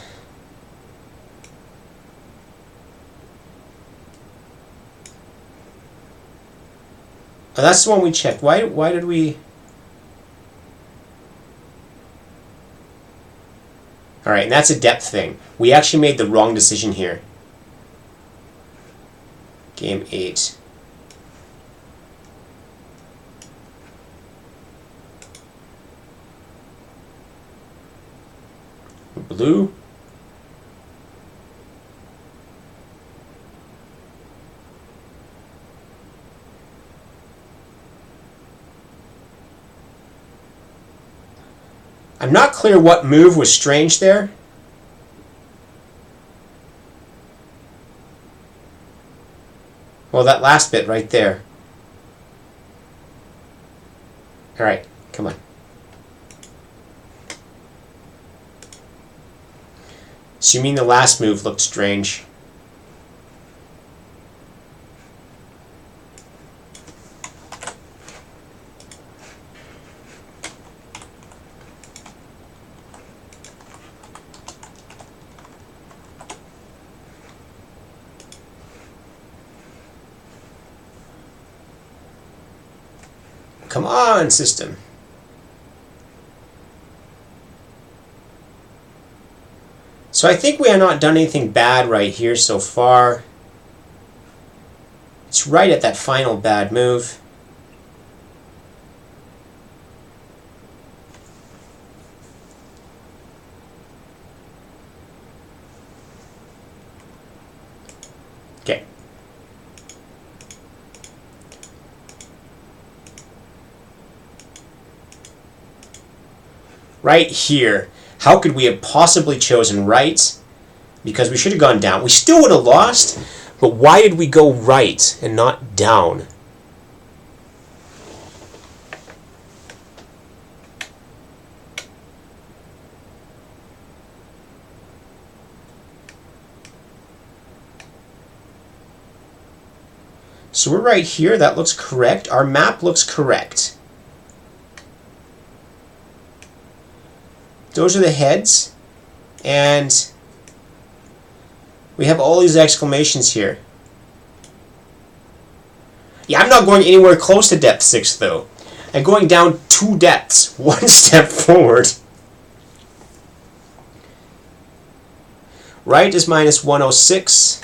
Oh, that's the one we checked. Why did we... Alright, and that's a depth thing. We actually made the wrong decision here. Game 8. Blue. I'm not clear what move was strange there. Well, that last bit right there. All right, come on. So you mean the last move looked strange? Come on, system. So I think we have not done anything bad right here so far. It's right at that final bad move. Okay. Right here. How could we have possibly chosen right? Because we should have gone down. We still would have lost, but why did we go right and not down? So we're right here. That looks correct. Our map looks correct. Those are the heads, and we have all these exclamations here. Yeah, I'm not going anywhere close to depth 6, though. I'm going down 2 depths, 1 step forward. Right is minus 106.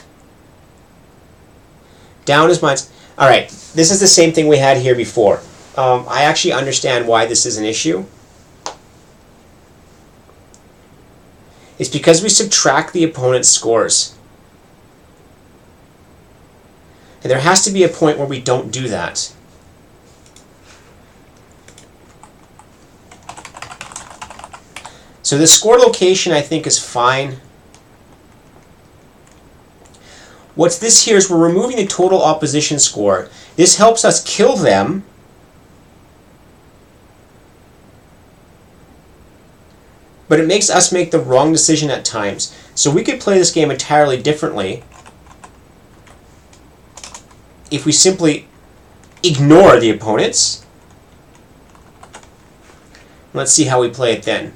Down is minus... Alright, this is the same thing we had here before. I actually understand why this is an issue. It's because we subtract the opponent's scores. And there has to be a point where we don't do that. So the score location, I think, is fine. What's this here is we're removing the total opposition score. This helps us kill them. But it makes us make the wrong decision at times. So we could play this game entirely differently if we simply ignore the opponents. Let's see how we play it then.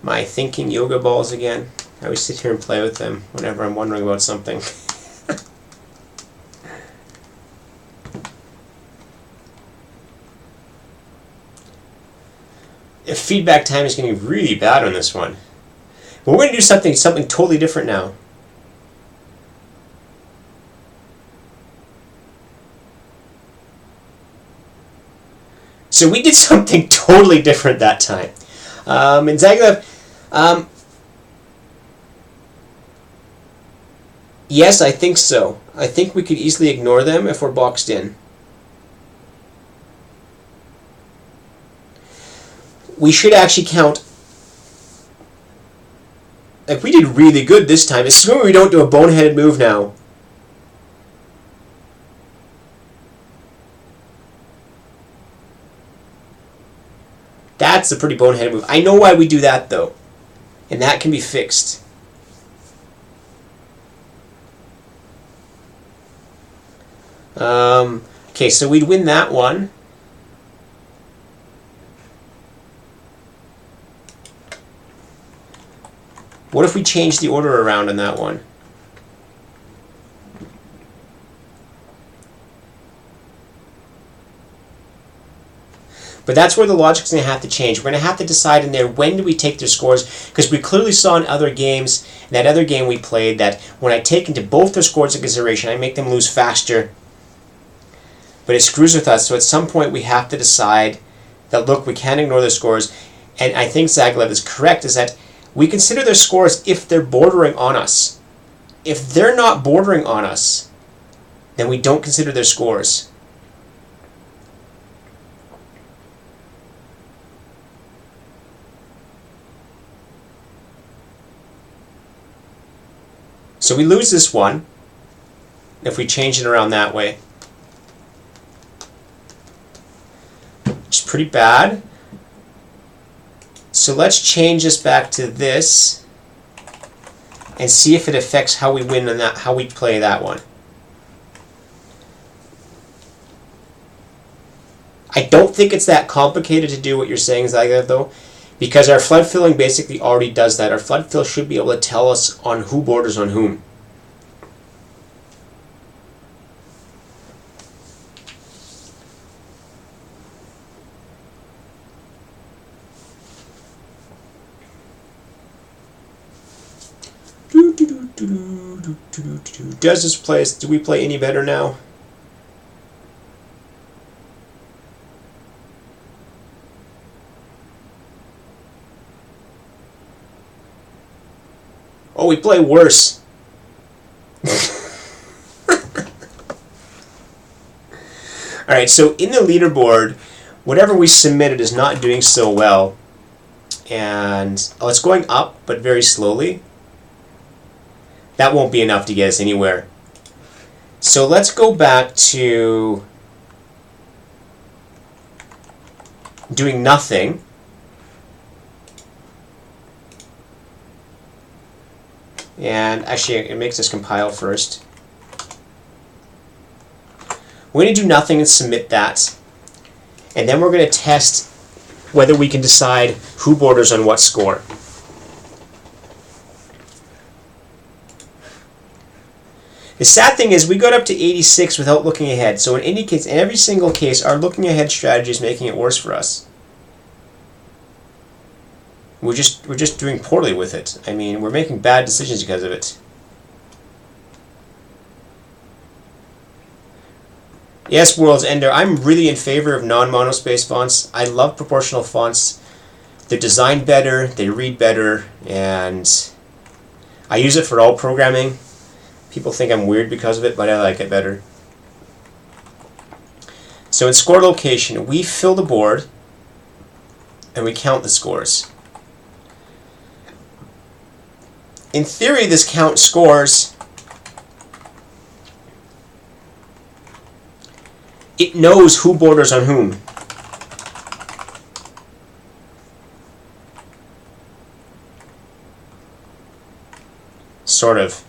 My thinking yoga balls again. I always sit here and play with them whenever I'm wondering about something. The feedback time is getting really bad on this one. But we're going to do something totally different now. So we did something totally different that time. In Zagreb, yes, I think so. I think we could easily ignore them if we're boxed in. We should actually count. Like, we did really good this time. Assuming we don't do a boneheaded move now. That's a pretty boneheaded move. I know why we do that, though. And that can be fixed. Okay, so we'd win that one. What if we change the order around on that one? But that's where the logic's going to have to change. We're going to have to decide in there, when do we take their scores? Because we clearly saw in other games, in that other game we played, that when I take into both their scores into consideration, I make them lose faster. But it screws with us. So at some point we have to decide that, look, we can't ignore their scores. And I think Zagalev is correct, is that we consider their scores if they're bordering on us. If they're not bordering on us, then we don't consider their scores. So we lose this one if we change it around that way. Which is pretty bad. So let's change this back to this and see if it affects how we win on that, how we play that one. I don't think it's that complicated to do what you're saying, Zagalev, though, because our flood filling basically already does that. Our flood fill should be able to tell us on who borders on whom. Does this place, do we play any better now? Oh, we play worse. Alright, so in the leaderboard, whatever we submitted is not doing so well. And, oh, it's going up, but very slowly. That won't be enough to get us anywhere. So let's go back to doing nothing. And actually, it makes us compile first. We're going to do nothing and submit that. And then we're going to test whether we can decide who borders on what score. The sad thing is we got up to 86 without looking ahead. So in any case, in every single case, our looking ahead strategy is making it worse for us. We're just doing poorly with it. I mean, we're making bad decisions because of it. Yes, World's Ender, I'm really in favor of non-monospace fonts. I love proportional fonts. They're designed better, they read better, and I use it for all programming. People think I'm weird because of it, but I like it better. So in score location, we fill the board and we count the scores. In theory, this count scores. It knows who borders on whom. Sort of.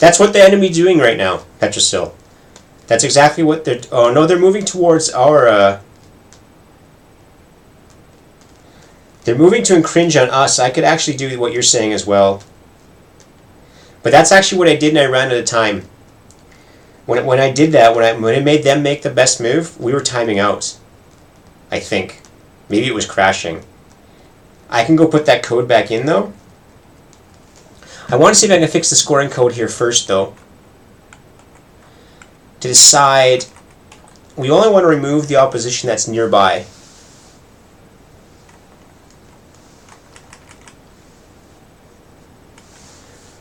That's what the enemy's doing right now, Petrosil. That's exactly what they're... Oh, no, they're moving towards our... They're moving to encringe on us. I could actually do what you're saying as well. But that's actually what I did, and I ran out of time. When I did that, when I made them make the best move, we were timing out. I think. Maybe it was crashing. I can go put that code back in, though. I want to see if I can fix the scoring code here first, though. To decide, we only want to remove the opposition that's nearby.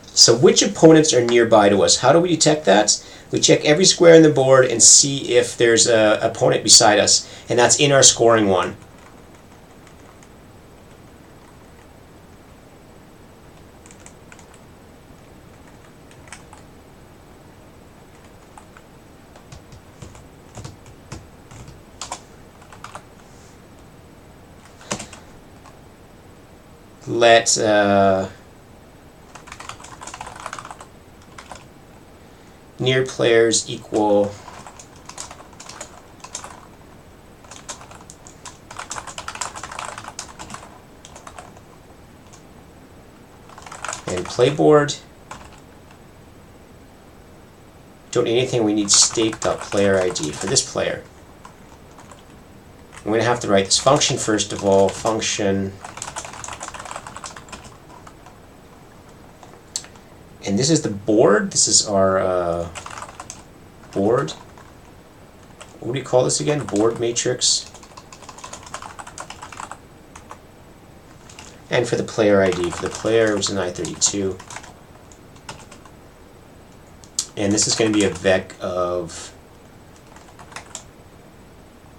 So which opponents are nearby to us? How do we detect that? We check every square in the board and see if there's an opponent beside us, and that's in our scoring one. let near players equal and playboard. Don't need anything, we need state.player_id for this player. I'm going to have to write this function first of all, function, and this is the board, this is our board. What do you call this again? Board matrix. And for the player ID, for the player, which is an I32. And this is going to be a vec of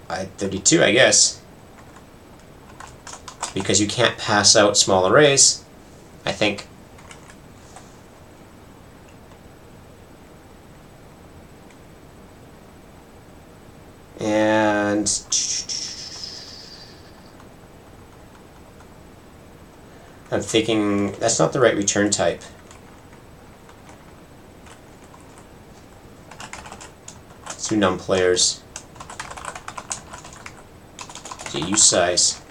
I32, I guess. Because you can't pass out small arrays, I think. And I'm thinking that's not the right return type. Two num players. Okay, use size.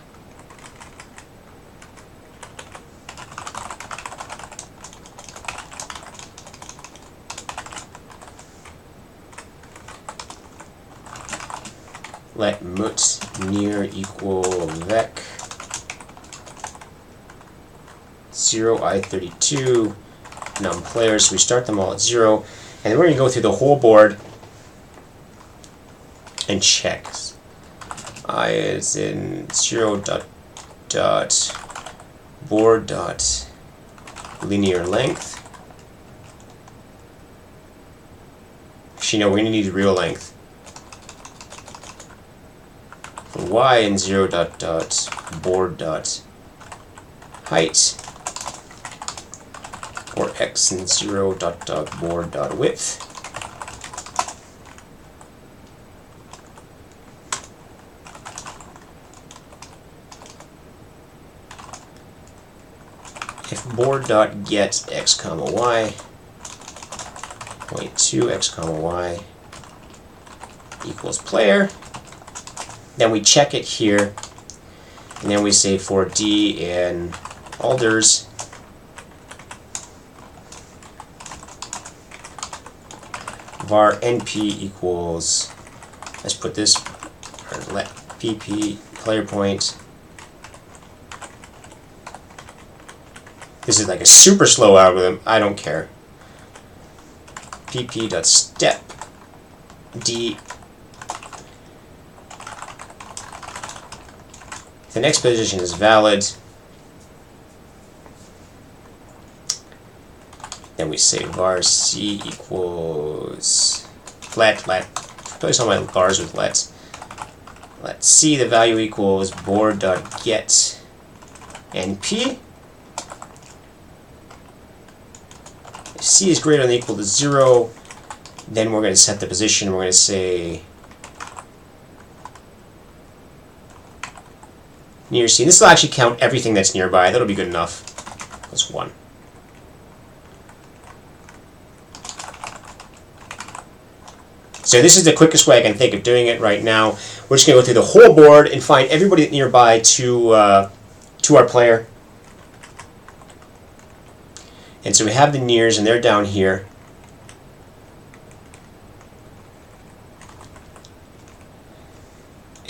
Let mut near equal vec 0 I32 num players. So we start them all at 0, and then we're going to go through the whole board and check. I is in 0 dot board dot linear length. Actually, no, we're going to need real length. For y in 0 dot board dot height, or x in 0 dot board dot width. If board dot get x comma y, point 2 x comma y equals player, then we check it here, and then we say for d in alders, var np equals, let's put this, or let pp player point. This is like a super slow algorithm, I don't care. pp.step d. The next position is valid. Then we say var c equals let replace all my vars with let c, the value equals board.get np. If c is greater than or equal to 0, then we're going to set the position. We're going to say near c. And this will actually count everything that's nearby. That'll be good enough. That's 1. So this is the quickest way I can think of doing it right now. We're just going to go through the whole board and find everybody nearby to our player. And so we have the nears, and they're down here.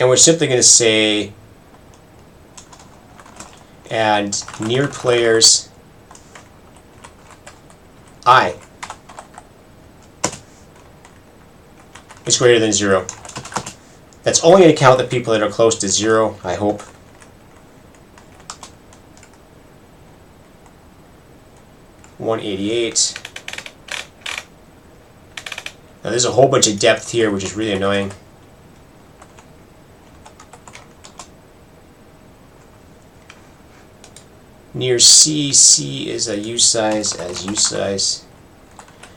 And we're simply going to say add near players I is greater than 0. That's only going to count the people that are close to 0, I hope. $188. Now there's a whole bunch of depth here, which is really annoying. Near C, C is a use size as use size,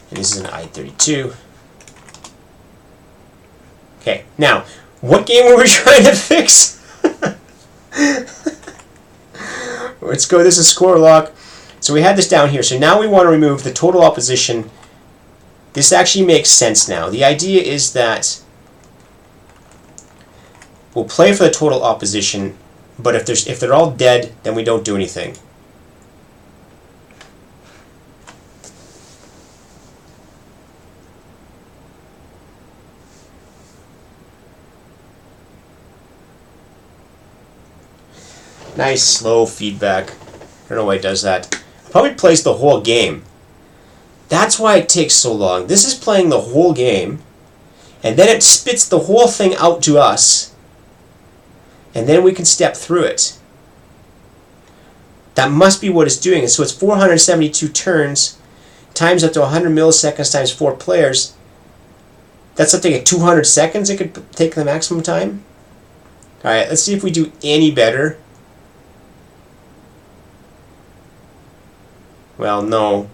and this is an I32. Okay, now, what game were we trying to fix? Let's go. This is score lock. So we had this down here. So now we want to remove the total opposition. This actually makes sense now. The idea is that we'll play for the total opposition, but if they're all dead, then we don't do anything. Nice slow feedback. I don't know why it does that. Probably plays the whole game. That's why it takes so long. This is playing the whole game, and then it spits the whole thing out to us, and then we can step through it. That must be what it's doing. So it's 472 turns times up to 100 milliseconds times 4 players. That's something at 200 seconds it could take the maximum time. Alright, let's see if we do any better. Well, no.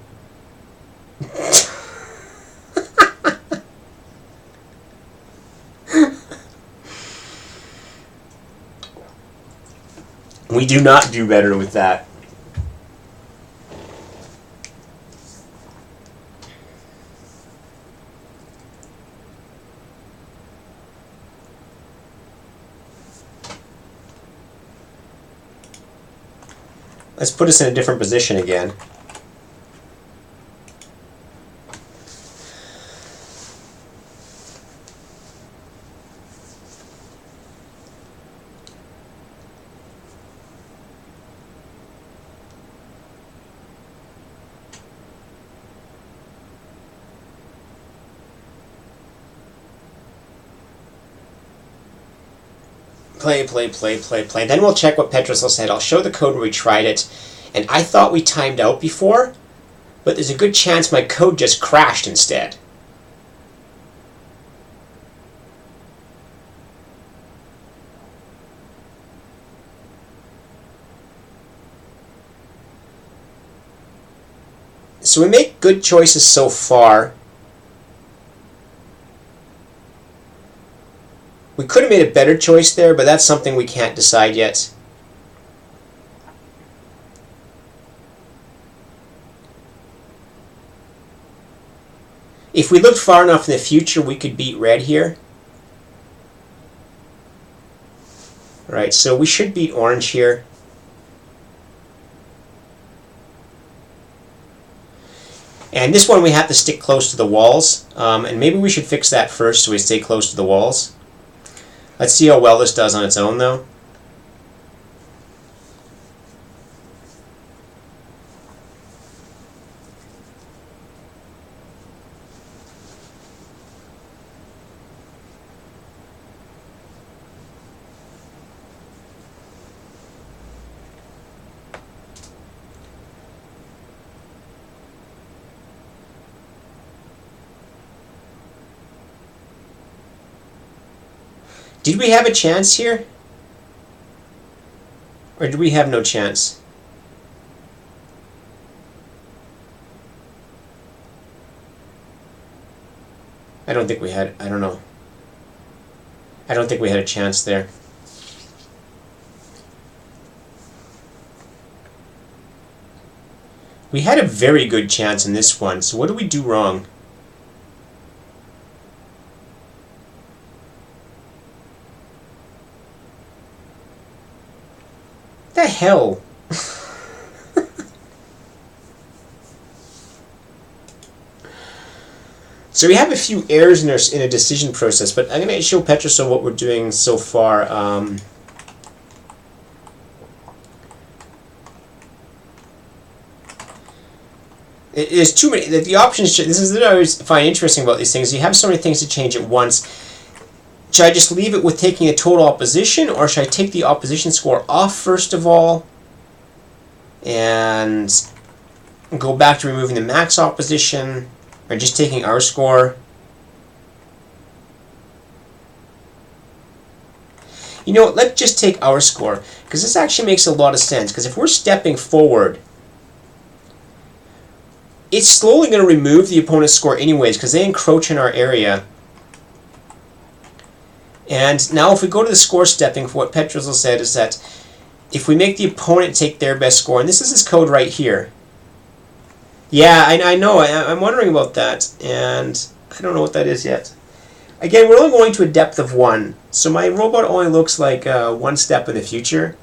We do not do better with that. Let's put us in a different position again. Play. Then we'll check what Petrosel said. I'll show the code where we tried it. And I thought we timed out before, but there's a good chance my code just crashed instead. So we make good choices so far. We could have made a better choice there, but that's something we can't decide yet. If we looked far enough in the future, we could beat red here. Alright, so we should beat orange here. And this one we have to stick close to the walls. And maybe we should fix that first so we stay close to the walls. Let's see how well this does on its own, though. Did we have a chance here? Or did we have no chance? I don't think we had, I don't know. I don't think we had a chance there. We had a very good chance in this one, so what did we do wrong? What the hell? So we have a few errors in a decision process, but I'm going to show Petrosel what we're doing so far. There's too many. The options. This is what I always find interesting about these things. You have so many things to change at once. Should I just leave it with taking a total opposition, or should I take the opposition score off first of all and go back to removing the max opposition, or just taking our score? You know what, let's just take our score, because this actually makes a lot of sense, because if we're stepping forward, it's slowly going to remove the opponent's score anyways, because they encroach in our area. And now if we go to the score stepping, for what Petrosel said is that if we make the opponent take their best score, and this is his code right here. Yeah, I know. I'm wondering about that, and I don't know what that is yet. Again, we're only going to a depth of 1, so my robot only looks like 1 step in the future,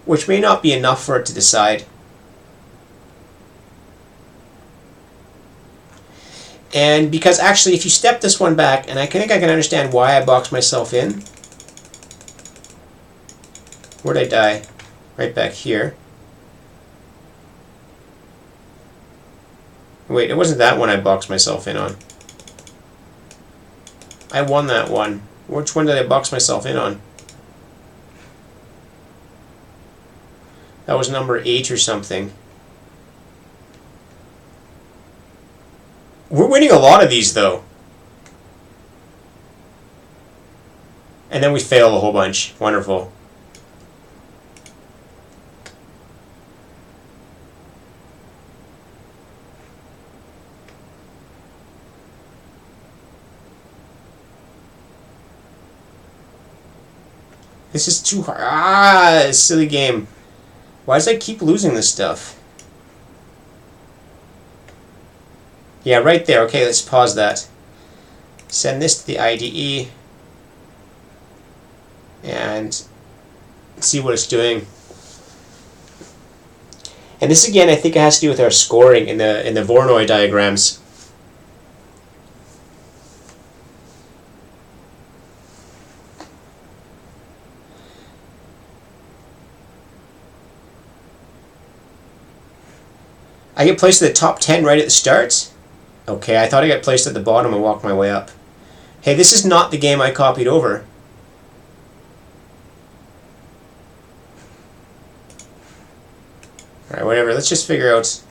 which may not be enough for it to decide. And because actually, if you step this one back, and I think I can understand why I boxed myself in. Where'd I die? Right back here. Wait, it wasn't that one I boxed myself in on. I won that one. Which one did I box myself in on? That was number 8 or something. We're winning a lot of these, though. And then we fail a whole bunch. Wonderful. This is too hard. Ah, silly game. Why does I keep losing this stuff? Yeah, right there. Okay, let's pause that. Send this to the IDE. And see what it's doing. And this again, I think it has to do with our scoring in the Voronoi diagrams. I get placed at the top 10 right at the start? Okay, I thought I got placed at the bottom and walked my way up. Hey, this is not the game I copied over. Alright, whatever. Let's just figure out...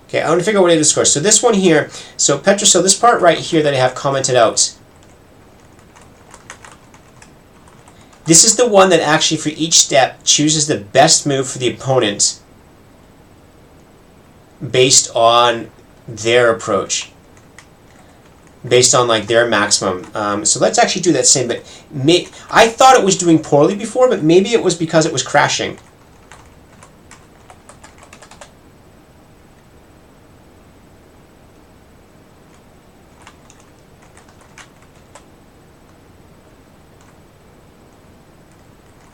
Okay, I want to figure out what it is score. So this one here, so Petra, so this part right here that I have commented out. This is the one that actually for each step chooses the best move for the opponent based on their approach, based on like their maximum. So let's actually do that same, but I thought it was doing poorly before, but maybe it was because it was crashing.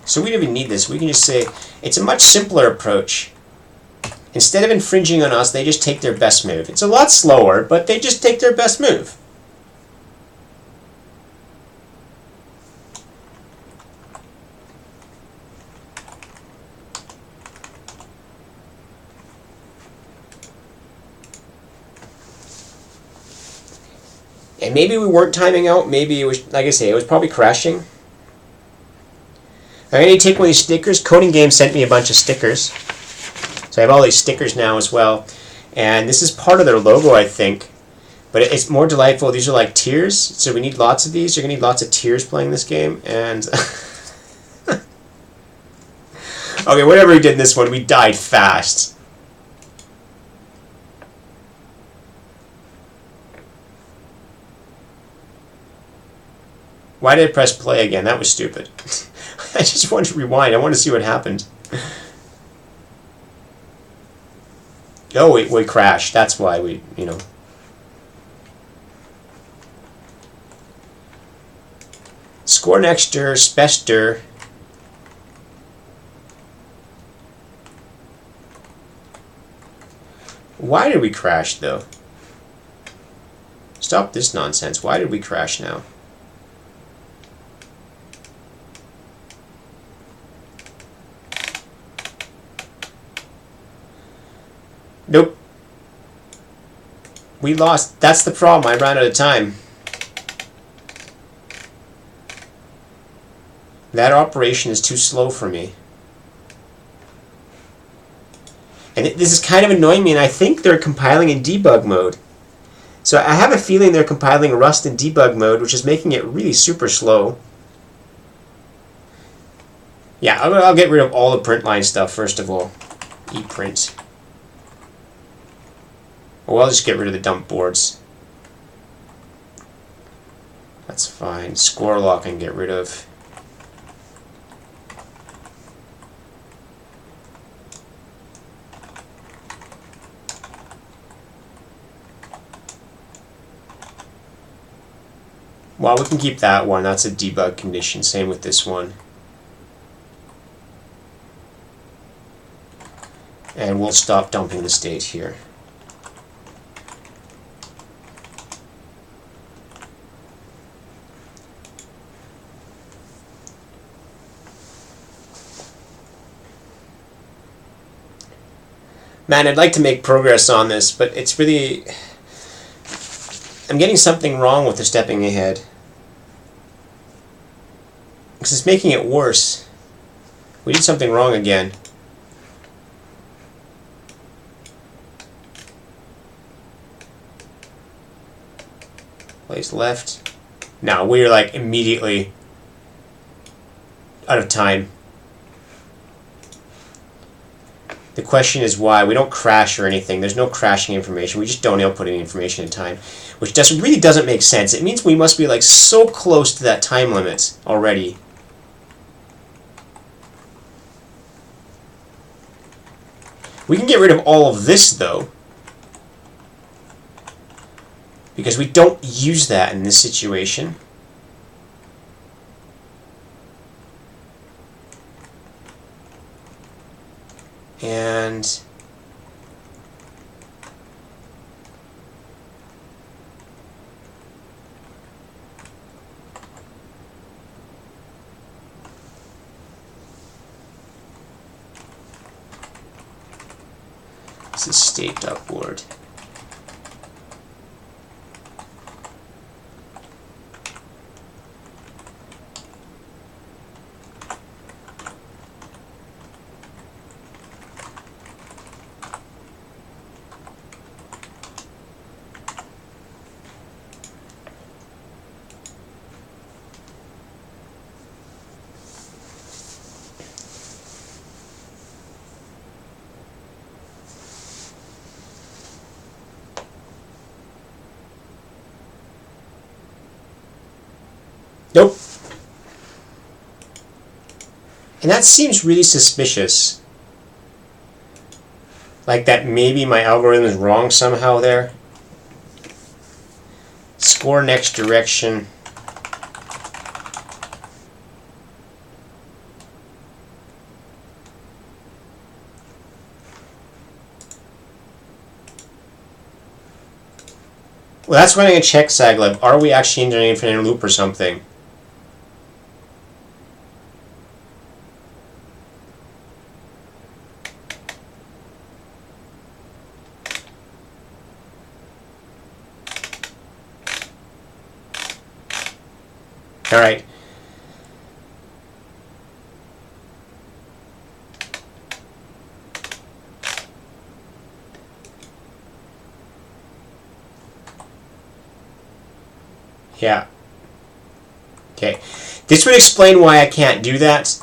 So we don't even need this. We can just say it's a much simpler approach. Instead of infringing on us, they just take their best move. It's a lot slower, but they just take their best move. And maybe we weren't timing out. Maybe it was, like I say, it was probably crashing. I'm going to take one of these stickers. Coding Game sent me a bunch of stickers. So I have all these stickers now as well. And this is part of their logo, I think. But it's more delightful. These are like tears. So we need lots of these. You're going to need lots of tears playing this game. And okay, whatever we did in this one, we died fast. Why did I press play again? That was stupid. I just wanted to rewind. I wanted to see what happened. Oh, we crashed. That's why we, you know. Score nexter, spester. Why did we crash, though? Stop this nonsense. Why did we crash now? Nope. We lost. That's the problem. I ran out of time. That operation is too slow for me. And this is kind of annoying me, and I think they're compiling in debug mode. So I have a feeling they're compiling Rust in debug mode, which is making it really super slow. Yeah, I'll get rid of all the print line stuff, first of all. ePrint. Well, I'll just get rid of the dump boards. That's fine. Score lock I can get rid of. Well, we can keep that one. That's a debug condition. Same with this one. And we'll stop dumping the state here. Man, I'd like to make progress on this, but it's really... I'm getting something wrong with the stepping ahead. Because it's making it worse. We did something wrong again. Place left. Now we're like immediately out of time. The question is why. We don't crash or anything. There's no crashing information. We just don't output any information in time, which really doesn't make sense. It means we must be like so close to that time limit already. We can get rid of all of this though, because we don't use that in this situation. And this is state upward. Nope. And that seems really suspicious. Like that maybe my algorithm is wrong somehow there. Score next direction. Well, that's running a check saglib. Are we actually in an infinite loop or something? All right. Yeah. Okay. This would explain why I can't do that,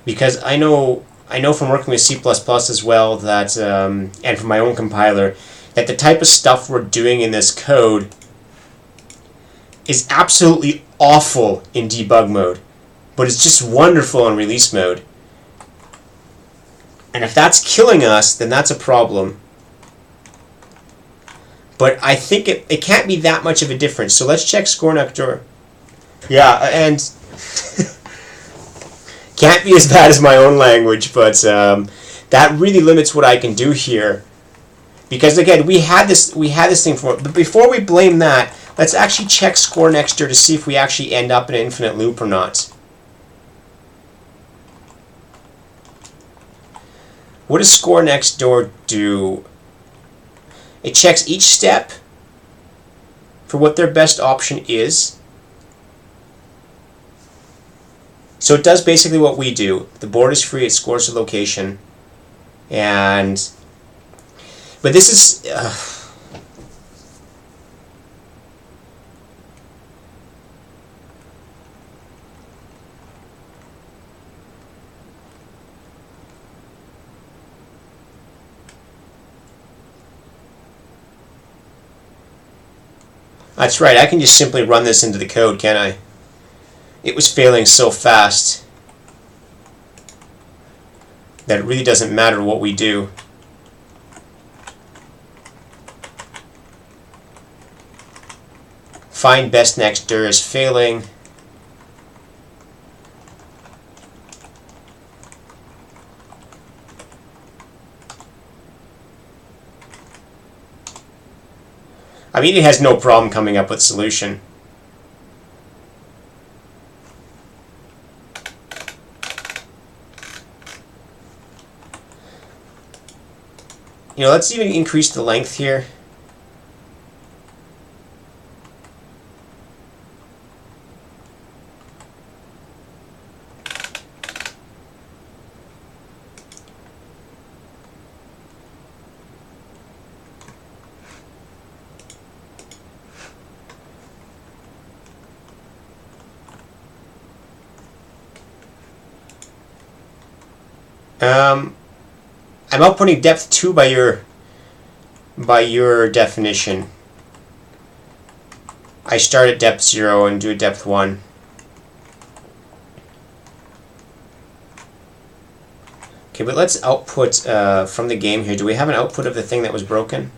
because I know from working with C++ as well that, and from my own compiler, that the type of stuff we're doing in this code is absolutely awful in debug mode, but it's just wonderful in release mode. And if that's killing us, then that's a problem. But I think it can't be that much of a difference. So let's check score nectar. Yeah, and can't be as bad as my own language, but that really limits what I can do here. Because again, we had this thing for. But before we blame that, let's actually check score next door to see if we actually end up in an infinite loop or not. What does score next door do? It checks each step for what their best option is. So it does basically what we do. The board is free, it scores the location. But this is... That's right, I can just simply run this into the code, can't I? It was failing so fast that it really doesn't matter what we do. Find best next dir is failing. I mean, it has no problem coming up with a solution. You know, let's even increase the length here. I'm outputting depth 2 by your definition. I start at depth 0 and do a depth 1. Okay, but let's output from the game here. Do we have an output of the thing that was broken?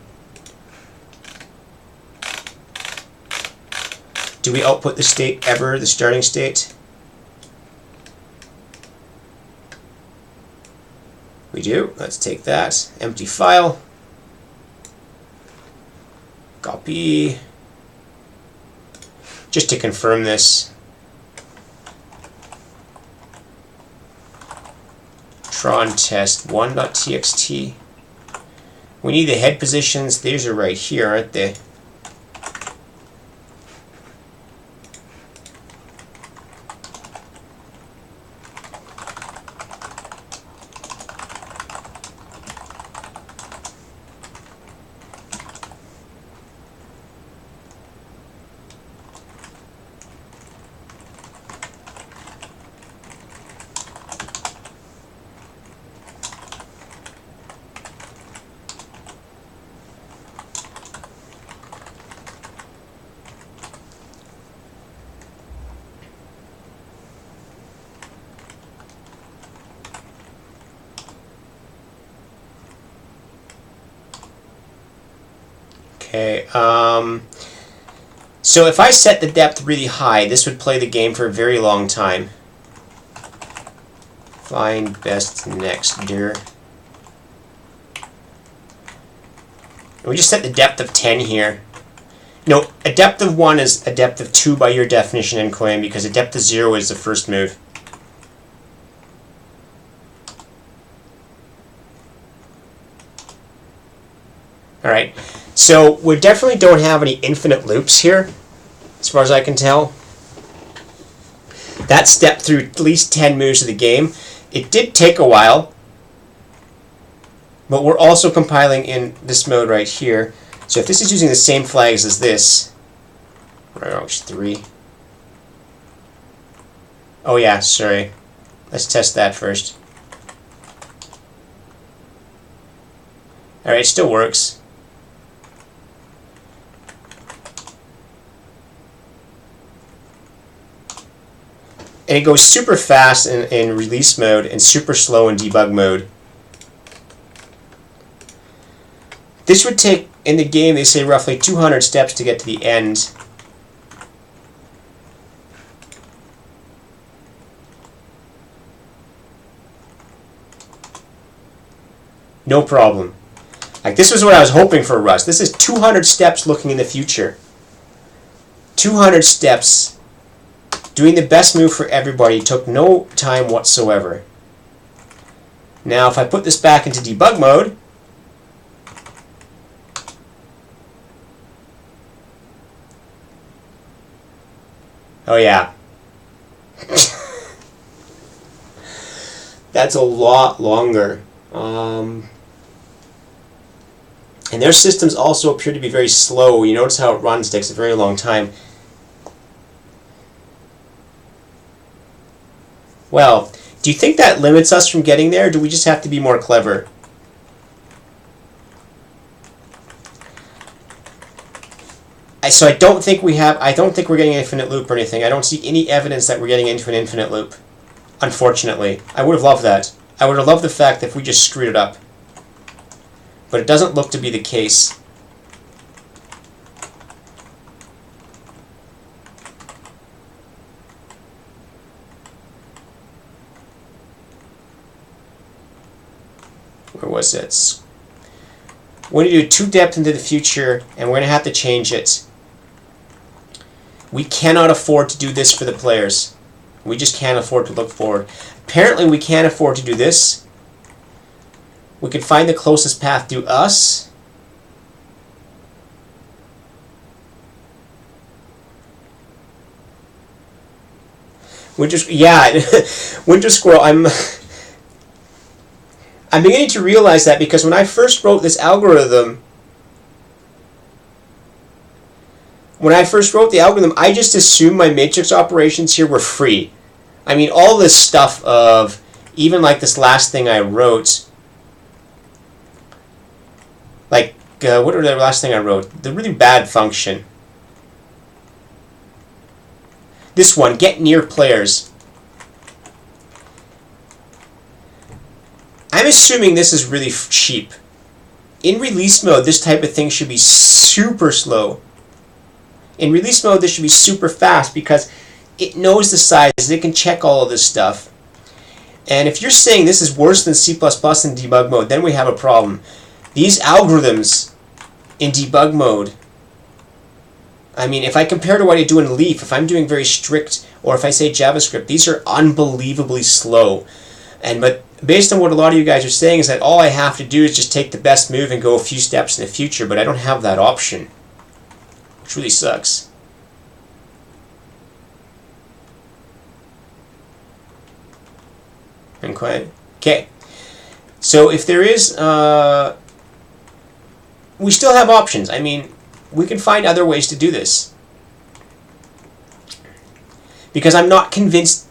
Do we output the state ever, the starting state? We do. Let's take that. Empty file. Copy. Just to confirm this. Tron test 1.txt. We need the head positions. These are right here, aren't they? Okay, so if I set the depth really high, this would play the game for a very long time. Find best next dir. We just set the depth of 10 here. No, a depth of 1 is a depth of 2 by your definition and claim, because a depth of 0 is the first move. Alright, so we definitely don't have any infinite loops here, as far as I can tell. That stepped through at least 10 moves of the game. It did take a while, but we're also compiling in this mode right here. So if this is using the same flags as this, oh, 3. Oh yeah, sorry. Let's test that first. Alright, it still works. And it goes super fast in release mode and super slow in debug mode. This would take, in the game, they say roughly 200 steps to get to the end. No problem. Like, this was what I was hoping for, Rust. This is 200 steps looking in the future. 200 steps. Doing the best move for everybody took no time whatsoever. Now, if I put this back into debug mode, oh yeah. That's a lot longer. And their systems also appear to be very slow. You notice how it runs, takes a very long time. Well, do you think that limits us from getting there, or do we just have to be more clever? So I don't think we're getting an infinite loop or anything. I don't see any evidence that we're getting into an infinite loop. Unfortunately. I would have loved that. I would have loved the fact that if we just screwed it up. But it doesn't look to be the case. Where was it? We're going to do 2 depth into the future, and we're going to have to change it. We cannot afford to do this for the players. We just can't afford to look forward. Apparently, we can't afford to do this. We could find the closest path to us. Winter Squirrel, I'm beginning to realize that, because when I first wrote this algorithm, I just assumed my matrix operations here were free. I mean, all this stuff of, even like this last thing I wrote, like, what was the last thing I wrote? The really bad function. This one, get near players. I'm assuming this is really cheap. In release mode, this type of thing should be super slow. In release mode, this should be super fast because it knows the sizes. It can check all of this stuff. And if you're saying this is worse than C++ in debug mode, then we have a problem. These algorithms in debug mode, I mean, if I compare to what I do in Leaf, if I'm doing very strict, or if I say JavaScript, these are unbelievably slow. But based on what a lot of you guys are saying is that all I have to do is just take the best move and go a few steps in the future, but I don't have that option, which really sucks. Okay, so if there is, we still have options. I mean, we can find other ways to do this. Because I'm not convinced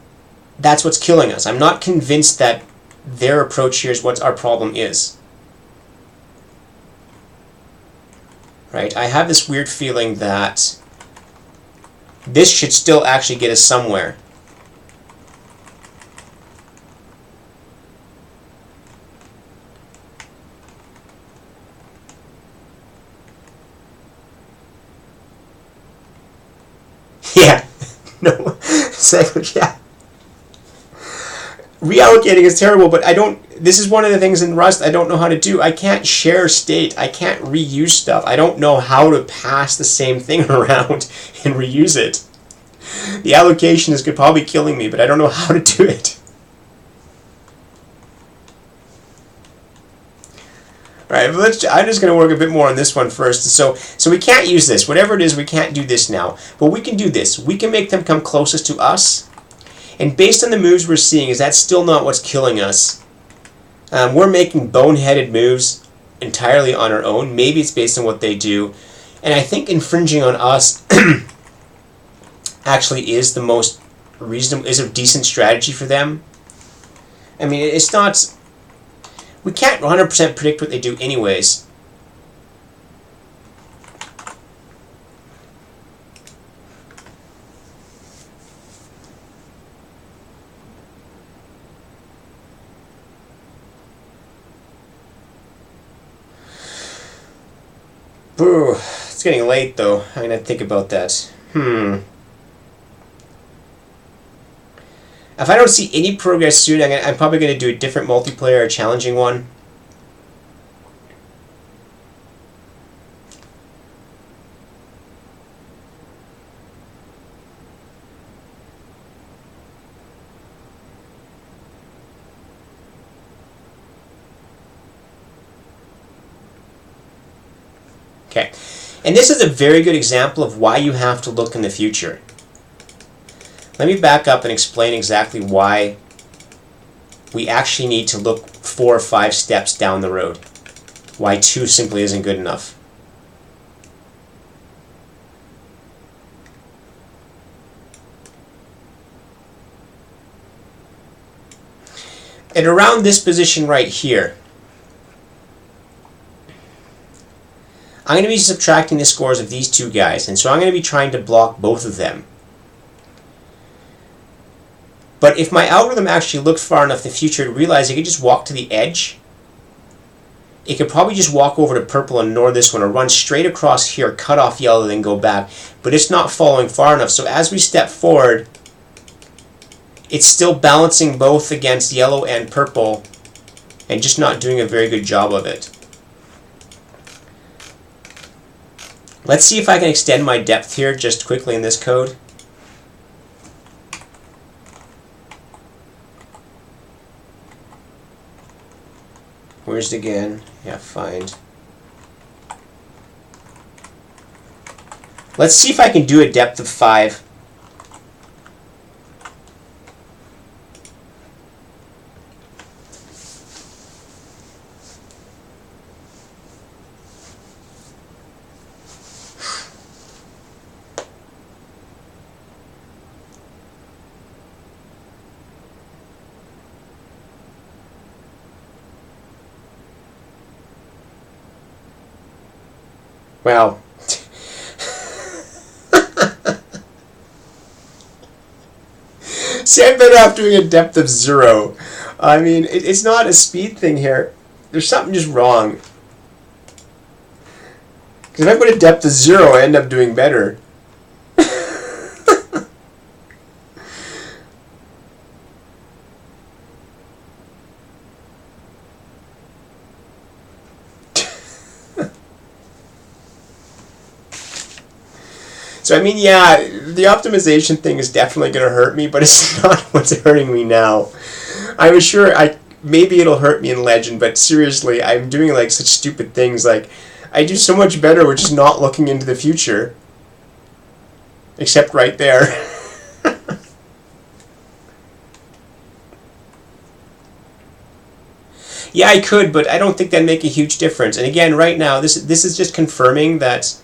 that's what's killing us. I'm not convinced that their approach here is what our problem is. Right? I have this weird feeling that this should still actually get us somewhere. Yeah, no, exactly, yeah. Reallocating is terrible, but this is one of the things in Rust I don't know how to do. I can't share state. I can't reuse stuff. I don't know how to pass the same thing around and reuse it. The allocation is probably killing me, but I don't know how to do it. Alright, I'm just going to work a bit more on this one first. So we can't use this. Whatever it is, we can't do this now. But we can do this. We can make them come closest to us. And based on the moves we're seeing, is that still not what's killing us? We're making boneheaded moves entirely on our own. Maybe it's based on what they do. And I think infringing on us actually is the most reasonable, is a decent strategy for them. I mean, it's not... We can't 100% predict what they do anyways. Boo. It's getting late though. I'm going to think about that. If I don't see any progress soon, I'm probably going to do a different multiplayer, a challenging one. Okay, and this is a very good example of why you have to look in the future. Let me back up and explain exactly why we actually need to look 4 or 5 steps down the road. Why 2 simply isn't good enough. And around this position right here, I'm going to be subtracting the scores of these 2 guys, and so I'm going to be trying to block both of them. But if my algorithm actually looked far enough in the future to realize it could just walk to the edge, it could probably just walk over to purple and ignore this one, or run straight across here, cut off yellow, then go back. But it's not following far enough, so as we step forward, it's still balancing both against yellow and purple, and just not doing a very good job of it. Let's see if I can extend my depth here just quickly in this code. Where's it again? Yeah, find. Let's see if I can do a depth of 5. Well, see, I'm better off doing a depth of 0. I mean, it's not a speed thing here. There's something just wrong. Because if I put a depth of 0, I end up doing better. So, I mean, yeah, the optimization thing is definitely going to hurt me, but it's not what's hurting me now. I was sure maybe it'll hurt me in Legend, but seriously, I'm doing like such stupid things. Like, I do so much better with just not looking into the future. Except right there. Yeah, I could, but I don't think that'd make a huge difference. And again, right now, this is just confirming that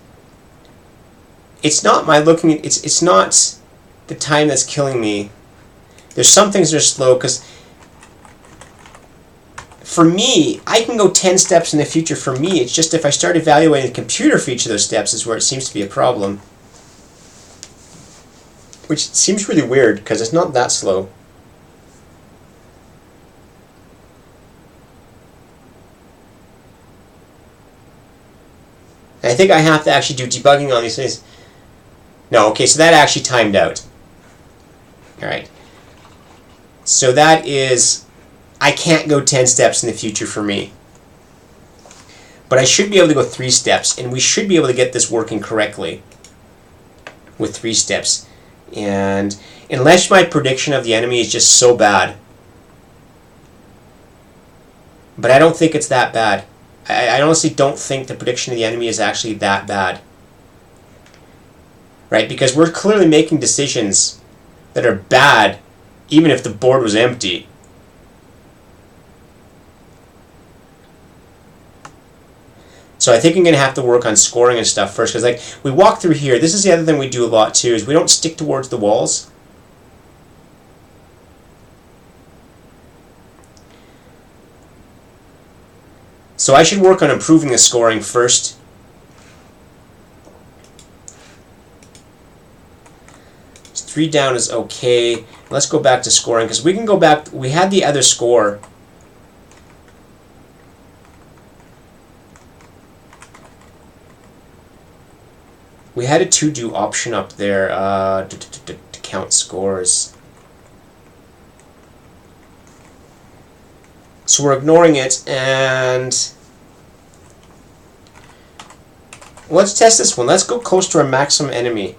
it's not my looking. It's not the time that's killing me. There's some things that are slow because for me, I can go 10 steps in the future. For me, it's just if I start evaluating the computer for each of those steps is where it seems to be a problem. Which seems really weird because it's not that slow. And I think I have to actually do debugging on these things. No, okay, so that actually timed out. Alright. So that is, I can't go 10 steps in the future for me. But I should be able to go 3 steps, and we should be able to get this working correctly with 3 steps. And unless my prediction of the enemy is just so bad, but I don't think it's that bad. I honestly don't think the prediction of the enemy is actually that bad. Right? Because we're clearly making decisions that are bad even if the board was empty. So I think I'm going to have to work on scoring and stuff first. Because like we walk through here. This is the other thing we do a lot too, is we don't stick towards the walls. So I should work on improving the scoring first. So 3 down is okay. Let's go back to scoring because we can go back. We had the other score. We had a to-do option up there to count scores. So we're ignoring it, and let's test this one. Let's go close to our maximum enemy.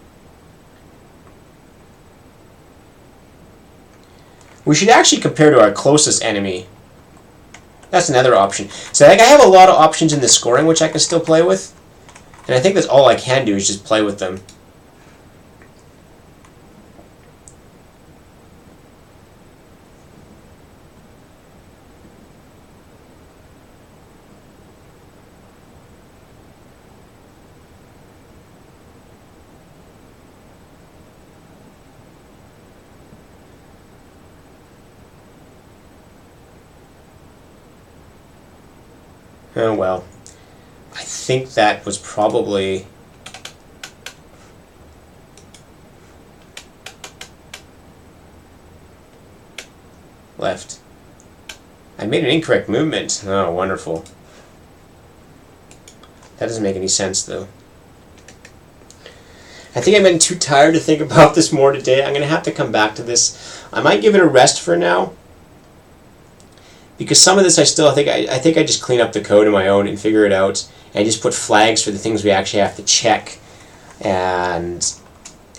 We should actually compare to our closest enemy. That's another option. So I have a lot of options in the scoring which I can still play with. And I think that's all I can do is just play with them. Oh well. I think that was probably left. I made an incorrect movement. Oh, wonderful. That doesn't make any sense, though. I think I've been too tired to think about this more today. I'm going to have to come back to this. I might give it a rest for now. because some of this I think I just clean up the code on my own and figure it out, and just put flags for the things we actually have to check. And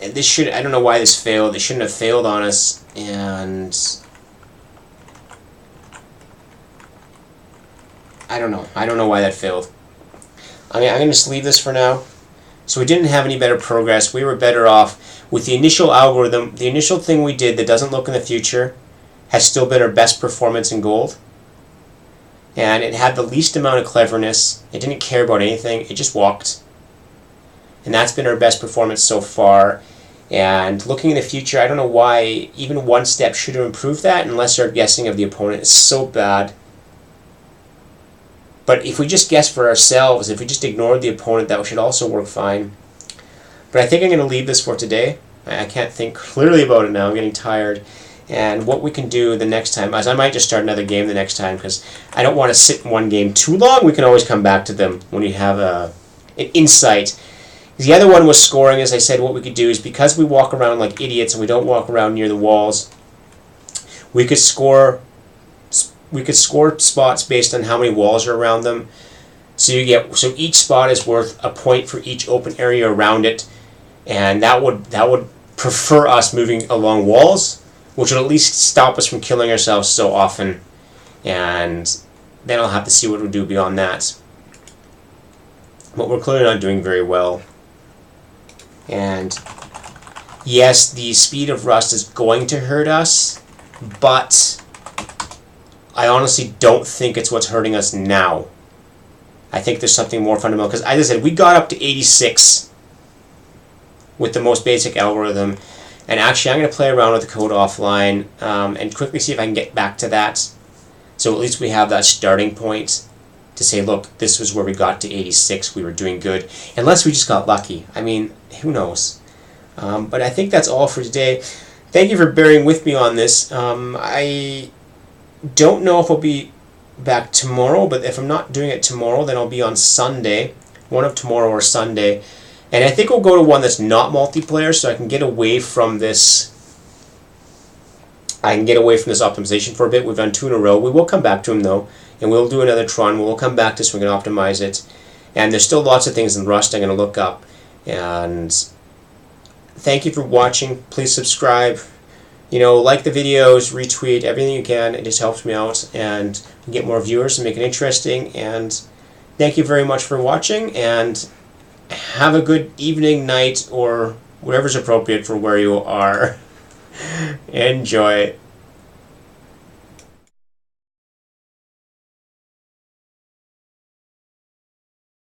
this should, I don't know why this failed. It shouldn't have failed on us, and I don't know why that failed. I'm going to just leave this for now. So we didn't have any better progress. We were better off with the initial algorithm. The initial thing we did that doesn't look in the future has still been our best performance in gold. And it had the least amount of cleverness. It didn't care about anything. It just walked. And that's been our best performance so far. And looking in the future, I don't know why even one step should have improved that, unless our guessing of the opponent is so bad. But if we just guess for ourselves, if we just ignored the opponent, that should also work fine. But I think I'm going to leave this for today. I can't think clearly about it now. I'm getting tired. And what we can do the next time, as I might just start another game the next time, because I don't want to sit in one game too long. We can always come back to them when you have an insight. The other one was scoring. As I said, what we could do is, because we walk around like idiots and we don't walk around near the walls, we could score spots based on how many walls are around them. So each spot is worth a point for each open area around it, and that would prefer us moving along walls, which would at least stop us from killing ourselves so often. And then I'll have to see what we'll do beyond that. But we're clearly not doing very well. And yes, the speed of rust is going to hurt us, but I honestly don't think it's what's hurting us now. I think there's something more fundamental, because as I said, we got up to 86 with the most basic algorithm, and actually I'm going to play around with the code offline and quickly see if I can get back to that, so at least we have that starting point to say, look, this was where we got to 86, we were doing good, unless we just got lucky. I mean, who knows? But I think that's all for today. Thank you for bearing with me on this. I don't know if I'll be back tomorrow, but if I'm not doing it tomorrow, then I'll be on Sunday, one of tomorrow or Sunday, and I think we'll go to one that's not multiplayer, so I can get away from this. I can get away from this optimization for a bit. We've done 2 in a row. We will come back to them though, and we'll do another Tron. We'll come back to this. We can optimize it, and there's still lots of things in Rust I'm going to look up. And thank you for watching. Please subscribe. Like the videos, retweet, everything you can. It just helps me out and get more viewers and make it interesting. And thank you very much for watching, and have a good evening, night, or whatever's appropriate for where you are. Enjoy.